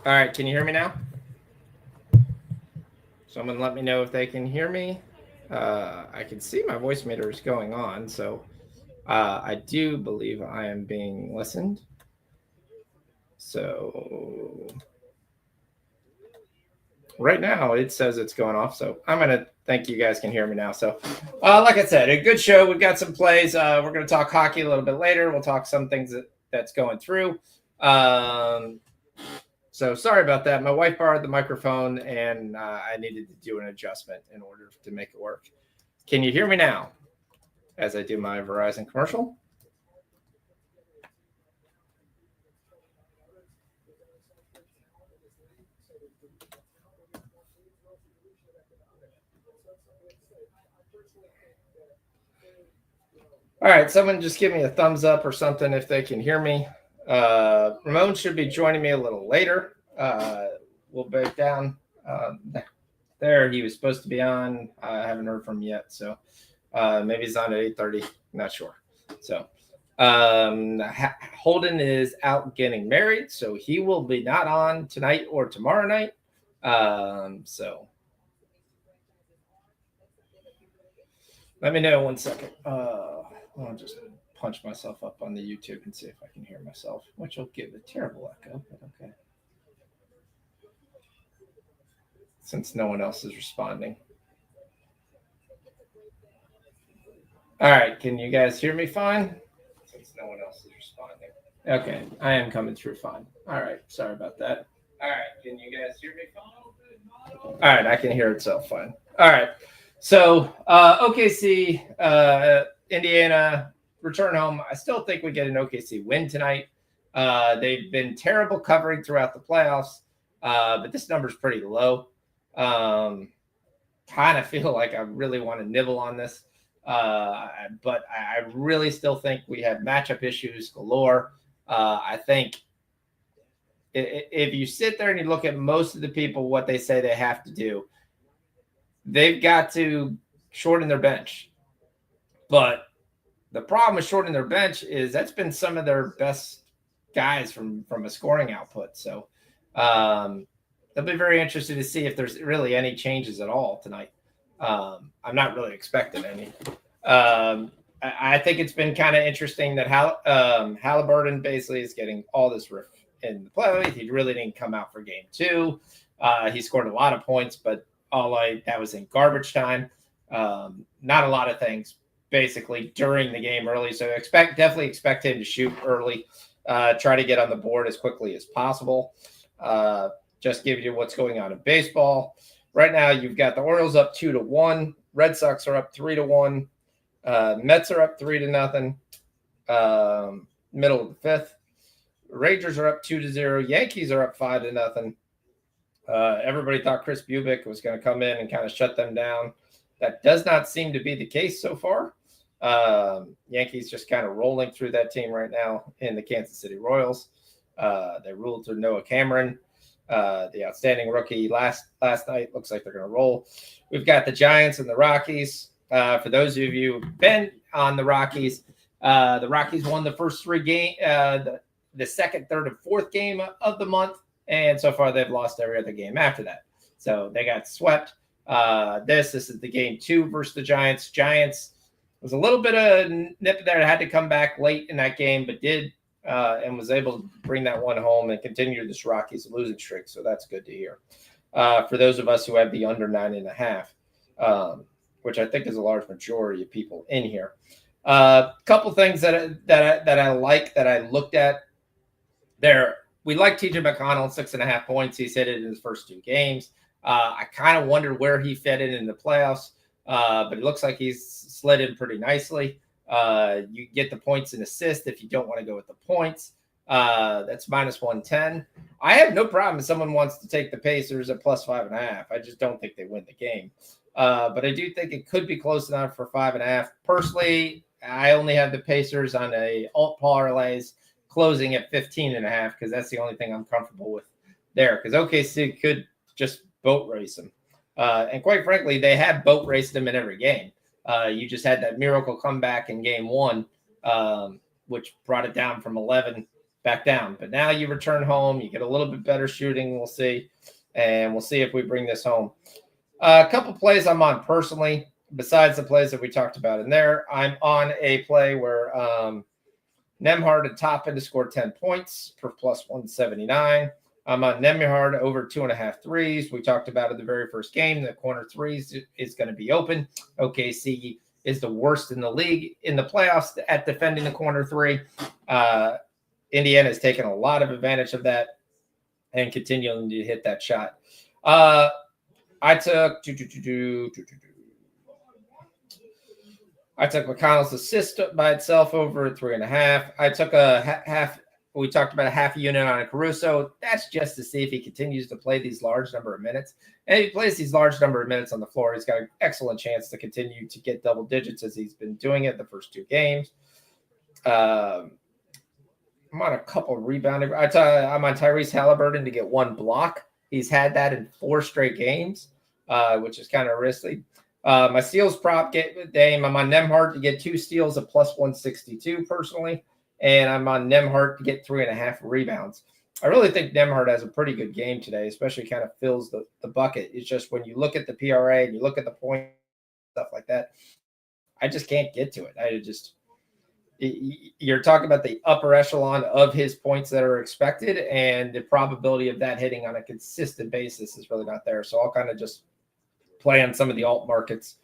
All right, can you hear me now? Someone let me know if they can hear me. I can see my voice meter is going on, so I do believe I am being listened. So right now it says it's going off, so I'm gonna think you guys can hear me now. So like I said, a good show. We've got some plays. We're gonna talk hockey a little bit later. We'll talk some things that's going through. So sorry about that. My wife borrowed the microphone, and I needed to do an adjustment in order to make it work. Can you hear me now as I do my Verizon commercial? All right, someone just give me a thumbs up or something if they can hear me. Ramon should be joining me a little later. We'll break down. There, he was supposed to be on. I haven't heard from him yet, so maybe he's on at 8:30. Not sure. So Holden is out getting married, so he will be not on tonight or tomorrow night. So let me know 1 second. I'll just punch myself up on the YouTube and see if I can hear myself, which will give a terrible echo, but okay. Since no one else is responding. All right, can you guys hear me fine? Since no one else is responding. Okay, I am coming through fine. All right, sorry about that. All right, can you guys hear me fine? All right, I can hear itself fine. All right, so OKC, Indiana, return home. I still think we get an OKC win tonight. They've been terrible covering throughout the playoffs, but this number is pretty low. Kind of feel like I really want to nibble on this, but I really still think we have matchup issues galore. I think if you sit there and you look at most of the people, what they say they have to do, they've got to shorten their bench. But the problem with shortening their bench is that's been some of their best guys from a scoring output. So they'll be very interested to see if there's really any changes at all tonight. I'm not really expecting any. I think it's been kind of interesting that Halliburton basically is getting all this riff in the play. He really didn't come out for game 2. He scored a lot of points, but that was in garbage time. Not a lot of things basically during the game early. So definitely expect him to shoot early. Try to get on the board as quickly as possible. Just give you what's going on in baseball. Right now, you've got the Orioles up 2-1. Red Sox are up 3-1. Mets are up 3-0. Middle of the 5th. Rangers are up 2-0. Yankees are up 5-0. Everybody thought Chris Bubick was going to come in and kind of shut them down. That does not seem to be the case so far. Yankees just kind of rolling through that team right now in the Kansas City Royals. They ruled through Noah Cameron, the outstanding rookie last night. Looks like they're going to roll. We've got the Giants and the Rockies. For those of you who've been on the Rockies won the first 3 games, the second, third, and fourth game of the month. And so far, they've lost every other game after that. So they got swept. This is the game 2 versus the Giants. Giants was a little bit of nip there. Had to come back late in that game, but did and was able to bring that one home and continue this Rockies losing streak. So that's good to hear. For those of us who have the under 9.5, which I think is a large majority of people in here. Couple things that I like that I looked at there. We like TJ McConnell, 6.5 points. He's hit it in his first 2 games. I kind of wondered where he fit in the playoffs, but it looks like he's slid in pretty nicely. You get the points and assist if you don't want to go with the points. That's -110. I have no problem if someone wants to take the Pacers at +5.5. I just don't think they win the game. But I do think it could be close enough for 5.5. Personally, I only have the Pacers on a alt parlays closing at 15.5 because that's the only thing I'm comfortable with there. Because OKC could just boat race them, and quite frankly, they have boat raced them in every game. You just had that miracle comeback in game one, which brought it down from 11 back down. But now you return home, you get a little bit better shooting. We'll see, and we'll see if we bring this home. A couple plays I'm on personally, besides the plays that we talked about in there. I'm on a play where Nembhard at top end to score 10 points for plus 179. I'm on Nembhard over 2.5 threes. We talked about in the very first game, the corner threes is going to be open. OKC is the worst in the league in the playoffs at defending the corner three. Indiana has taken a lot of advantage of that and continuing to hit that shot. I took McConnell's assist by itself over 3.5. I took a half. We talked about a half a unit on a Caruso. That's just to see if he continues to play these large number of minutes. And if he plays these large number of minutes on the floor, he's got an excellent chance to continue to get double digits as he's been doing it the first two games. I'm on a couple rebounding. I'm on Tyrese Halliburton to get one block. He's had that in 4 straight games, which is kind of risky. My steals prop game, I'm on Nembhard to get 2 steals at plus 162 personally, and I'm on Nembhard to get 3.5 rebounds. I really think Nembhard has a pretty good game today, especially kind of fills the bucket. It's just when you look at the PRA and you look at the point, stuff like that, I just can't get to it. You're talking about the upper echelon of his points that are expected, and the probability of that hitting on a consistent basis is really not there. So I'll kind of just play on some of the alt markets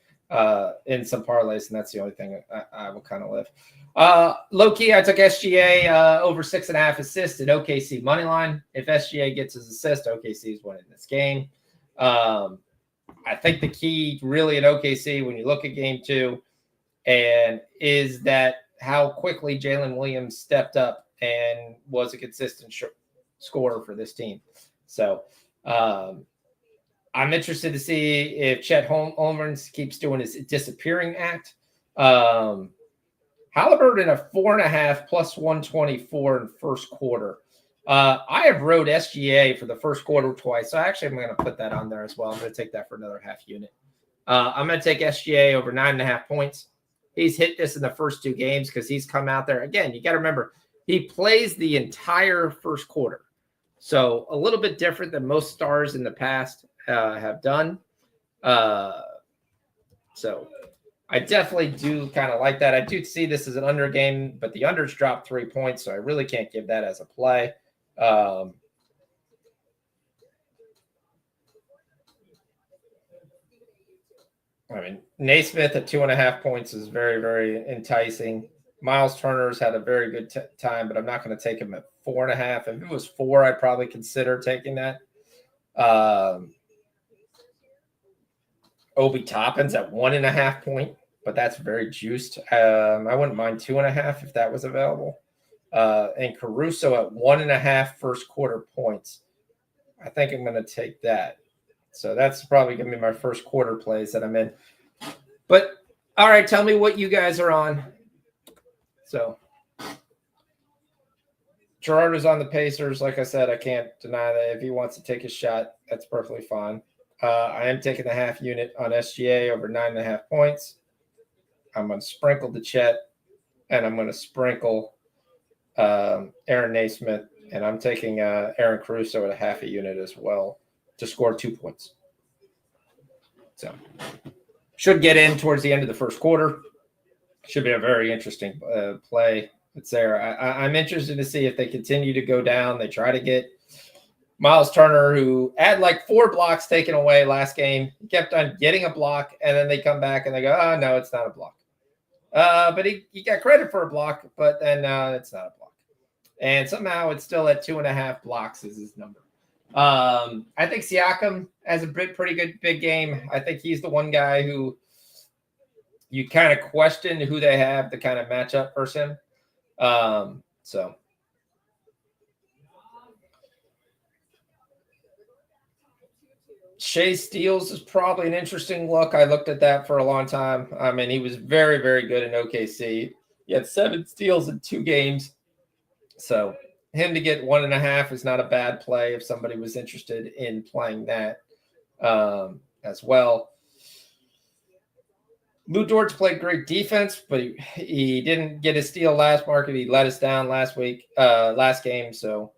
in some parlays, and that's the only thing I will kind of live. Low key, I took SGA over 6.5 assists at OKC money line. If SGA gets his assist, OKC is winning this game. I think the key really at OKC when you look at game 2 and is that how quickly Jalen Williams stepped up and was a consistent scorer for this team. So I'm interested to see if Chet Holmgren keeps doing his disappearing act. Halliburton a 4.5 plus 124 in first quarter. I have rode SGA for the first quarter twice. So actually I'm going to put that on there as well. I'm going to take that for another half unit. I'm going to take SGA over 9.5 points. He's hit this in the first 2 games because he's come out there. Again, you got to remember, he plays the entire first quarter. So a little bit different than most stars in the past have done. So I definitely do kind of like that. I do see this as an under game, but the unders dropped 3 points, so I really can't give that as a play. I mean, Naismith at 2.5 points is very, very enticing. Miles Turner's had a very good time, but I'm not going to take him at 4.5. If it was 4, I'd probably consider taking that. Obi Toppin's at 1.5 point, but that's very juiced. I wouldn't mind 2.5 if that was available. And Caruso at 1.5 first quarter points. I think I'm going to take that. So that's probably going to be my first quarter plays that I'm in. But all right, tell me what you guys are on. So Gerardo's on the Pacers. Like I said, I can't deny that if he wants to take a shot, that's perfectly fine. I am taking the half unit on SGA over 9.5 points. I'm going to sprinkle the Chet, and I'm going to sprinkle Aaron Naismith, and I'm taking Aaron Caruso at a half a unit as well to score 2 points. So should get in towards the end of the first quarter. Should be a very interesting play. It's there. I'm interested to see if they continue to go down. They try to get Miles Turner, who had like 4 blocks taken away last game. He kept on getting a block, and then they come back and they go, oh, no, it's not a block. But he got credit for a block, but then it's not a block. And somehow it's still at 2.5 blocks is his number. I think Siakam has a pretty good big game. I think he's the one guy who you kind of question who they have to kind of match up versus him. So Shea Steals is probably an interesting look. I looked at that for a long time. I mean, he was very, very good in OKC. He had 7 steals in 2 games. So him to get 1.5 is not a bad play if somebody was interested in playing that as well. Lou Dortz played great defense, but he didn't get his steal last market. He let us down last game. So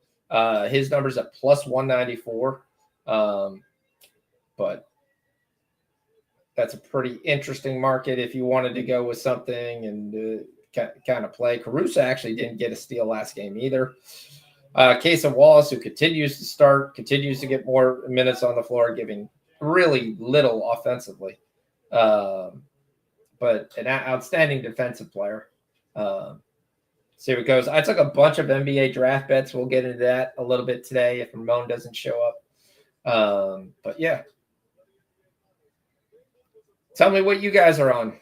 his numbers at plus 194. But that's a pretty interesting market if you wanted to go with something and kind of play. Caruso actually didn't get a steal last game either. Case of Wallace, who continues to start, continues to get more minutes on the floor, giving really little offensively. But an outstanding defensive player. See what goes. I took a bunch of NBA draft bets. We'll get into that a little bit today if Ramon doesn't show up. But yeah. Tell me what you guys are on.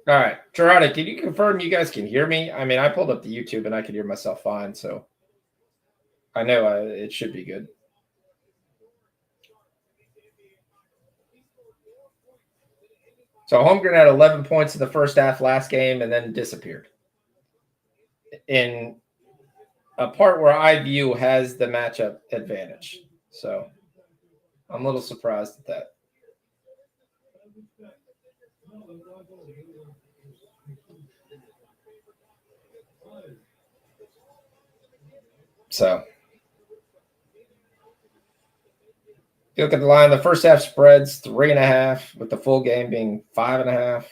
All right. Gerardo, can you confirm you guys can hear me? I mean, I pulled up the YouTube and I could hear myself fine, so I know it should be good. So Holmgren had 11 points in the first half last game and then disappeared. In a part where IVU has the matchup advantage. So I'm a little surprised at that. So you look at the line, the first half spreads 3.5, with the full game being 5.5.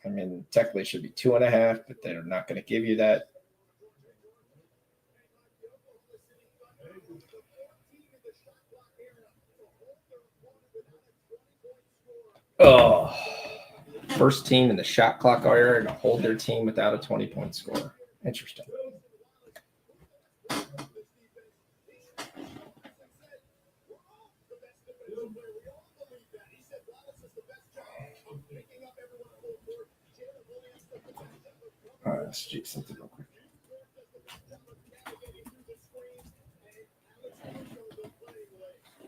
I mean, technically it should be 2.5, but they're not going to give you that. Oh, first team in the shot clock area to hold their team without a 20-point score. Interesting. All right, let's do something real quick.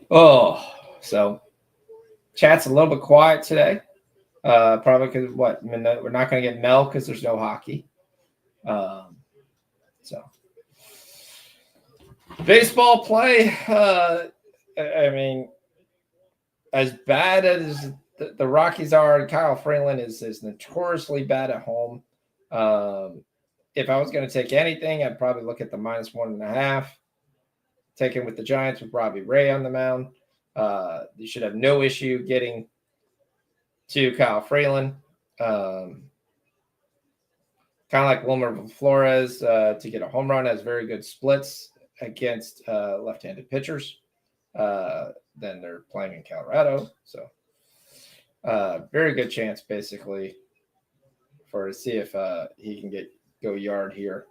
Oh, so chat's a little bit quiet today. Probably because we're not going to get Mel because there's no hockey. So baseball play. I mean, as bad as the Rockies are, Kyle Freeland is notoriously bad at home. If I was going to take anything, I'd probably look at the -1.5. Taken with the Giants with Robbie Ray on the mound. You should have no issue getting to Kyle Freeland. Kind of like Wilmer Flores to get a home run, has very good splits against left-handed pitchers. Then they're playing in Colorado. So very good chance, basically, to see if he can go yard here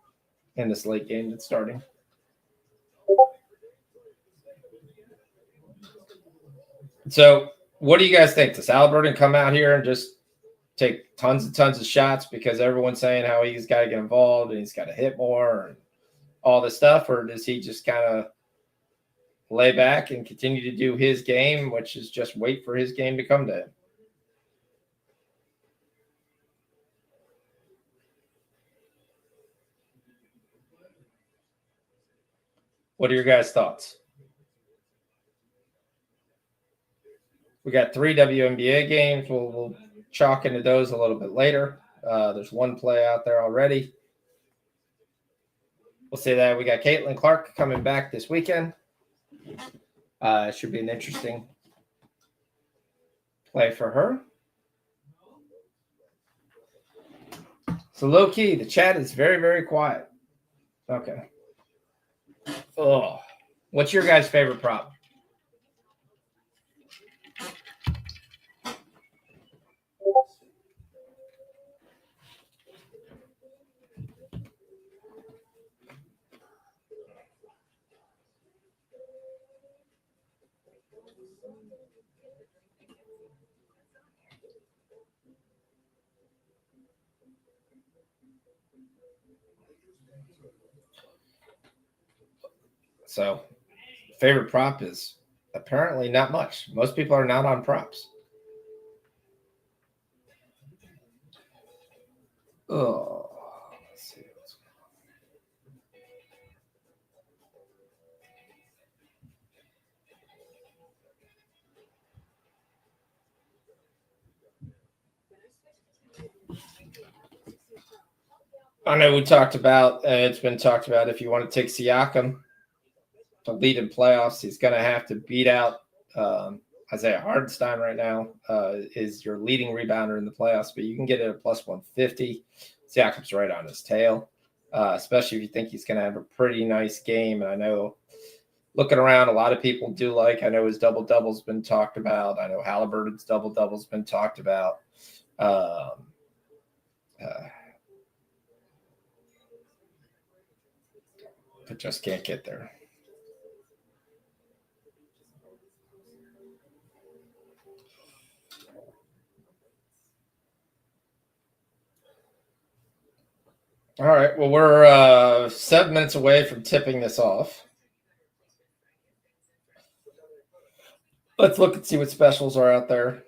in this late game that's starting. So what do you guys think? Does Halliburton come out here and just take tons and tons of shots because everyone's saying how he's got to get involved and he's got to hit more and all this stuff? Or does he just kind of lay back and continue to do his game, which is just wait for his game to come to him? What are your guys' thoughts? We got 3 WNBA games. We'll chalk into those a little bit later. There's one play out there already. We'll say that we got Caitlin Clark coming back this weekend. It should be an interesting play for her. So low key, the chat is very, very quiet. Okay. Oh, what's your guys' favorite prop? So, favorite prop is apparently not much. Most people are not on props. Oh, let's see. I know we talked about, it's been talked about, if you want to take Siakam to lead in playoffs, he's going to have to beat out Isaiah Hardenstein right now, is your leading rebounder in the playoffs, but you can get it at plus 150. Siakam's right on his tail, especially if you think he's going to have a pretty nice game. And I know looking around, a lot of people do I know his double-double's been talked about. I know Halliburton's double-double's been talked about. But just can't get there. All right. Well, we're 7 minutes away from tipping this off. Let's look and see what specials are out there.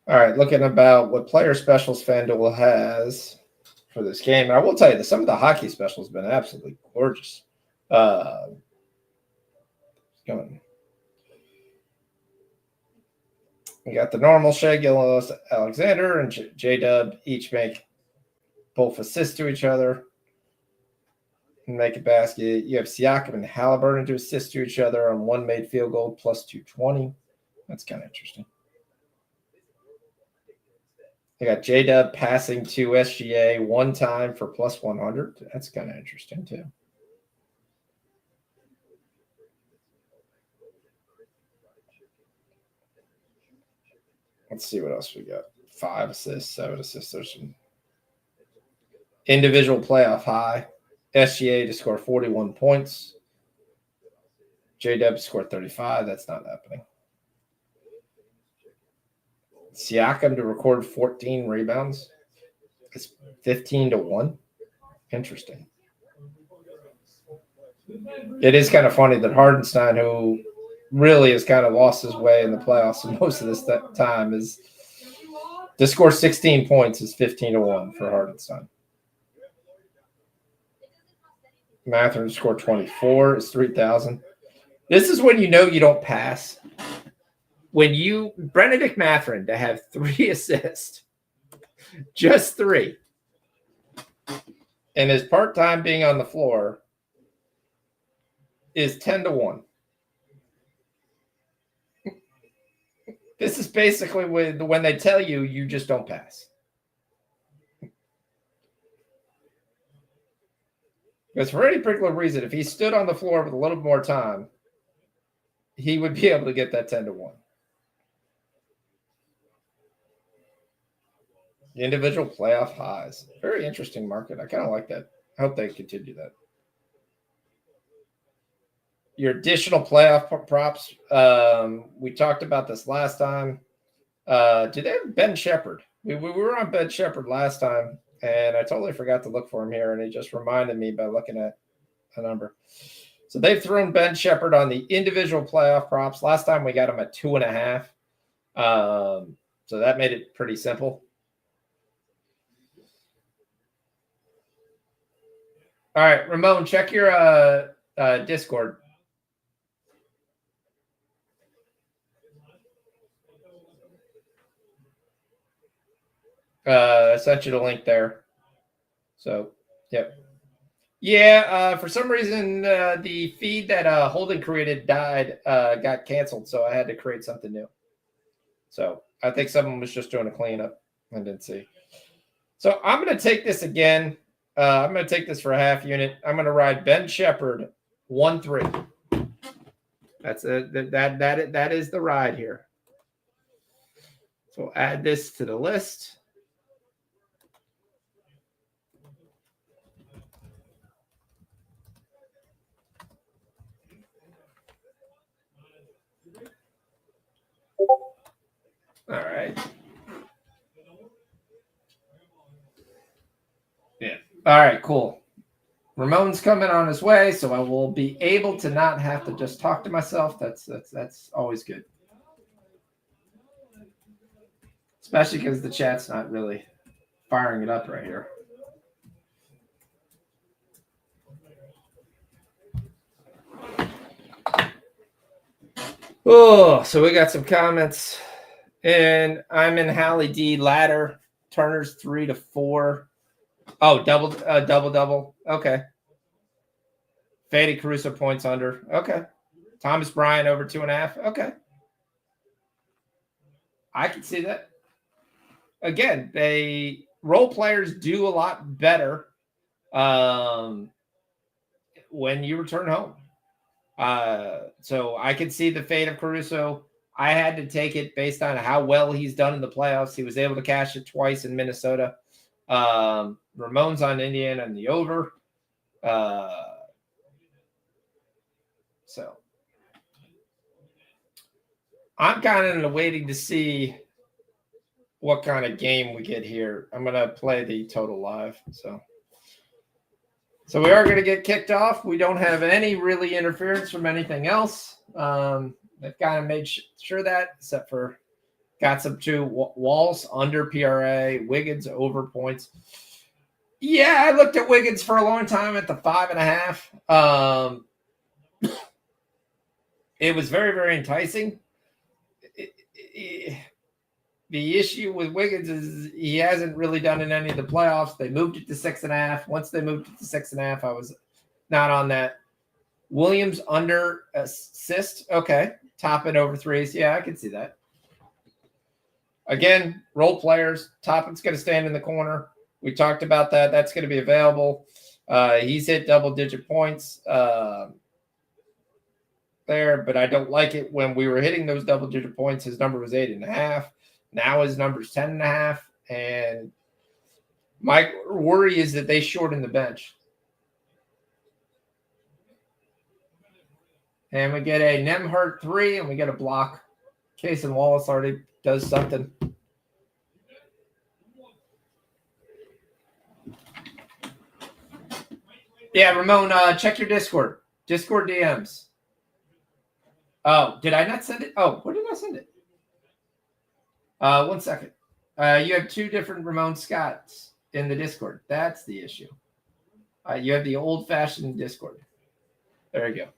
All right, looking about what player specials FanDuel has for this game. I will tell you that some of the hockey specials have been absolutely gorgeous. We got the normal Shea Gilgeous-Alexander and J-Dub each make both assists to each other and make a basket. You have Siakam and Halliburton to assist to each other on one made field goal plus 220. That's kind of interesting. I got J-Dub passing to SGA one time for plus 100. That's kind of interesting, too. Let's see what else we got. 5 assists, 7 assists. There's some individual playoff high. SGA to score 41 points. J-Dub to score 35. That's not happening. Siakam to record 14 rebounds. It's 15-1. Interesting. It is kind of funny that Hardenstein, who really has kind of lost his way in the playoffs most of this time, is to score 16 points is 15-1 for Hardenstein. Mathurin to score 24 is 3,000. This is when you know you don't pass. When Benedict Mathurin to have 3 assists, just 3, and his part-time being on the floor is 10-1. This is basically when they tell you, you just don't pass. Because for any particular reason, if he stood on the floor with a little more time, he would be able to get that 10-1. The individual playoff highs. Very interesting market. I kind of like that. I hope they continue that. Your additional playoff props. We talked about this last time. Did they have Ben Shepherd? We were on Ben Shepherd last time, and I totally forgot to look for him here, and he just reminded me by looking at a number. So they've thrown Ben Shepherd on the individual playoff props. Last time we got him at 2.5. So that made it pretty simple. All right, Ramon, check your Discord. I sent you the link there. So, yep. Yeah, for some reason, the feed that Holden created got canceled, so I had to create something new. So I think someone was just doing a cleanup and didn't see. So I'm going to take this again. I'm going to take this for a half unit. I'm going to ride Ben Shepherd 1-3. That's that is the ride here. So add this to the list. All right, cool. Ramon's coming on his way, so I will be able to not have to just talk to myself. That's always good. Especially because the chat's not really firing it up right here. Oh, so we got some comments. And I'm in Hallie D ladder. Turner's 3 to 4. Oh, double. Okay. Fady Caruso points under. Okay. Thomas Bryant over 2.5. Okay. I can see that. Again, role players do a lot better when you return home. So I can see the fate of Caruso. I had to take it based on how well he's done in the playoffs. He was able to cash it twice in Minnesota. Ramon's on Indiana and the over. So I'm kind of waiting to see what kind of game we get here. I'm going to play the total live. So we are going to get kicked off. We don't have any really interference from anything else. They've kind of made sure that, except for got some two Walls under PRA, Wiggins over points. Yeah, I looked at Wiggins for a long time at the 5.5. It was very, very enticing. The issue with Wiggins is he hasn't really done in any of the playoffs. They moved it to 6.5. Once they moved it to 6.5, I was not on that. Williams under assist. Okay. Top it over threes. Yeah, I can see that. Again, role players. Toppin's going to stand in the corner. We talked about that. That's going to be available. He's hit double-digit points there, but I don't like it. When we were hitting those double-digit points, his number was 8.5. Now his number's 10.5. And my worry is that they shorten the bench. And we get a Nemhart 3, and we get a block. Case and Wallace already does something. Yeah, Ramon, check your Discord. Discord DMs. Oh, did I not send it? Oh, where did I send it? 1 second. You have two different Ramon Scotts in the Discord. That's the issue. You have the old-fashioned Discord. There you go.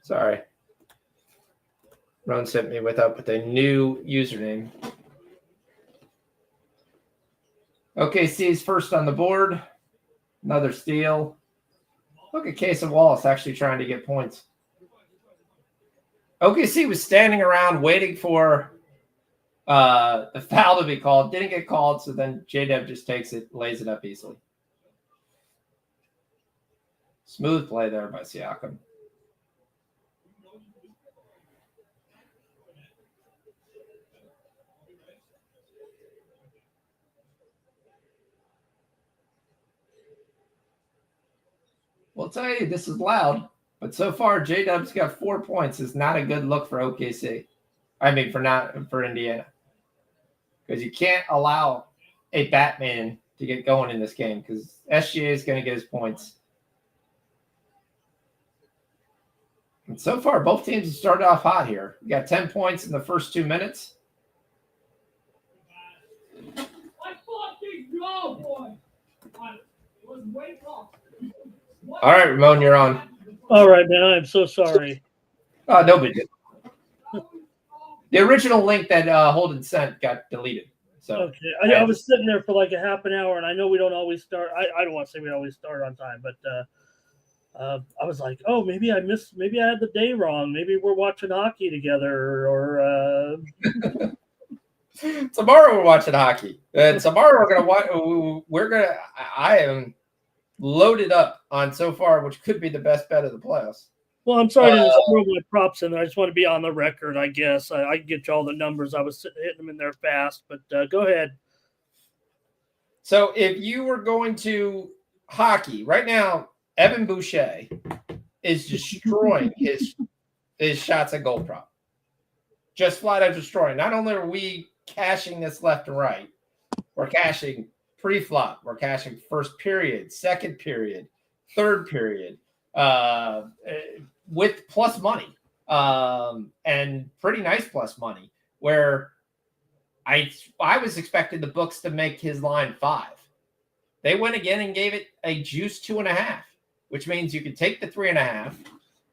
Sorry. Ron sent me with a new username. OKC's first on the board. Another steal. Look at Case and Wallace actually trying to get points. OKC was standing around waiting for the foul to be called. Didn't get called, so then J-Dub just takes it, lays it up easily. Smooth play there by Siakam. Well, I'll tell you, this is loud, but so far J-Dub's got 4 points. Is not a good look for OKC. I mean, for Indiana. Because you can't allow a Batman to get going in this game because SGA is going to get his points. And so far, both teams have started off hot here. We got 10 points in the first 2 minutes. All right, Ramon, you're on. All right, man. I'm so sorry. Oh, no big deal. The original link that Holden sent got deleted. So okay, I was sitting there for like a half an hour, and I know we don't always start. I don't want to say we always start on time, but I was like, oh, maybe I missed. Maybe I had the day wrong. Maybe we're watching hockey together, or tomorrow we're watching hockey, and tomorrow we're gonna watch. I am loaded up on so far, which could be the best bet of the playoffs. Well, I'm sorry to just throw my props in there. I just want to be on the record, I guess. I can get you all the numbers. I was hitting them in there fast, but go ahead. So if you were going to hockey right now, Evan Boucher is destroying his shots at goal prop. Just flat out destroying. Not only are we cashing this left and right, we're cashing pre-flop. We're cashing first period, second period, third period, with plus money, and pretty nice plus money. Where I was expecting the books to make his line 5. They went again and gave it a juice 2.5, which means you can take the 3.5.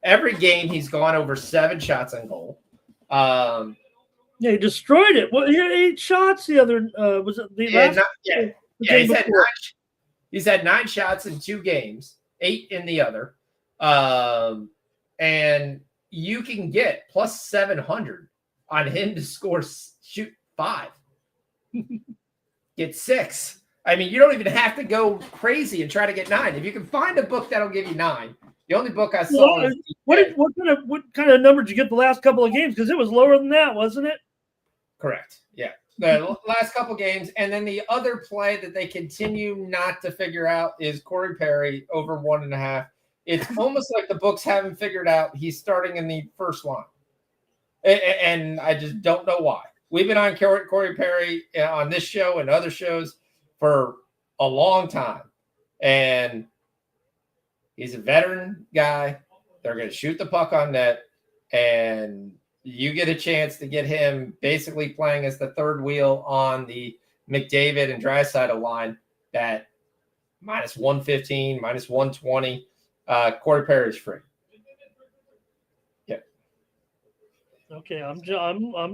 Every game he's gone over 7 shots on goal. Yeah, he destroyed it. Well, he had 8 shots the other. Was it the last? He's had 9 shots in 2 games, 8 in the other, and you can get plus 700 on him to shoot 5, get 6. I mean, you don't even have to go crazy and try to get 9. If you can find a book that'll give you 9, the only book I saw. What kind of number did you get the last couple of games? Because it was lower than that, wasn't it? Correct. Yeah, the last couple games, and then the other play that they continue not to figure out is Corey Perry over 1.5. It's almost like the books haven't figured out he's starting in the first line, and I just don't know why. We've been on Corey Perry on this show and other shows for a long time, and he's a veteran guy. They're going to shoot the puck on net, and you get a chance to get him basically playing as the third wheel on the McDavid and Draisaitl line at minus 115, minus 120. Corey Perry is free. Yeah. Okay, I'm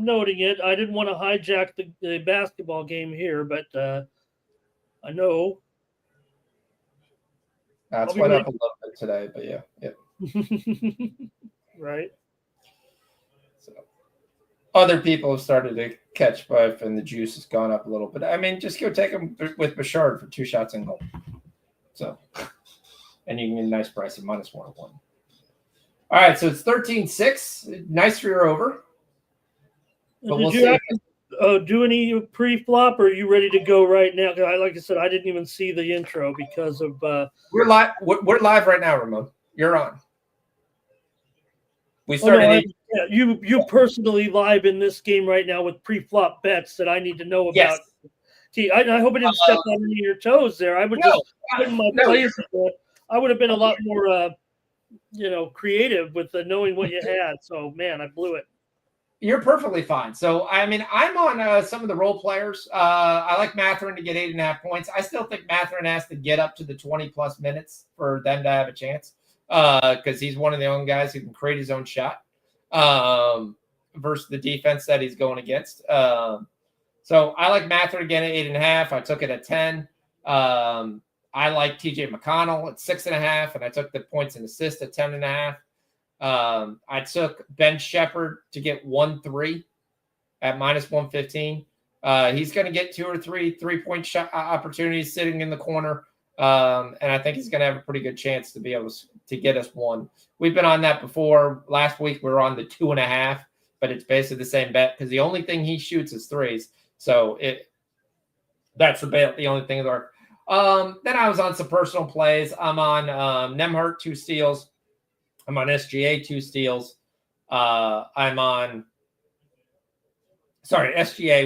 noting it. I didn't want to hijack the basketball game here, but I know. That's went up a little bit today, but yeah. Right. So other people have started to catch both, and the juice has gone up a little bit. I mean, just go take him with Bouchard for 2 shots in goal. So, and you can get a nice price of minus 101. All right, so it's 13-6. Nice for your over. But Did you do any pre-flop, or are you ready to go right now? Like I said, I didn't even see the intro because of. We're live. We're live right now, Ramon. You're on. We started. You personally live in this game right now with pre-flop bets that I need to know about. Yes. See, I hope I didn't step on any of your toes there. I would just put in my place. I would have been a lot more, creative with knowing what you had. So, man, I blew it. You're perfectly fine. So, I mean, I'm on some of the role players. I like Mathurin to get 8.5 points. I still think Mathurin has to get up to the 20-plus minutes for them to have a chance because he's one of the only guys who can create his own shot versus the defense that he's going against. So I like Mathurin again at 8.5. I took it at 10. I like TJ McConnell at 6.5, and I took the points and assists at 10.5. I took Ben Shepherd to get 1-3 at minus 115. He's going to get 2 or 3 3-point shot opportunities sitting in the corner. And I think he's going to have a pretty good chance to be able to get us 1. We've been on that before. Last week we were on the 2.5, but it's basically the same bet because the only thing he shoots is threes. So that's the only thing that worked. Then I was on some personal plays. I'm on Nemhart 2 steals. I'm on SGA 2 steals. SGA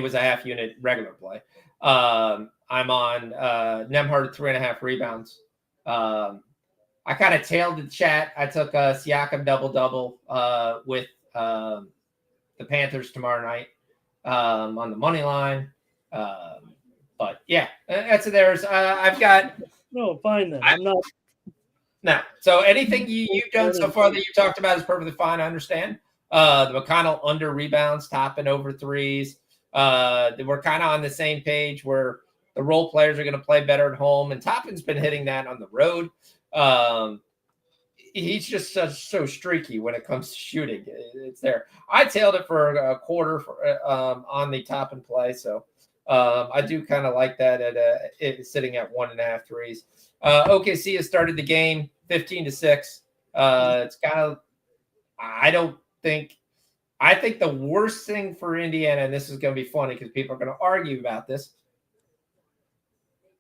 was a half unit regular play. I'm on Nemhart 3.5 rebounds. I kind of tailed the chat. I took a Siakam double-double with the Panthers tomorrow night on the money line. But yeah, that's theirs. I've got. No, fine then. I'm not. No. So anything you've done so far that you talked about is perfectly fine. I understand. The McConnell under rebounds, topping over threes. We're kind of on the same page where the role players are going to play better at home, and Toppin's been hitting that on the road. He's just so streaky when it comes to shooting. It's there. I tailed it for a quarter on the Toppin play, so I do kind of like that at it sitting at 1.5 threes. OKC has started the game 15-6. It's kind of I think the worst thing for Indiana, and this is going to be funny because people are going to argue about this,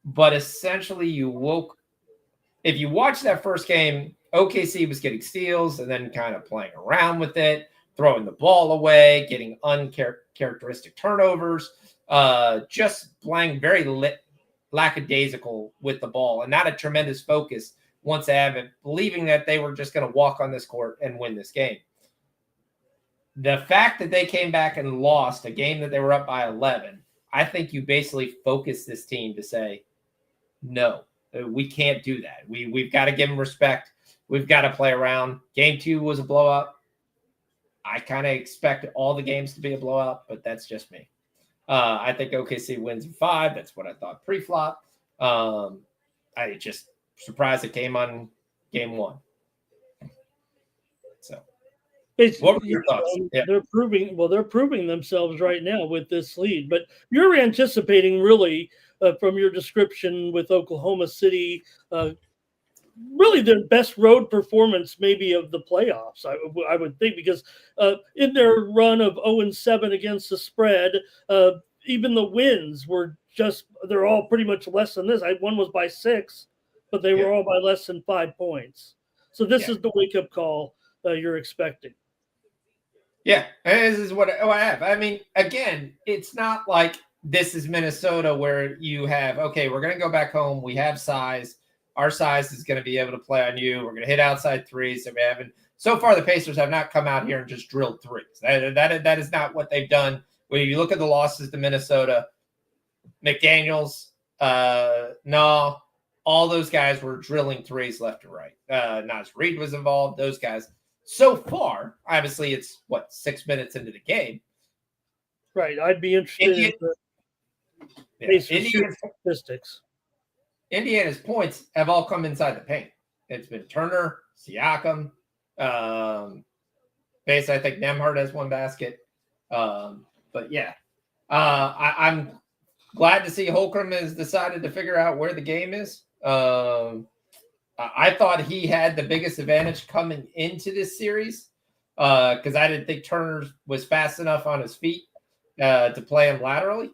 but essentially if you watch that first game, OKC was getting steals and then kind of playing around with it, throwing the ball away, getting uncharacteristic turnovers, just playing very lackadaisical with the ball and not a tremendous focus once they have it, believing that they were just going to walk on this court and win this game. The fact that they came back and lost a game that they were up by 11, I think you basically focus this team to say, no, we can't do that. We've got to give them respect. We've got to play around. Game 2 was a blowout. I kind of expect all the games to be a blowout, but that's just me. I think OKC wins in 5. That's what I thought pre-flop. I just surprised it came on game 1. So, what were your thoughts? They're proving themselves right now with this lead. But you're anticipating really from your description with Oklahoma City, really their best road performance maybe of the playoffs, I would think, because in their run of 0-7 against the spread, even the wins were they're all pretty much less than this. One was by 6, but they were all by less than 5 points. So this is the wake-up call you're expecting. Yeah, this is what I have. I mean, again, it's not like this is Minnesota where you have, okay, we're going to go back home. We have size. Our size is going to be able to play on you. We're going to hit outside threes. So far, the Pacers have not come out here and just drilled threes. That is not what they've done. When you look at the losses to Minnesota, McDaniels, no, all those guys were drilling threes left and right. Naz Reid was involved. Those guys. So far, obviously, it's 6 minutes into the game. Right. I'd be interested in the statistics. Indiana's points have all come inside the paint. It's been Turner, Siakam, base. I think Nemhard has 1 basket. But yeah, I'm glad to see Holcomb has decided to figure out where the game is. I thought he had the biggest advantage coming into this series because I didn't think Turner was fast enough on his feet to play him laterally.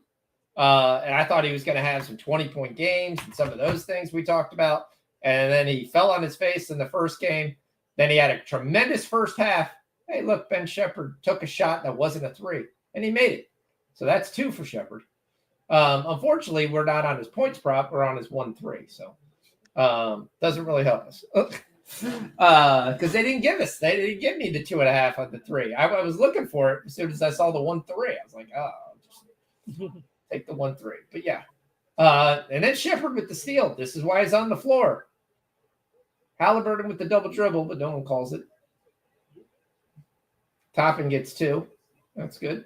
And I thought he was going to have some 20-point games and some of those things we talked about. And then he fell on his face in the first game. Then he had a tremendous first half. Hey, look, Ben Shepherd took a shot that wasn't a 3, and he made it. So that's 2 for Shepherd. Unfortunately, we're not on his points prop. We're on his 1-3. So doesn't really help us. Because they didn't give me the 2.5 on the 3. I was looking for it as soon as I saw the 1-3. I was like, just take the 1-3. But yeah. And then Shepherd with the steal. This is why he's on the floor. Halliburton with the double dribble, but no one calls it. Toppin gets 2. That's good.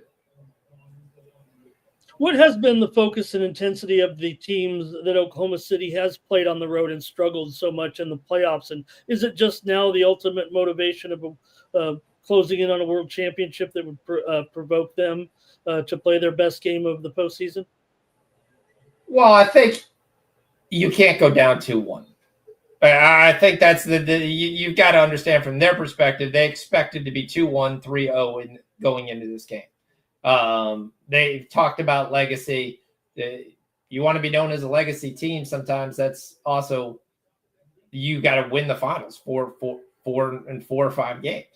What has been the focus and intensity of the teams that Oklahoma City has played on the road and struggled so much in the playoffs? And is it just now the ultimate motivation of closing in on a world championship that would provoke them to play their best game of the postseason? Well, I think you can't go down 2-1. I think that's you've got to understand from their perspective, they expected to be 2-1, 3-0 going into this game. They've talked about legacy. You want to be known as a legacy team. Sometimes that's also, you got to win the finals 4 or 5 games.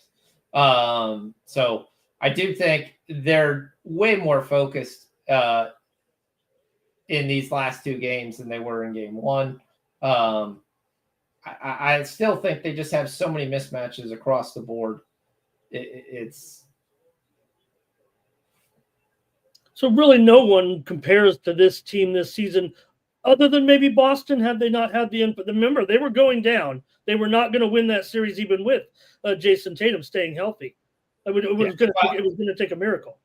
So I do think they're way more focused in these last 2 games than they were in game 1. I still think they just have so many mismatches across the board. It's so really no one compares to this team this season, other than maybe Boston. Had they not had the input, remember they were going down. They were not going to win that series even with Jason Tatum staying healthy. It was going to take a miracle.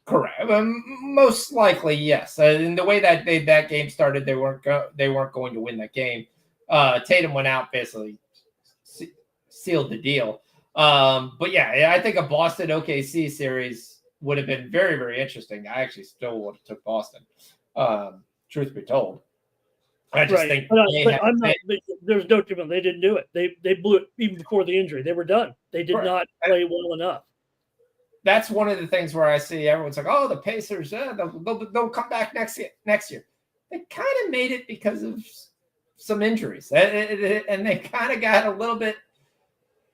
Correct. Most likely, yes. And the way that that game started, they weren't going to win that game. Tatum went out, basically sealed the deal. But yeah, I think a Boston OKC series would have been very, very interesting. I actually still would have took Boston. Truth be told, I just think there's no difference. They didn't do it. They blew it even before the injury. They were done. They did not play well enough. That's one of the things where I see everyone's like, "Oh, the Pacers, they'll come back next year." They kind of made it because of some injuries, and they kind of got a little bit.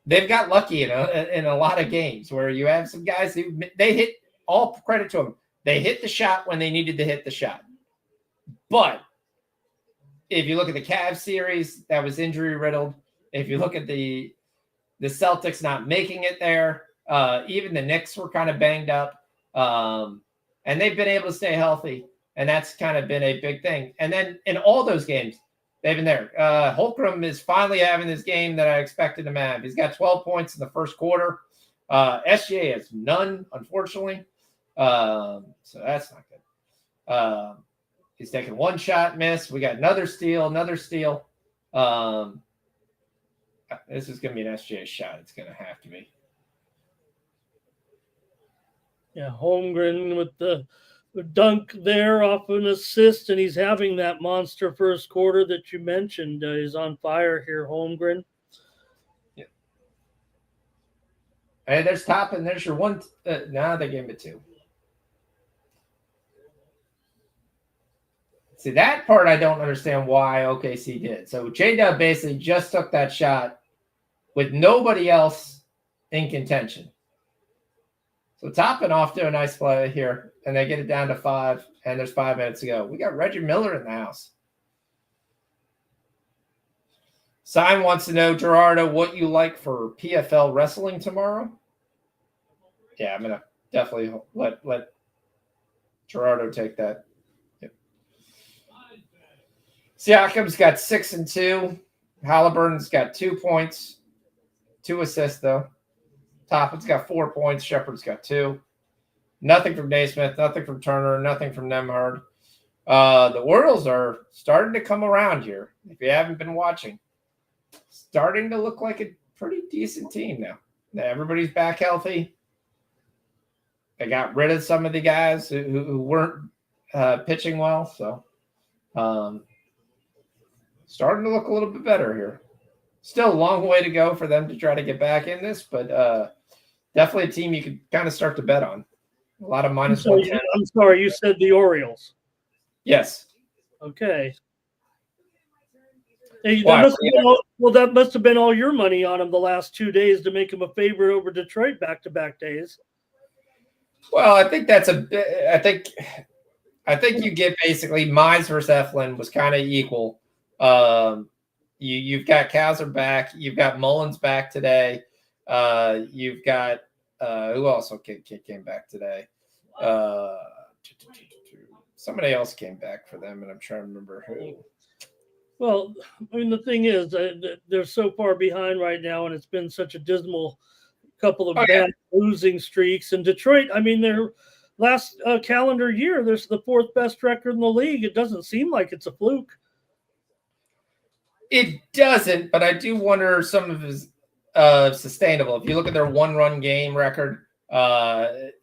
They've got lucky in a lot of games where you have some guys who they hit. All credit to them. They hit the shot when they needed to hit the shot. But if you look at the Cavs series, that was injury riddled. If you look at the Celtics not making it there, even the Knicks were kind of banged up, and they've been able to stay healthy, and that's kind of been a big thing. And then in all those games, they've been there. Holmgren is finally having this game that I expected him to have. He's got 12 points in the first quarter. SGA has none, unfortunately. So that's not good. He's taking one shot, miss. We got another steal. This is going to be an SGA shot. It's going to have to be. Yeah, Holmgren with the dunk there off an assist, and he's having that monster first quarter that you mentioned. He's on fire here, Holmgren. Yeah. Hey, there's Toppin. There's your one. Now they gave him a 2. See, that part I don't understand why OKC did. So J-Dub basically just took that shot with nobody else in contention. So Toppin off to a nice play here, and they get it down to 5, and there's 5 minutes to go. We got Reggie Miller in the house. Simon wants to know, Gerardo, what you like for PFL wrestling tomorrow? Yeah, I'm going to definitely let Gerardo take that. Yep. Siakam's got 6 and 2. Halliburton's got 2 points, 2 assists, though. Toppin's got 4 points. Shepard's got 2. Nothing from Naismith, nothing from Turner, nothing from Nemhard. The Orioles are starting to come around here. If you haven't been watching, starting to look like a pretty decent team now. Everybody's back healthy. They got rid of some of the guys who weren't pitching well. So starting to look a little bit better here. Still a long way to go for them to try to get back in this, but definitely a team you could kind of start to bet on. A lot of minus 110. I'm sorry, you said the Orioles. Yes. Okay. Hey, that must have been all your money on them the last 2 days to make them a favorite over Detroit back-to-back days. Well, I think that's a bit. I think you get basically Mize versus Eflin was kind of equal. You've got Kauser back. You've got Mullins back today. You've got who else came back today? Somebody else came back for them, and I'm trying to remember who. Well, I mean, the thing is, they're so far behind right now, and it's been such a dismal couple of bad losing streaks. And Detroit, I mean, their last calendar year, they're the 4th best record in the league. It doesn't seem like it's a fluke. It doesn't, but I do wonder if some of his sustainable. If you look at their 1-run game record,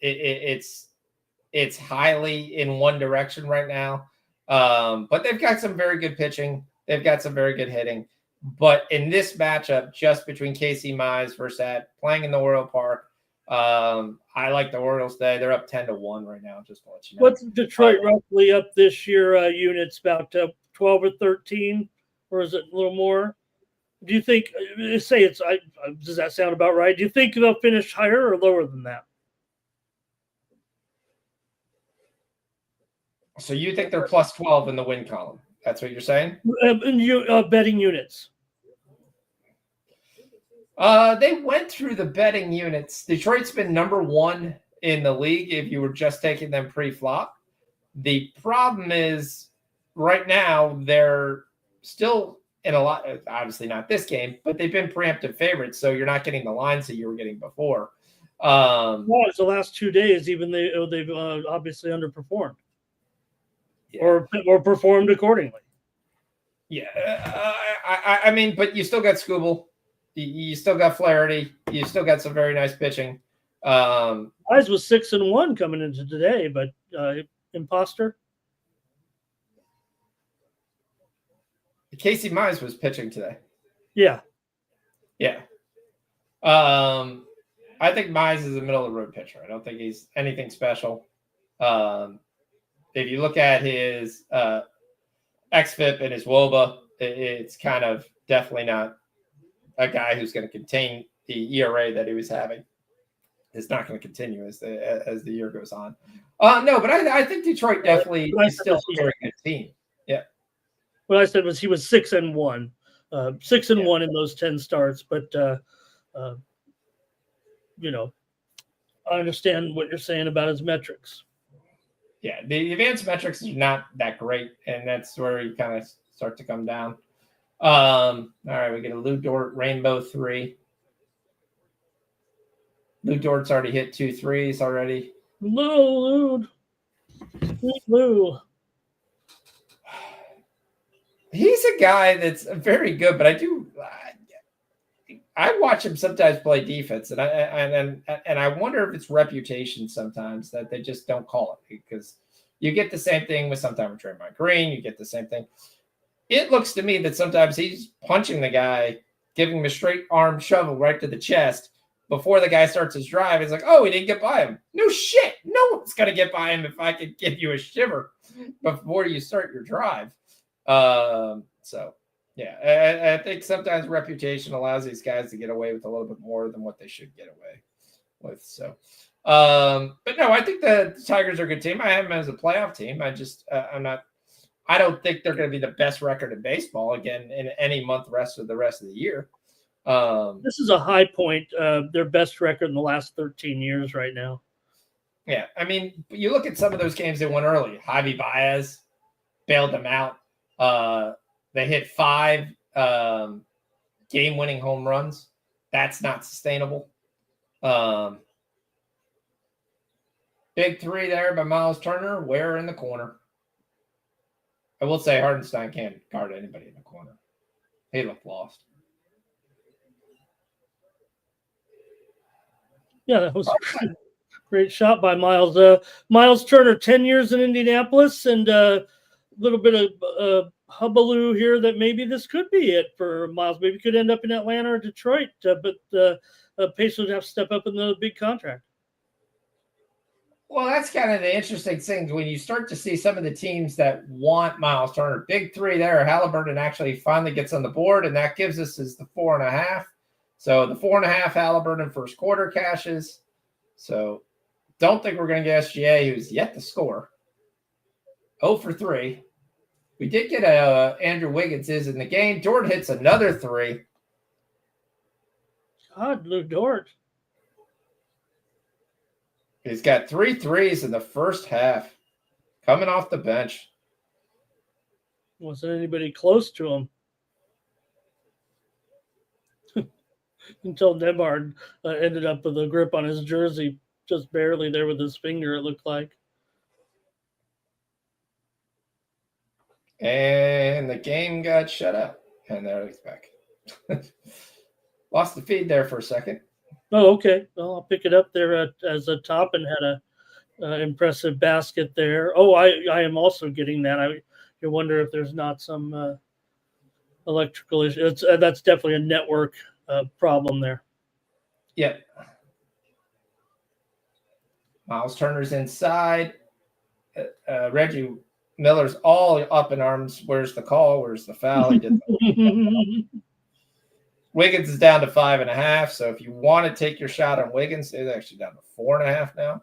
it's highly in one direction right now. But they've got some very good pitching. They've got some very good hitting. But in this matchup, just between Casey Mize versus that, playing in the Oriole Park, I like the Orioles today. They're up 10-1 right now, just to let you know. What's Detroit roughly up this year, units, about 12 or 13? Or is it a little more? Do you think, say it's, does that sound about right? Do you think they'll finish higher or lower than that? So you think they're plus 12 in the win column? That's what you're saying? Betting units. They went through the betting units. Detroit's been number 1 in the league if you were just taking them pre-flop. The problem is right now they're still in a lot, obviously not this game, but they've been preemptive favorites, so you're not getting the lines that you were getting before. Well, it's the last 2 days, even they've obviously underperformed. Yeah. Or performed accordingly. Yeah, I mean, but you still got Skubal, you still got Flaherty, you still got some very nice pitching. Mize was 6-1 coming into today, but imposter. Casey Mize was pitching today. Yeah. I think Mize is a middle of the road pitcher. I don't think he's anything special. If you look at his xFIP and his WOBA, it's kind of definitely not a guy who's going to contain the ERA that he was having. It's not going to continue as the year goes on. No, but I think Detroit definitely is still a very good team. Yeah. what I said was he was 6-1, 6-1 in those 10 starts. But I understand what you're saying about his metrics. Yeah, the advanced metrics are not that great, and that's where you kind of start to come down. All right, we get a Lou Dort Rainbow 3. Lou Dort's already hit 2 threes already. Lou. Sweet Lou. He's a guy that's very good, but I watch him sometimes play defense, and I wonder if it's reputation sometimes that they just don't call it, because you get the same thing with sometimes with Draymond Green. You get the same thing. It looks to me that sometimes he's punching the guy, giving him a straight arm shovel right to the chest before the guy starts his drive. He's like, oh, he didn't get by him. No shit. No one's going to get by him if I could give you a shiver before you start your drive. So, yeah, I think sometimes reputation allows these guys to get away with a little bit more than what they should get away with. So, but no, I think the Tigers are a good team. I have them as a playoff team. I don't think they're going to be the best record in baseball again in any month the rest of the year. This is a high point. Their best record in the last 13 years right now. Yeah, I mean, you look at some of those games they won early. Javi Baez bailed them out. They hit 5 game-winning home runs. That's not sustainable. Big 3 there by Miles Turner. Where in the corner? I will say Hardenstein can't guard anybody in the corner. He looked lost. Yeah, that was a great shot by Miles. Miles Turner, 10 years in Indianapolis, and a little bit of hubbub here that maybe this could be it for Miles. Maybe could end up in Atlanta or Detroit, but Pacers have to step up in the big contract. Well, that's kind of the interesting thing when you start to see some of the teams that want Miles Turner. Big 3 there. Halliburton actually finally gets on the board, and that gives us is the 4.5. So the 4.5 Halliburton first quarter cashes. So don't think we're going to get SGA, who's yet to score. 0 for 3. We did get Andrew Wiggins is in the game. Dort hits another 3. God, Lou Dort. He's got 3 threes in the first half, coming off the bench. Wasn't anybody close to him until Nembhard ended up with a grip on his jersey, just barely there with his finger, it looked like. And the game got shut out. And there he's back. Lost the feed there for a second. Oh, okay. Well, I'll pick it up there as a top and had a impressive basket there. Oh, I am also getting that. You wonder if there's not some electrical issue. That's definitely a network problem there. Yep. Miles Turner's inside. Reggie Miller's all up in arms. Where's the call? Where's the foul? He did. Wiggins is down to 5.5. So if you want to take your shot on Wiggins, it's actually down to 4.5 now.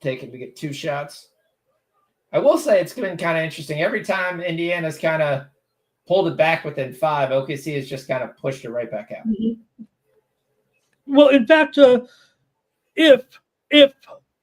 Take him to get 2 shots. I will say it's been kind of interesting. Every time Indiana's kind of pulled it back within 5, OKC has just kind of pushed it right back out. Well, in fact, if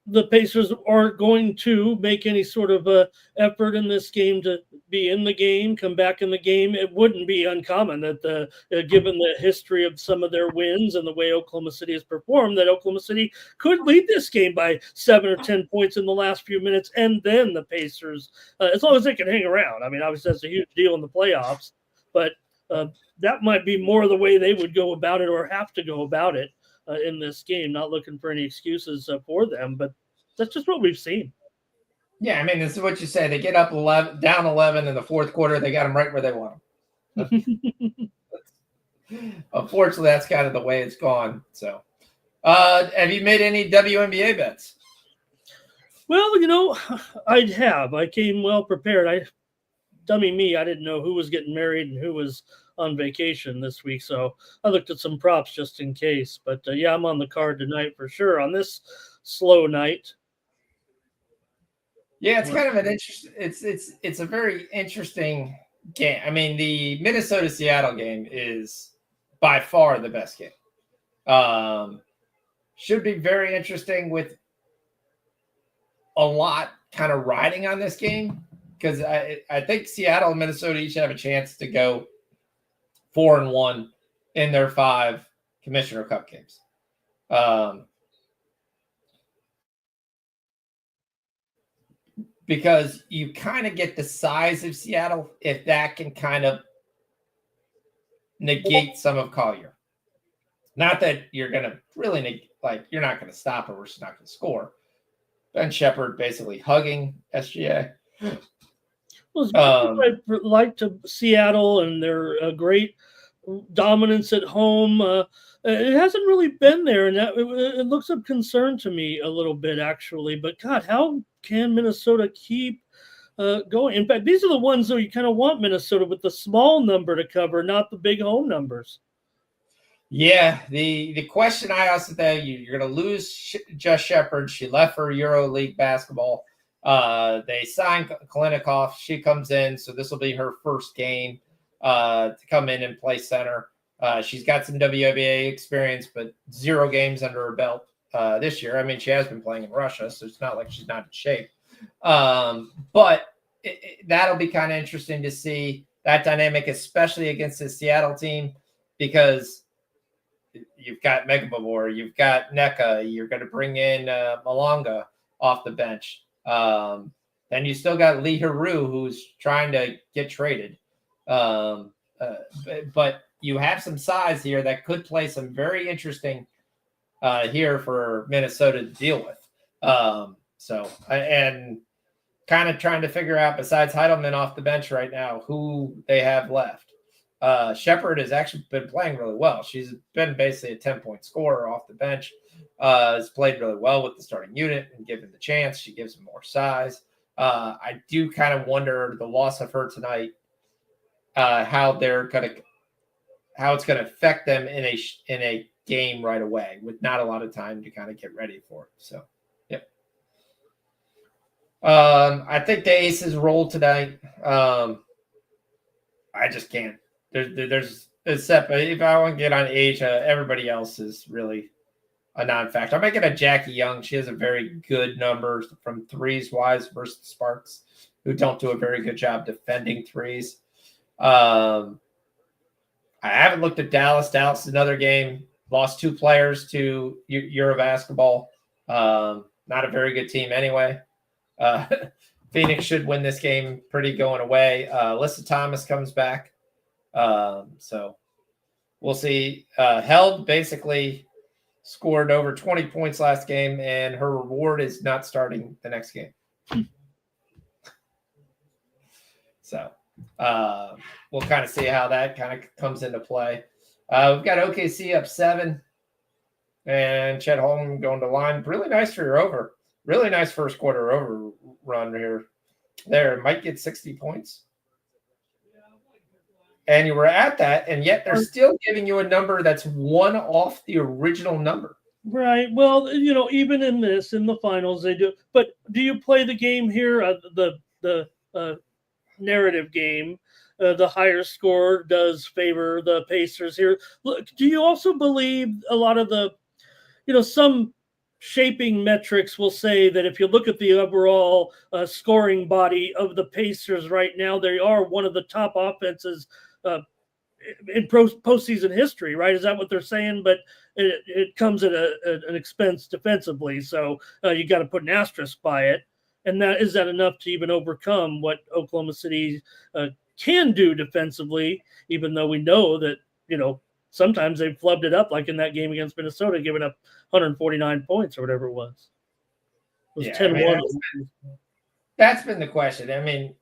the Pacers aren't going to make any sort of effort in this game to be in the game, come back in the game, it wouldn't be uncommon that given the history of some of their wins and the way Oklahoma City has performed, that Oklahoma City could lead this game by 7 or 10 points in the last few minutes, and then the Pacers, as long as they can hang around. I mean, obviously that's a huge deal in the playoffs, but that might be more the way they would go about it or have to go about it. In this game, not looking for any excuses for them, but that's just what we've seen. Yeah, I mean, this is what you say. They get up 11, down 11 in the fourth quarter. They got them right where they want them. Unfortunately, that's kind of the way it's gone. So, have you made any WNBA bets? Well, I came well prepared. Dummy me, I didn't know who was getting married and who was on vacation this week, so I looked at some props just in case. But yeah, I'm on the card tonight for sure on this slow night. Yeah, it's kind of an interesting. It's a very interesting game. I mean, the Minnesota Seattle game is by far the best game. Should be very interesting with a lot kind of riding on this game because I think Seattle and Minnesota each have a chance to go 4-1 in their 5 Commissioner Cup games. Because you kind of get the size of Seattle if that can kind of negate some of Collier. Not that you're going to really you're not going to stop her. We're just not going to score. Ben Shepherd basically hugging SGA. Well, I like to Seattle and their great dominance at home. It hasn't really been there, and it looks of concern to me a little bit, actually. But God, how can Minnesota keep going? In fact, these are the ones that you kind of want Minnesota with the small number to cover, not the big home numbers. Yeah, the question I also think you're going to lose Jess Shepard. She left for EuroLeague basketball. They signed Kalinikov. She comes in, so this will be her first game to come in and play center. She's got some WNBA experience, but 0 games under her belt this year. I mean, she has been playing in Russia, so it's not like she's not in shape. But that'll be kind of interesting to see that dynamic, especially against the Seattle team, because you've got Megababor, you've got NECA, you're going to bring in Malonga off the bench. Then you still got Lee Haru, who's trying to get traded. But you have some size here that could play some very interesting here for Minnesota to deal with. And kind of trying to figure out, besides Heidelman off the bench right now, who they have left. Shepard has actually been playing really well. She's been basically a 10-point scorer off the bench. Has played really well with the starting unit and given the chance. She gives them more size. I do kind of wonder the loss of her tonight, how it's going to affect them in a game right away with not a lot of time to kind of get ready for it. So, yep. I think the Aces roll tonight. I just can't. There's except if I want to get on Asia, everybody else is really a non-factor. I'm making a Jackie Young. She has a very good number from threes wise versus Sparks, who don't do a very good job defending threes. I haven't looked at Dallas. Dallas is another game. Lost 2 players to Eurobasketball. Not a very good team anyway. Phoenix should win this game pretty going away. Alyssa Thomas comes back. So we'll see. Held basically scored over 20 points last game, and her reward is not starting the next game. So we'll kind of see how that kind of comes into play. We've got OKC up 7, and Chet Holm going to line. Really nice for your over. Really nice first quarter over run here. There, might get 60 points. And you were at that, and yet they're still giving you a number that's 1 off the original number. Right. Well, even in the finals, they do. But do you play the game here, the narrative game? The higher score does favor the Pacers here. Look, do you also believe a lot of the, some shaping metrics will say that if you look at the overall scoring body of the Pacers right now, they are one of the top offenses in postseason history, right? Is that what they're saying? But it comes at an expense defensively, so you got to put an asterisk by it. And is that enough to even overcome what Oklahoma City can do defensively? Even though we know that sometimes they've flubbed it up, like in that game against Minnesota, giving up 149 points or whatever it was. It was 10-1. That's been the question. I mean,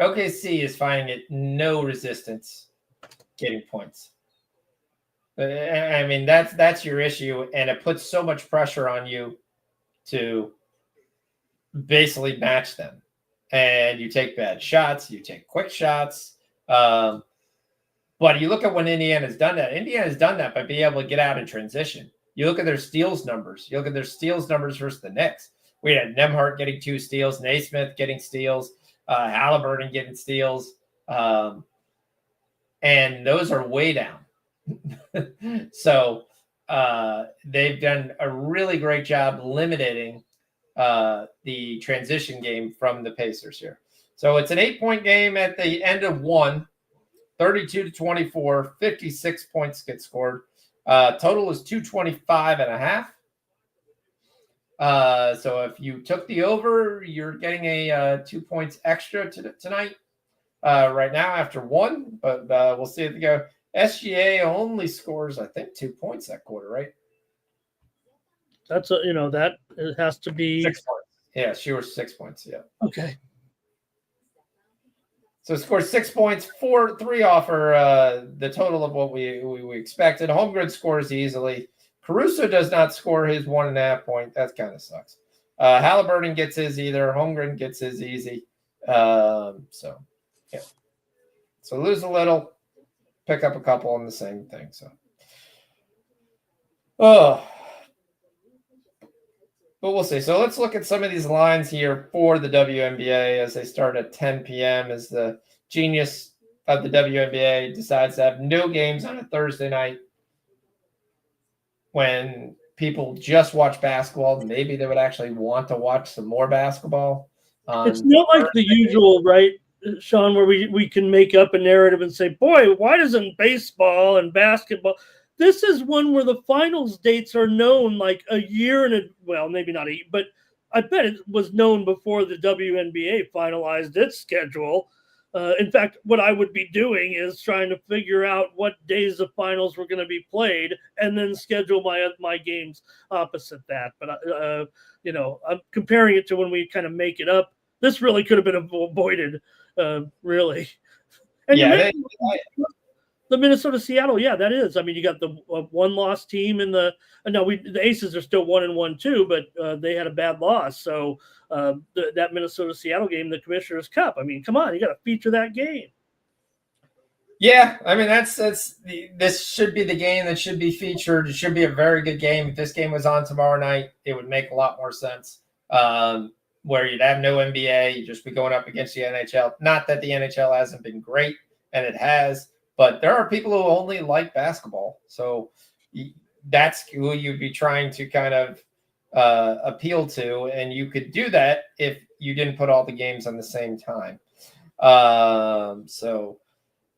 OKC is finding it no resistance getting points. I mean, that's your issue, and it puts so much pressure on you to basically match them. And you take bad shots, you take quick shots. But you look at when Indiana's done that. Indiana's done that by being able to get out in transition. You look at their steals numbers. You look at their steals numbers versus the Knicks. We had Nemhart getting 2 steals, Naismith getting steals, Halliburton getting steals. And those are way down. So they've done a really great job limiting the transition game from the Pacers here. So it's an 8-point game at the end of 1, 32-24, 56 points get scored. Total is 225.5. So if you took the over, you're getting a 2 points extra tonight. Right now after 1, but we'll see if they go. SGA only scores, I think, 2 points that quarter, right? That's that it has to be 6 points. Yeah, she was 6 points. Yeah. Okay. So scores 6 points, 3 off her the total of what we expected. Holmgren scores easily. Caruso does not score his 1.5 point. That kind of sucks. Halliburton gets his either. Holmgren gets his easy. So yeah. So lose a little, pick up a couple on the same thing. So but we'll see. So let's look at some of these lines here for the WNBA as they start at 10 p.m. as the genius of the WNBA decides to have no games on a Thursday night when people just watch basketball. Maybe they would actually want to watch some more basketball. It's not like the usual, right, Sean, where we can make up a narrative and say, boy, why doesn't baseball and basketball? This is one where the finals dates are known like a year well, maybe not but I bet it was known before the WNBA finalized its schedule. In fact, what I would be doing is trying to figure out what days the finals were going to be played and then schedule my games opposite that. But, I'm comparing it to when we kind of make it up. This really could have been avoided, really. And yeah, the Minnesota-Seattle, yeah, that is. I mean, you got the one-loss team in the Aces are still 1-1 too, but they had a bad loss. So that Minnesota-Seattle game, the Commissioner's Cup. I mean, come on, you got to feature that game. Yeah, I mean this should be the game that should be featured. It should be a very good game. If this game was on tomorrow night, it would make a lot more sense. Where you'd have no NBA, you'd just be going up against the NHL. Not that the NHL hasn't been great, and it has. But there are people who only like basketball. So that's who you'd be trying to kind of appeal to. And you could do that if you didn't put all the games on the same time. So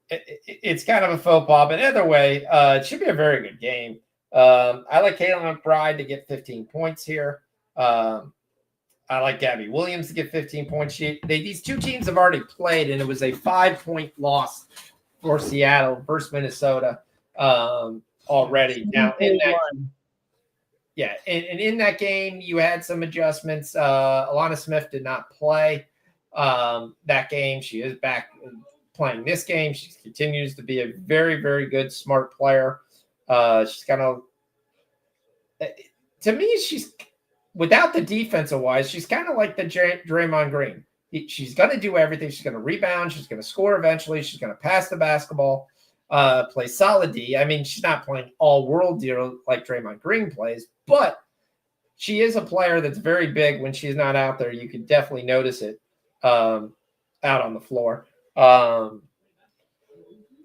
it's kind of a faux pas. But either way, it should be a very good game. I like Caitlin McBride to get 15 points here. I like Gabby Williams to get 15 points. These two teams have already played, and it was a 5-point loss for Seattle versus Minnesota already. Now, in that game, you had some adjustments. Alana Smith did not play that game. She is back playing this game. She continues to be a very, very good, smart player. She's kind of, to me, she's without the defensive wise, she's kind of like the Draymond Green. She's going to do everything. She's going to rebound. She's going to score eventually. She's going to pass the basketball, play solid D. I mean, she's not playing all-world deal like Draymond Green plays, but she is a player that's very big when she's not out there. You can definitely notice it out on the floor.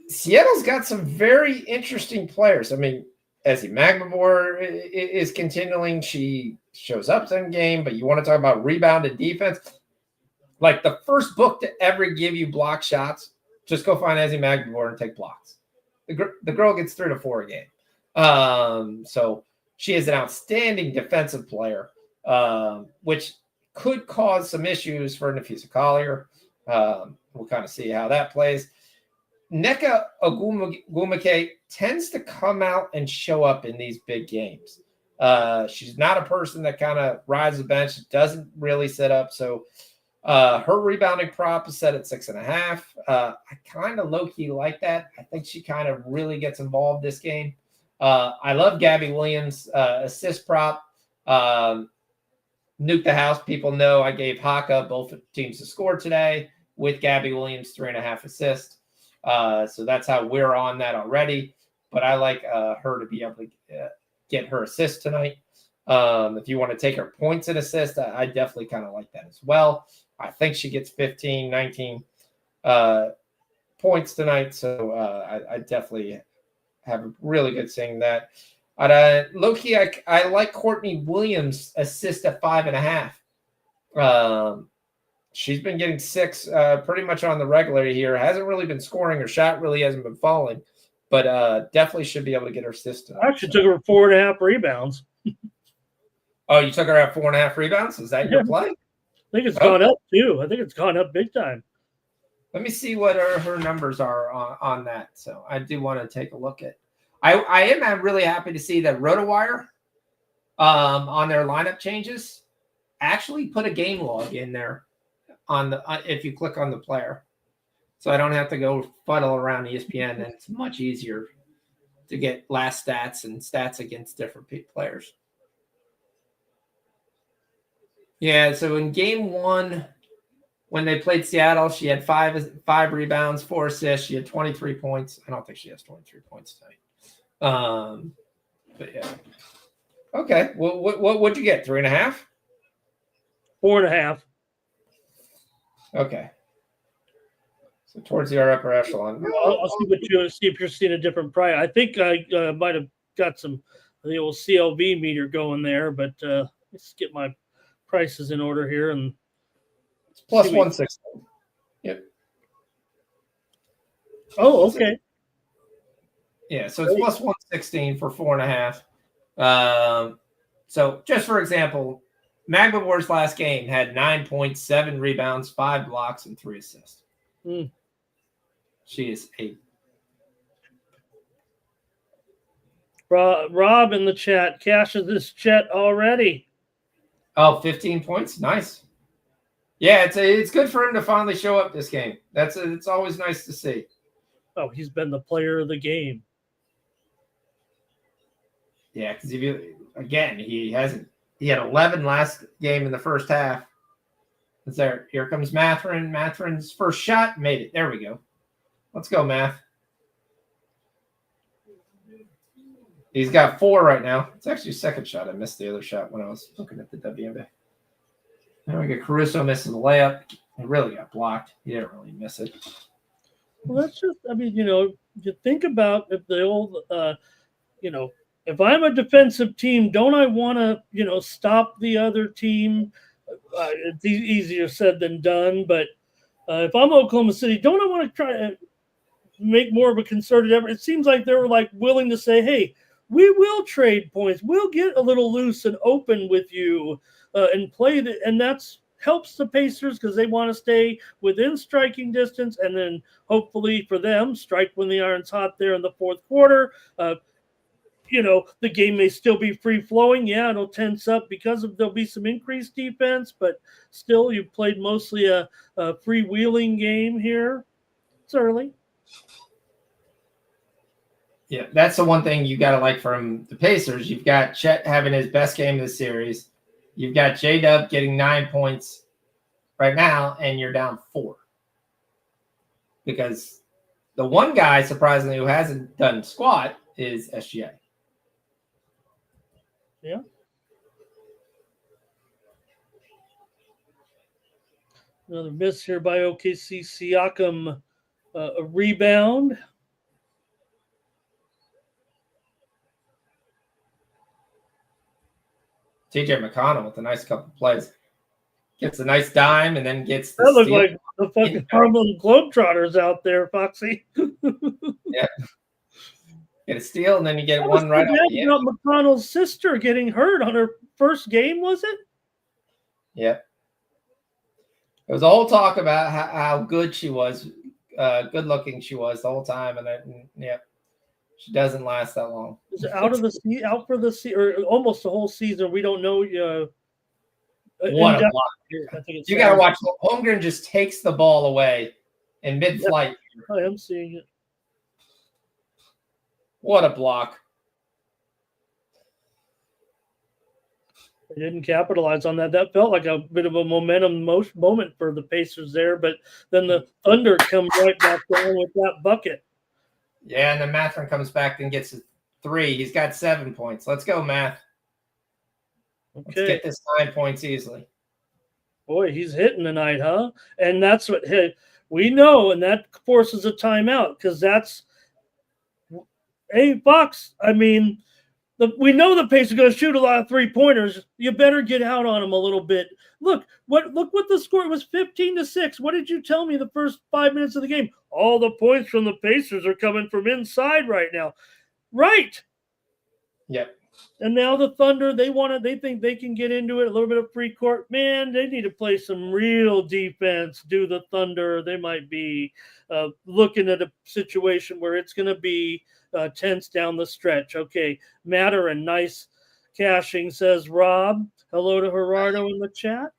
Seattle's got some very interesting players. I mean, Essie Magmamore is continuing. She shows up in game, but you want to talk about rebound and defense. Like the first book to ever give you block shots, just go find Essie Magmamore and take blocks. The girl gets 3 to 4 a game. So she is an outstanding defensive player, which could cause some issues for Nafisa Collier. We'll kind of see how that plays. Nneka Ogwumike tends to come out and show up in these big games. She's not a person that kind of rides the bench, doesn't really set up. So her rebounding prop is set at 6.5. I kind of low-key like that. I think she kind of really gets involved this game. I love Gabby Williams' assist prop. Nuke the House. People know I gave Haka both teams to score today with Gabby Williams 3.5 assists. So that's how we're on that already. But I like her to be able to get her assist tonight. If you want to take her points and assists, I definitely kind of like that as well. I think she gets 15, 19 points tonight. So I definitely have a really good seeing that. Low-key, I like Courtney Williams' assist at 5.5. She's been getting 6 pretty much on the regular here. Hasn't really been scoring. Her shot really hasn't been falling. But definitely should be able to get her assist tonight. I actually took her 4.5 rebounds. Oh, you took her at 4.5 rebounds? Is that your play? I think it's gone up too. I think it's gone up big time. Let me see what her numbers are on that. So I do want to take a look at. I am really happy to see that RotoWire on their lineup changes actually put a game log in there on the if you click on the player. So I don't have to go fuddle around ESPN, and it's much easier to get last stats and stats against different players. Yeah, so in game 1, when they played Seattle, she had 5 rebounds, 4 assists. She had 23 points. I don't think she has 23 points tonight. But yeah. Okay. Well, what'd you get? 3.5? 4.5. Okay. So towards the upper echelon. I'll see if you're seeing a different price. I think I might have got the old CLV meter going there, but let's get my prices in order here. And it's plus 116. Yep. Oh, okay. Yeah, so it's plus 116 for 4.5. So just for example, Magma Wars last game had 9 points, 7 rebounds, 5 blocks, and 3 assists. She is a Rob in the chat cashes this chat already. Oh, 15 points. Nice. Yeah, it's good for him to finally show up this game. It's always nice to see. Oh, he's been the player of the game. Yeah, because he had 11 last game in the first half. Here comes Mathurin. Matherin's first shot made it. There we go. Let's go, Math. He's got 4 right now. It's actually a second shot. I missed the other shot when I was looking at the WNBA. Then we get Caruso misses the layup. It really got blocked. He didn't really miss it. Well, that's just, you think about if the old, if I'm a defensive team, don't I want to, stop the other team? It's easier said than done. But if I'm Oklahoma City, don't I want to try to make more of a concerted effort? It seems like they were willing to say, hey, we will trade points. We'll get a little loose and open with you and play and that's helps the Pacers because they want to stay within striking distance and then hopefully for them strike when the iron's hot there in the fourth quarter. The game may still be free flowing. Yeah, it'll tense up because there'll be some increased defense, but still you've played mostly a freewheeling game here. It's early. Yeah, that's the one thing you got to like from the Pacers. You've got Chet having his best game of the series. You've got J-Dub getting 9 points right now, and you're down 4. Because the one guy, surprisingly, who hasn't done squat is SGA. Yeah. Another miss here by OKC. Siakam, a rebound. TJ McConnell with a nice couple of plays. Gets a nice dime and then gets the that looked steal. like the fucking Harlem Globetrotters out there, Foxy. Yeah. Get a steal and then you get one right off the end. McConnell's sister getting hurt on her first game, was it? Yep. There was a whole talk about how good she was, good looking she was the whole time, and then she doesn't last that long. Is it out for the season, or almost the whole season? We don't know. What a block! You got to watch. Holmgren just takes the ball away in mid-flight. I am seeing it. What a block! They didn't capitalize on that. That felt like a bit of a momentum moment for the Pacers there, but then the Thunder come right back down with that bucket. Yeah, and then Mathurin comes back and gets a 3. He's got 7 points. Let's go, Math. Let's get this 9 points easily. Boy, he's hitting tonight, huh? And that's what we know, and that forces a timeout because that's Fox. I mean, we know the Pacers are going to shoot a lot of 3-pointers. You better get out on them a little bit. Look what the score was, 15-6. What did you tell me the first 5 minutes of the game? All the points from the Pacers are coming from inside right now. Right. Yep. And now the Thunder, they think they can get into it, a little bit of free court. Man, they need to play some real defense. Do the Thunder. They might be looking at a situation where it's going to be tense down the stretch. Okay, Matter and nice cashing, says Rob. Hello to Gerardo in the chat.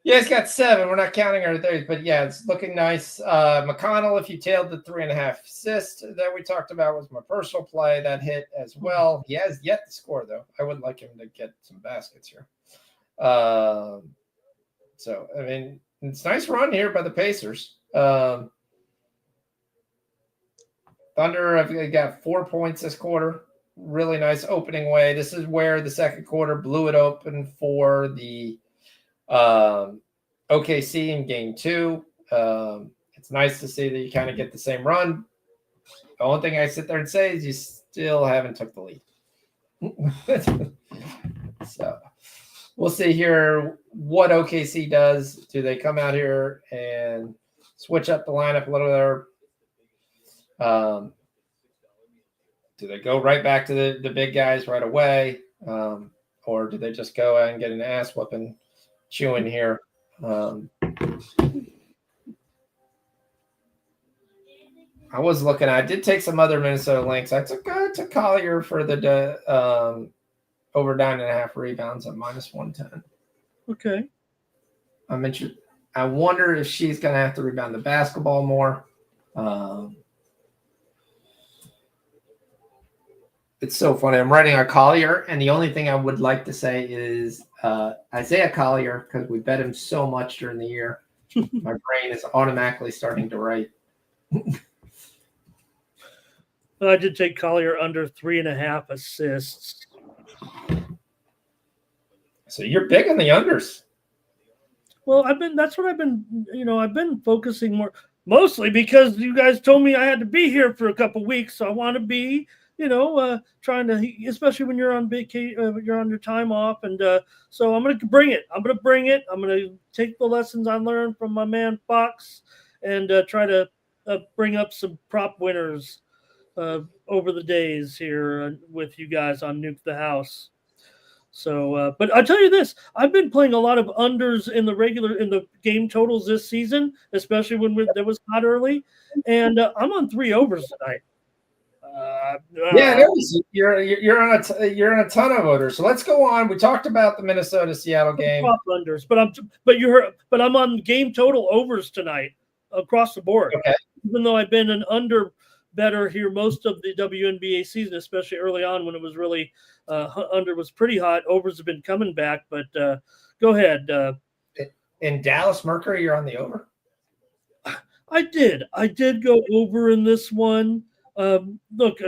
Yeah, he's got 7. We're not counting our thirds, but yeah, it's looking nice. McConnell, if you tailed the 3.5 assist that we talked about, was my personal play. That hit as well. He has yet to score, though. I would like him to get some baskets here. So, I mean, it's a nice run here by the Pacers. Thunder have got 4 points this quarter. Really nice opening way. This is where the second quarter blew it open for the OKC in game 2. It's nice to see that you kind of get the same run. The only thing I sit there and say is you still haven't took the lead. So we'll see here what OKC does. Do they come out here and switch up the lineup a little there? Do they go right back to the big guys right away? Or do they just go out and get an ass whooping chewing here? I was looking. I did take some other Minnesota links. I took Collier for the over 9.5 rebounds at -110. Okay. I'm interested. I wonder if she's going to have to rebound the basketball more. It's so funny. I'm writing on Collier, and the only thing I would like to say is Isaiah Collier, because we bet him so much during the year. My brain is automatically starting to write. I did take Collier under 3.5 assists. So you're big on the unders. Well, that's what I've been focusing more, mostly because you guys told me I had to be here for a couple weeks. So I want to be, trying to, especially when you're on vacation, you're on your time off. And so I'm going to bring it. I'm going to take the lessons I learned from my man Fox and try to bring up some prop winners over the days here with you guys on Nuke the House. So, but I'll tell you this, I've been playing a lot of unders in the game totals this season, especially when there was hot early, and I'm on 3 overs tonight. You're on a ton of voters. So let's go on. We talked about the Minnesota Seattle game. Prop unders, but I'm on game total overs tonight across the board. Okay. Even though I've been an under better here most of the WNBA season, especially early on when it was really under was pretty hot. Overs have been coming back, but go ahead. In Dallas Mercury, you're on the over? I did go over in this one. Look,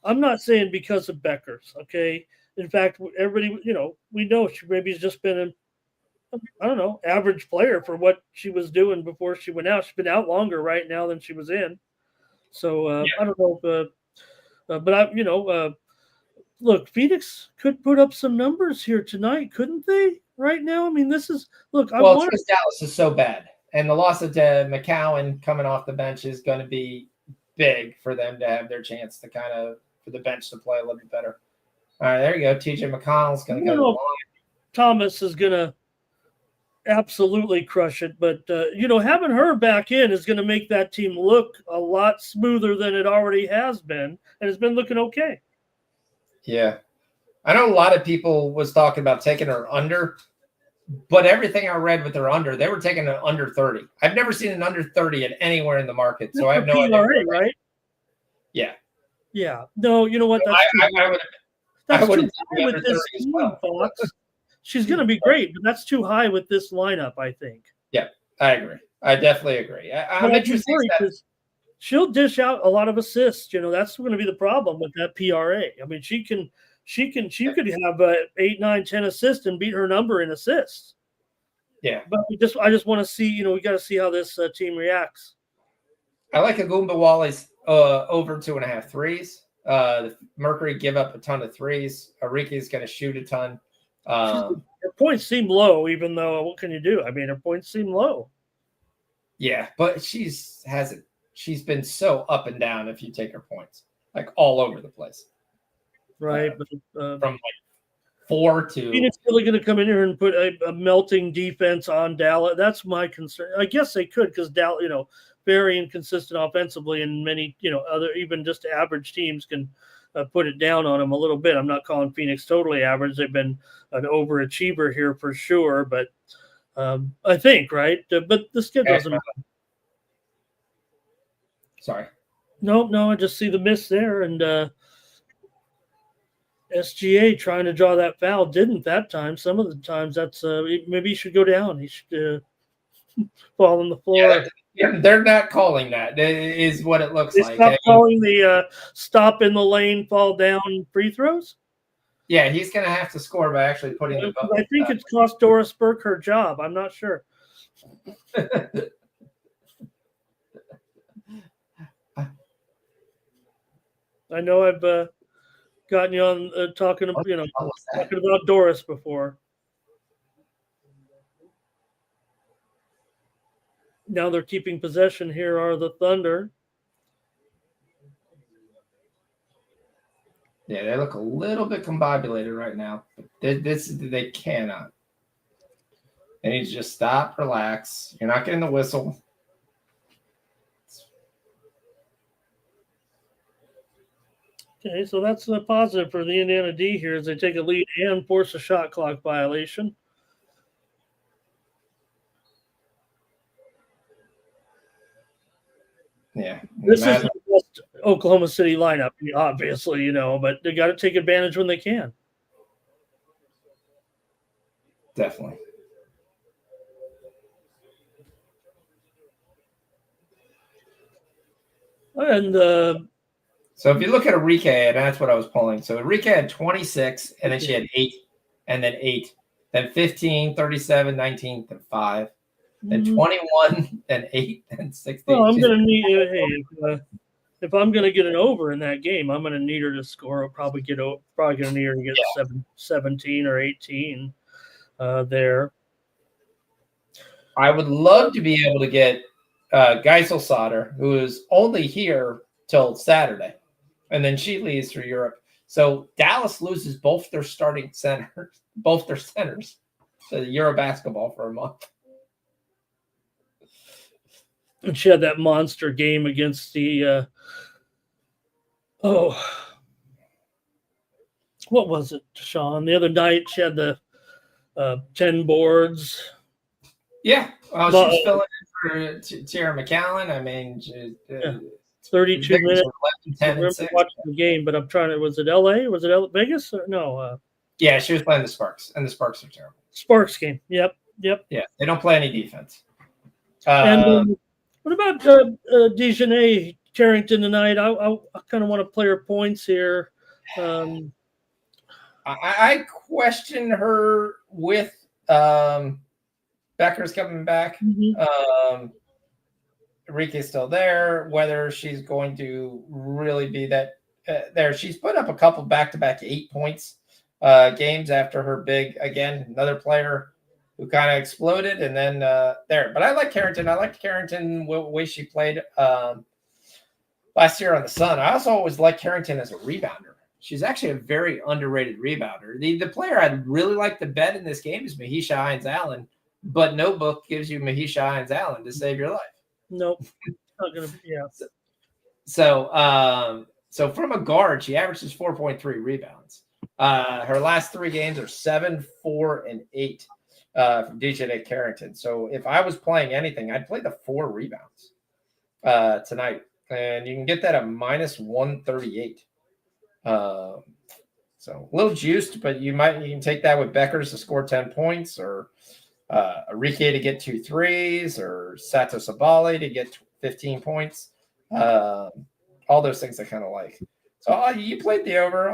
I'm not saying because of Beckers, okay? In fact, everybody, we know she maybe has just been average player for what she was doing before she went out. She's been out longer right now than she was in. So I don't know if look, Phoenix could put up some numbers here tonight, couldn't they? Right now, I mean, this is look. Because Dallas is so bad, and the loss of McCowan coming off the bench is going to be big for them to have their chance to for the bench to play a little bit better. All right, there you go. TJ McConnell's going to go to the line. Thomas is going to absolutely crush it, but having her back in is going to make that team look a lot smoother than it already has been, and it's been looking okay. Yeah, I know a lot of people was talking about taking her under, but everything I read with her under, they were taking an under 30. I've never seen an under 30 at anywhere in the market, so I have no idea. Right? Yeah. Yeah. No, you know what? That's too high with this team, Fox. She's going to be great, but that's too high with this lineup, I think. Yeah, I agree. I definitely agree. I'm interested because she'll dish out a lot of assists. That's going to be the problem with that PRA. I mean, she can she could have 8, 9, 10 assists and beat her number in assists. Yeah. But I just want to see, we got to see how this team reacts. I like Agumba Wally's over 2.5 threes. The Mercury give up a ton of threes. Arike is going to shoot a ton. Her points seem low, even though what can you do? I mean, her points seem low. Yeah, but she's been so up and down if you take her points, like all over the place. Right. From like 4 to. Phoenix really going to come in here and put a melting defense on Dallas. That's my concern. I guess they could because Dallas, very inconsistent offensively, and many, other even just average teams can put it down on them a little bit. I'm not calling Phoenix totally average. They've been an overachiever here for sure, but I think, right? But the schedule doesn't. Sorry. No, I just see the miss there, and SGA trying to draw that foul didn't that time. Some of the times that's maybe he should go down. He should fall on the floor. Yeah, they're not calling that. That is what it looks like. Stop calling the stop in the lane, fall down free throws. Yeah, he's going to have to score by actually putting the ball. I think it's cost Doris Burke her job. I'm not sure. I know I've gotten you on talking about Doris before. Now they're keeping possession. Here are the Thunder. Yeah, they look a little bit combobulated right now. They cannot. They need to just stop, relax. You're not getting the whistle. Okay, so that's a positive for the Indiana D here as they take a lead and force a shot clock violation. Yeah. This is the best Oklahoma City lineup, obviously, but they got to take advantage when they can. Definitely. And so if you look at Arike, and that's what I was pulling. So Arike had 26, and then she had 8, and then 8, then 15, 37, 19, then 5, then 21, then 8, then 16. Well, I'm going to need if I'm going to get an over in that game, I'm going to need her to score. I'll probably going to need her to get 17 or 18 there. I would love to be able to get Geiselsotter, who is only here till Saturday, and then she leaves for Europe. So Dallas loses both their centers to Euro basketball for a month. And she had that monster game against the what was it, Sean? The other night she had the 10 boards. Yeah, well, she's filling in for Tara McAllen. I mean, 32 minutes. 11, 10, I watching the game, but I'm trying to. Was it LA? Was it Vegas? Or no. Yeah, she was playing the Sparks, and the Sparks are terrible. Sparks game. Yep. Yeah, they don't play any defense. And what about Dejanay Carrington tonight? I kind of want to play her points here. I question her with Becker's coming back. Mm-hmm. Arike's still there. Whether she's going to really be that there. She's put up a couple back-to-back 8 points games after her big, again, another player who kind of exploded, and then there. But I like Carrington. I liked Carrington the way she played last year on the Sun. I also always liked Carrington as a rebounder. She's actually a very underrated rebounder. The player I'd really like to bet in this game is Mahisha Hines-Allen, but no book gives you Mahisha Hines-Allen to save your life. Nope. Not gonna be, yeah. So from a guard, she averages 4.3 rebounds. Her last 3 games are 7, 4, and 8 from DJ Carrington. So if I was playing anything, I'd play the 4 rebounds tonight, and you can get that at -138. So a little juiced, but you can take that with Beckers to score 10 points, or Arike to get 2 threes, or Sato Sabali to get 15 points. All those things I kind of like. So you played the over.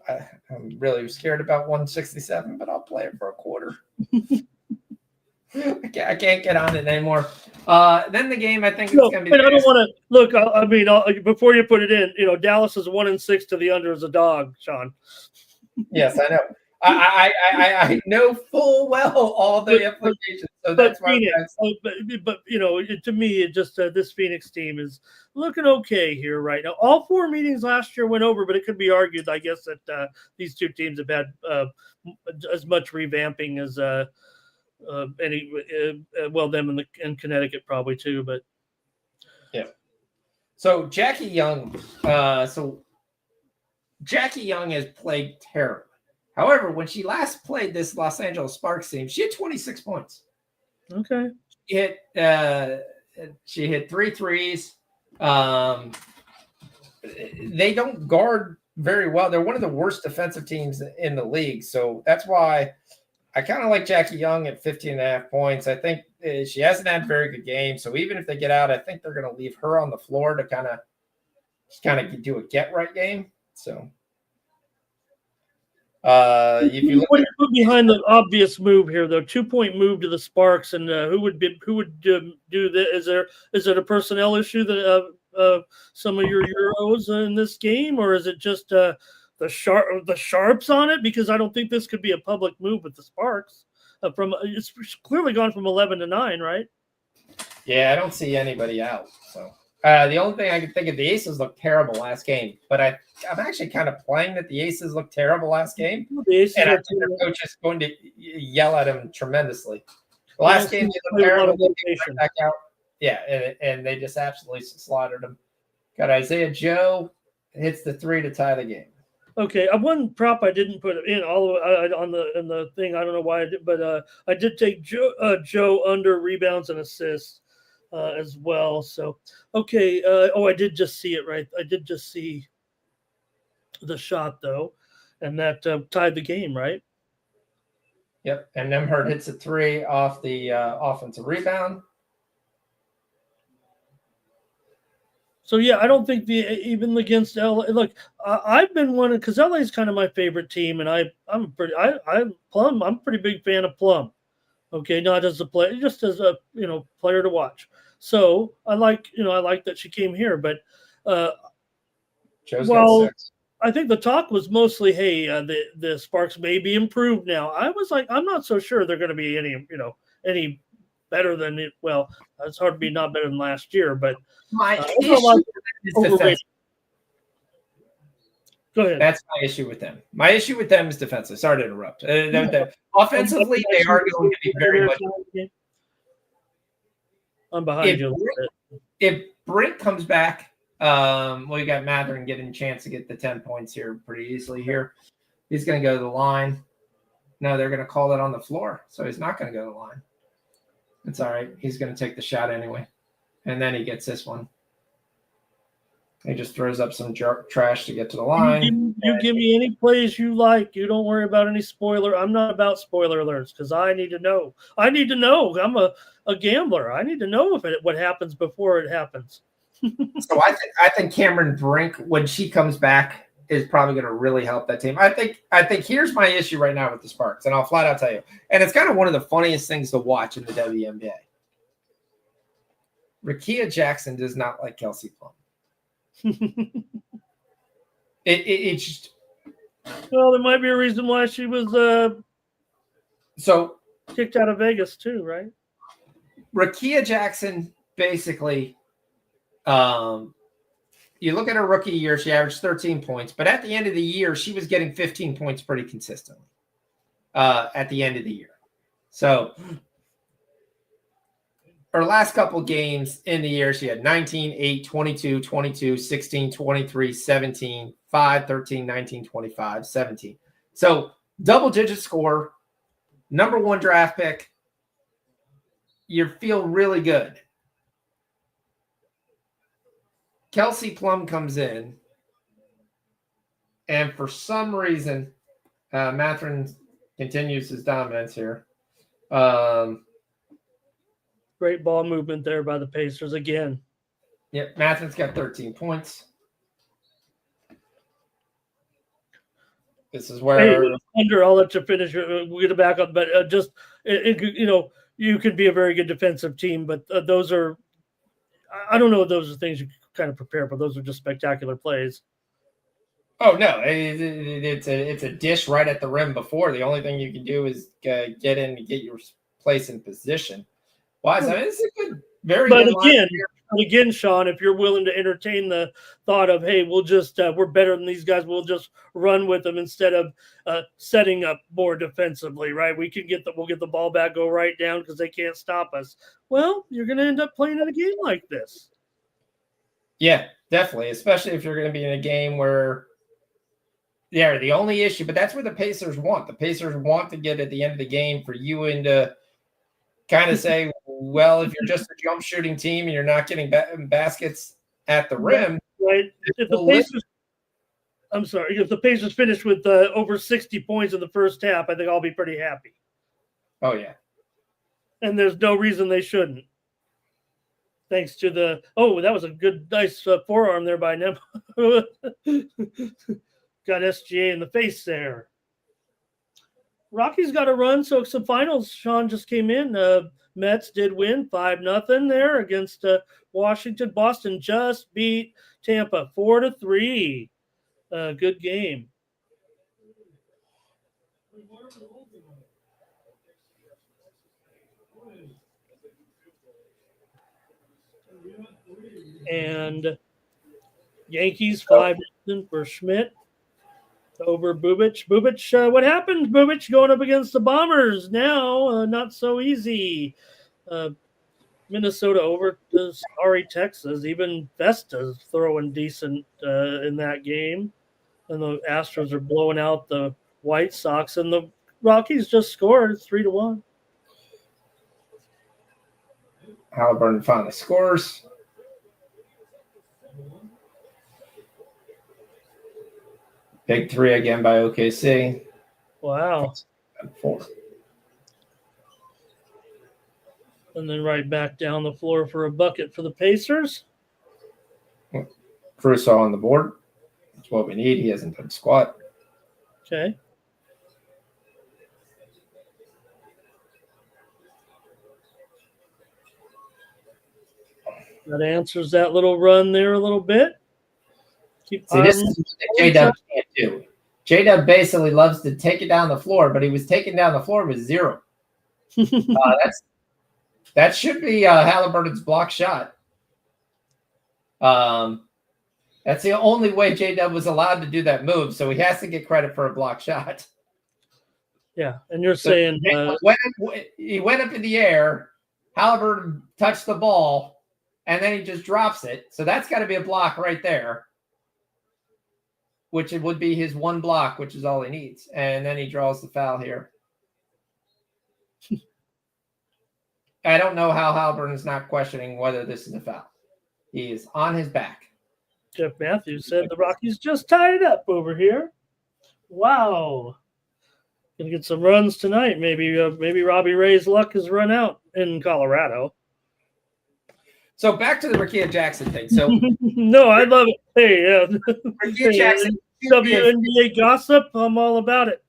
I'm really scared about 167, but I'll play it for a quarter. I can't get on it anymore. Then the game, I think it's going to be. I don't want to look. I mean, before you put it in, Dallas is 1-6 to the under as a dog, Sean. Yes, I know. I know full well all the implications. So that's why. Phoenix, to me, it just this Phoenix team is looking okay here right now. All 4 meetings last year went over, but it could be argued, I guess, that these 2 teams have had as much revamping as them in Connecticut probably too. But yeah. So Jackie Young, Jackie Young has played terrible. However, when she last played this Los Angeles Sparks team, she had 26 points. Okay. She hit 3 threes. They don't guard very well. They're one of the worst defensive teams in the league. So that's why I kind of like Jackie Young at 15.5 points. I think she hasn't had a very good game. So even if they get out, I think they're going to leave her on the floor to kind of do a get right game. So if you look put behind the obvious move here, though, 2-point move to the Sparks, and who would do that? Is it a personnel issue that some of your Euros in this game, or is it just the sharps on it? Because I don't think this could be a public move with the Sparks. It's clearly gone from 11 to 9, right? Yeah, I don't see anybody out. So the only thing I can think of, the Aces looked terrible last game, but I'm actually kind of playing that the Aces looked terrible last game, and I think the coach is going to yell at him tremendously. The last game they looked terrible, right back out. Yeah, and they just absolutely slaughtered him. Got Isaiah Joe hits the 3 to tie the game. Okay, one prop I didn't put in on the thing. I don't know why I did, but I did take Joe under rebounds and assists as well. So okay. I did just see it right. I did just see the shot though, and that tied the game, right? Yep, and Nemhard hits a 3 off the offensive rebound. So yeah, I don't think even against LA. Look, I've been wanting, because LA is kind of my favorite team, and I'm a pretty big fan of Plum. Okay, not as a player, just as a player to watch. So I like that she came here, but got 6. I think the talk was mostly, hey, the Sparks may be improved now. I was like, I'm not so sure they're going to be any better than it. Well, it's hard to be not better than last year, but my issue is defense. Go ahead. That's my issue with them. My issue with them is defensive. Sorry to interrupt. Offensively, they are going to be very much. I'm behind you. If Brink comes back, we got Matherin getting a chance to get the 10 points here pretty easily here. He's going to go to the line. No, they're going to call it on the floor, so he's not going to go to the line. It's all right. He's going to take the shot anyway. And then he gets this one. He just throws up some trash to get to the line. You give me any plays you like. You don't worry about any spoiler. I'm not about spoiler alerts because I need to know. I'm a gambler. I need to know what happens before it happens. So I think Cameron Brink, when she comes back, is probably going to really help that team. I think here's my issue right now with the Sparks, and I'll flat out tell you. And it's kind of one of the funniest things to watch in the WNBA. Rakia Jackson does not like Kelsey Plum. It's just, well, there might be a reason why she was so kicked out of Vegas too, right? Rakia Jackson basically, you look at her rookie year, she averaged 13 points, but at the end of the year, she was getting 15 points pretty consistently at the end of the year. So her last couple games in the year, she had 19, 8, 22, 22, 16, 23, 17, 5, 13, 19, 25, 17. So double-digit score, number 1 draft pick. You feel really good. Kelsey Plum comes in, and for some reason, Matherin continues his dominance here. Great ball movement there by the Pacers again. Yep, Matherin's got 13 points. This is where I'll let you finish. We'll get it back up, but you could be a very good defensive team, but those are, I don't know if those are things you kind of prepare for. Those are just spectacular plays. Oh no, it's a dish right at the rim before. The only thing you can do is get in and get your place in position. Well, I mean, it's a good, very but good again, Sean, if you're willing to entertain the thought of, hey, we'll just we're better than these guys, we'll just run with them instead of setting up more defensively, right? We'll get the ball back, go right down because they can't stop us. Well, you're going to end up playing in a game like this. Yeah, definitely, especially if you're going to be in a game where. Yeah, the only issue, but that's where the Pacers want. The Pacers want to get at the end of the game for you and to kind of say, well, if you're just a jump shooting team and you're not getting baskets at the rim, right? If the Pacers finish with over 60 points in the first half, I think I'll be pretty happy. Oh yeah, and there's no reason they shouldn't. Thanks to that was a good, nice forearm there by Nem. Got SGA in the face there. Rockies got a run, so some finals. Sean just came in. Mets did win 5-0 there against Washington. Boston just beat Tampa 4-3. Good game. And Yankees 5-0 for Schmidt over Bubic. Bubic, what happened? Bubic going up against the Bombers now. Not so easy. Minnesota over to sorry Texas. Even Vesta's throwing decent in that game. And the Astros are blowing out the White Sox. And the Rockies just scored 3-1. Halliburton finally scores. Big three again by OKC. Wow. 4. And then right back down the floor for a bucket for the Pacers. Caruso on the board. That's what we need. He hasn't done squat. Okay. That answers that little run there a little bit. See, this is what J-Dub can't do. J-Dub basically loves to take it down the floor, but he was taking down the floor with 0. That should be Halliburton's block shot. That's the only way J-Dub was allowed to do that move, so he has to get credit for a block shot. Yeah, and you're saying he went up in the air, Halliburton touched the ball, and then he just drops it. So that's got to be a block right there, which it would be his one block, which is all he needs. And then he draws the foul here. I don't know how Halliburton is not questioning whether this is a foul. He is on his back. Jeff Matthews said the Rockies just tied it up over here. Wow. Gonna get some runs tonight. Maybe Robbie Ray's luck has run out in Colorado. So back to the Rickea Jackson thing. So no, I love it. Hey, Rickea Jackson, WNBA gossip. I'm all about it.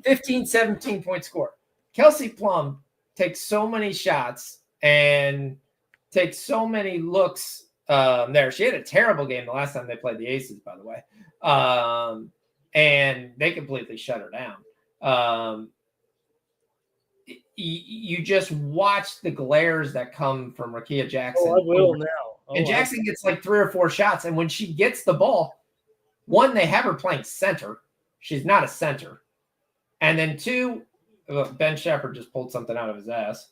15, 17-point score. Kelsey Plum takes so many shots and takes so many looks there. She had a terrible game the last time they played the Aces, by the way. And they completely shut her down. You just watch the glares that come from Rickea Jackson. Oh, I will now. And Jackson gets like 3 or 4 shots. And when she gets the ball, 1, they have her playing center. She's not a center. And then 2, Ben Shepherd just pulled something out of his ass.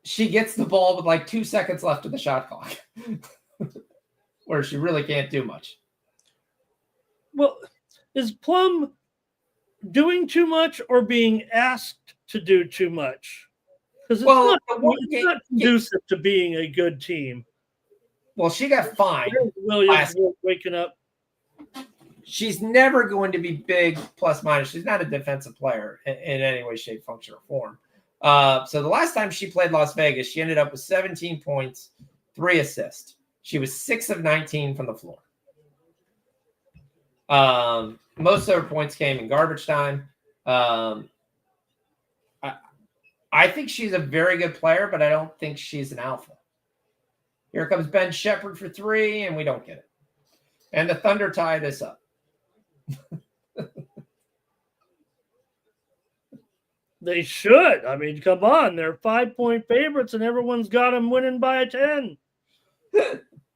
She gets the ball with like 2 seconds left of the shot clock, where she really can't do much. Well, is Plum doing too much or being asked to do too much? Because it's not conducive to being a good team. Well, she got fined. Williams waking up. She's never going to be big plus minus. She's not a defensive player in any way, shape, function, or form. So the last time she played Las Vegas, she ended up with 17 points, 3 assists. She was 6 of 19 from the floor. Most of her points came in garbage time. I think she's a very good player, but I don't think she's an alpha. Here comes Ben Shepherd for 3, and we don't get it. And the Thunder tie this up. They should. I mean, come on. They're 5-point favorites, and everyone's got them winning by 10.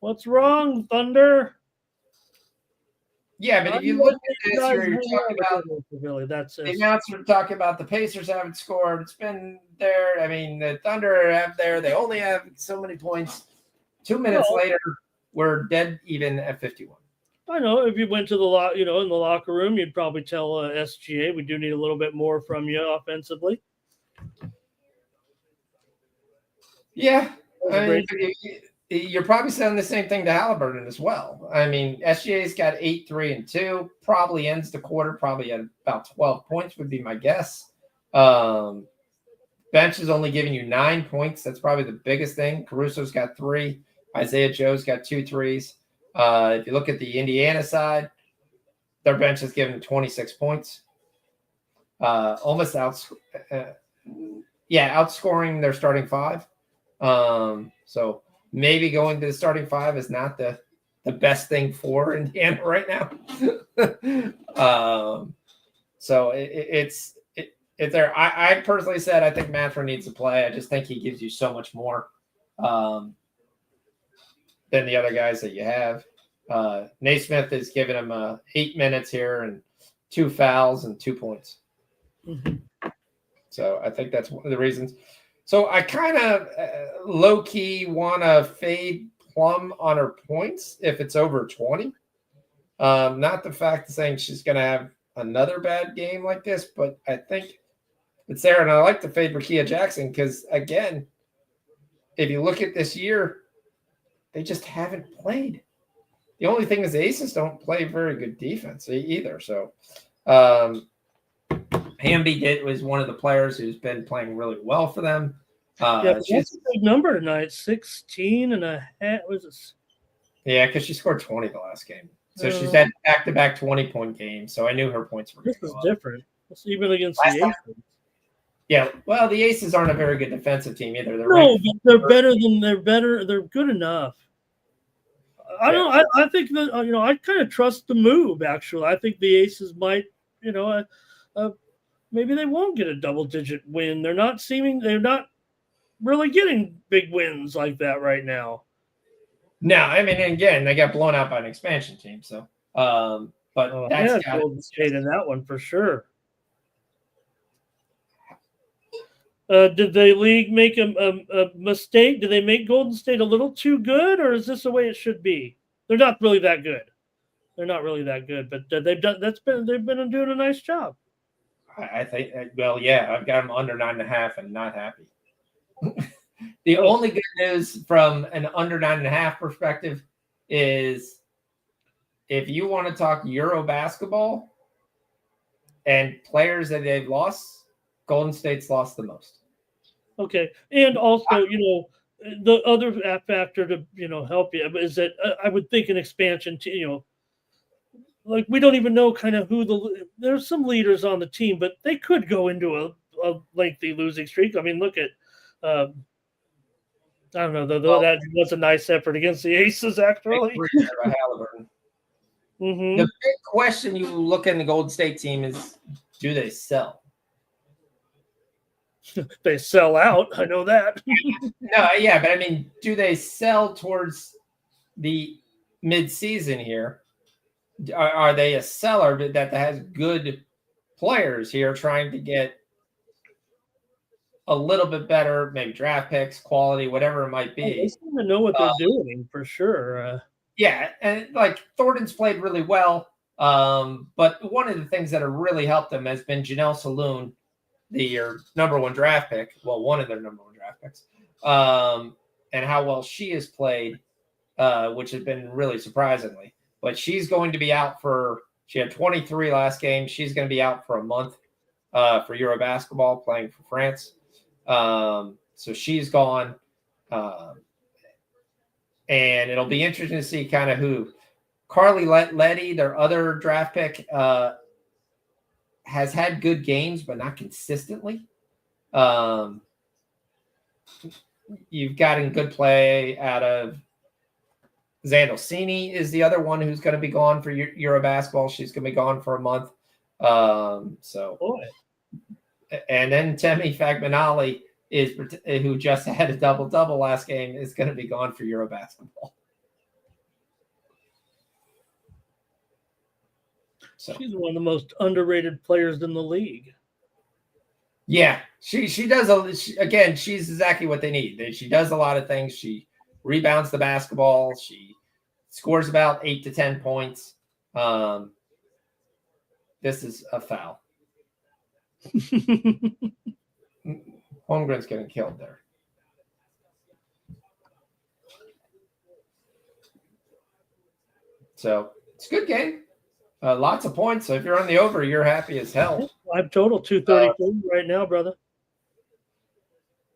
What's wrong, Thunder? Yeah, but if you look at this, you're talking about really, that's the announcer talking about the Pacers haven't scored. It's been there. I mean, the Thunder have there. They only have so many points. 2 minutes later, we're dead even at 51. I know if you went to the in the locker room, you'd probably tell SGA, we do need a little bit more from you offensively. Yeah, I mean, you're probably saying the same thing to Halliburton as well. I mean, SGA's got 8, 3, and 2. Probably ends the quarter probably at about 12 points would be my guess. Bench is only giving you 9 points. That's probably the biggest thing. Caruso's got 3. Isaiah Joe's got 2 threes. If you look at the Indiana side, their bench is giving 26 points. Almost outscoring their starting 5. So maybe going to the starting 5 is not the best thing for Indiana right now. So it's there. I personally said I think Manfred needs to play. I just think he gives you so much more than the other guys that you have. Naismith is giving him 8 minutes here and 2 fouls and 2 points. Mm-hmm. So I think that's one of the reasons. So I kind of low-key want to fade Plum on her points if it's over 20. Not the fact of saying she's going to have another bad game like this, but I think it's there. And I like to fade Rakia Jackson because, again, if you look at this year, they just haven't played. The only thing is the Aces don't play very good defense either. So Hamby was one of the players who's been playing really well for them. That's a big number tonight, 16.5. Was it? Yeah, because she scored 20 the last game. So she's had back-to-back 20-point games. So I knew her points were this is different. It's even against the Aces. Yeah, well, the Aces aren't a very good defensive team either. But they're good enough. I think that I kind of trust the move. Actually, I think the Aces might, maybe they won't get a double-digit win. They're not really getting big wins like that right now. No, I mean, again, they got blown out by an expansion team. So, but that's Golden State in that one for sure. Did the league make a mistake? Did they make Golden State a little too good, or is this the way it should be? They're not really that good. But they've been doing a nice job. I think. Well, yeah, I've got them under 9.5 and not happy. The only good news from an under 9.5 perspective is if you want to talk Euro basketball and players that they've lost, Golden State's lost the most. Okay. And also, the other factor to, help you is that I would think an expansion, like we don't even know kind of there's some leaders on the team, but they could go into a lengthy losing streak. I mean, look at, I don't know, that was a nice effort against the Aces, actually. Mm-hmm. The big question you look in the Golden State team is, do they sell? They sell out. I know that. No, yeah, but I mean, do they sell towards the mid-season here? Are they a seller that has good players here trying to get a little bit better, maybe draft picks, quality, whatever it might be? They seem to know what they're doing for sure. Yeah, and like Thornton's played really well, but one of the things that have really helped them has been Janelle Saloon, their number 1 draft pick. Well, one of their number 1 draft picks, and how well she has played, which has been really surprisingly. But she's going to be out she had 23 last game. She's going to be out for a month for Euro basketball, playing for France. So she's gone. And it'll be interesting to see kind of who Carly Letty, their other draft pick, has had good games, but not consistently. You've gotten good play out of Zandolcini is the other one who's going to be gone for Euro basketball. She's going to be gone for a month. And then Temi Fagmanali who just had a double-double last game, is going to be gone for Euro basketball. So she's one of the most underrated players in the league. Yeah, she does. She's exactly what they need. She does a lot of things. She rebounds the basketball. She scores about 8 to 10 points. This is a foul. Holmgren's getting killed there. So it's a good game. Lots of points. So if you're on the over, you're happy as hell. I've total 234 right now, brother.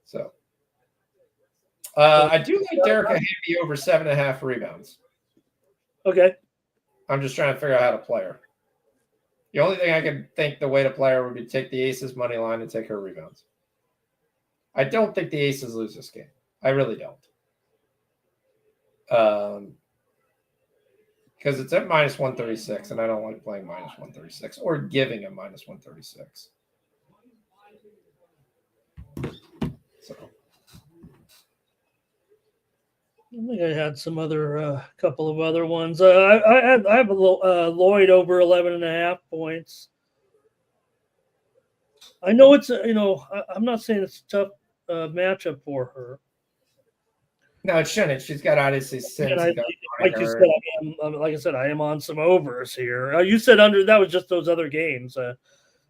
So I do like Derek Hamby over 7.5 rebounds. Okay. I'm just trying to figure out how to play her. The only thing I could think the way to play her would be to take the Aces money line and take her rebounds. I don't think the Aces lose this game. I really don't. Because it's at minus 136, and I don't like playing minus 136 or giving a minus 136. So I think I had some other couple of other ones. I have a little Lloyd over 11.5 points. I know it's I'm not saying it's a tough matchup for her. No, it shouldn't. She's got obviously since like I said, I am on some overs here. You said under. That was just those other games.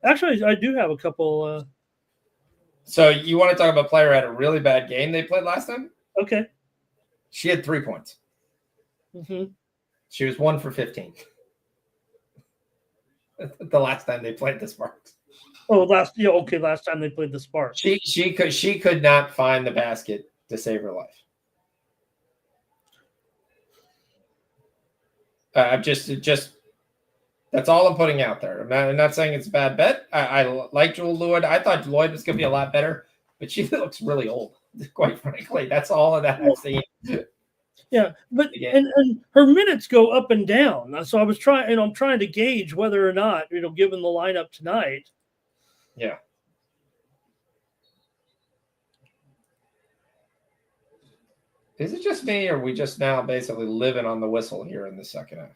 Actually, I do have a couple. So you want to talk about a player who had a really bad game they played last time? Okay. She had 3 points. Mm-hmm. She was 1 for 15. The last time they played the Sparks. Oh, last time they played the Sparks. She could not find the basket to save her life. Just that's all I'm putting out there. I'm not saying it's a bad bet. I like Jewel Lloyd. I thought Lloyd was going to be a lot better, but she looks really old, quite frankly. That's all of that I've seen. Yeah, but and her minutes go up and down. So I'm trying to gauge whether or not, given the lineup tonight. Yeah. Is it just me, or are we just now basically living on the whistle here in the second half?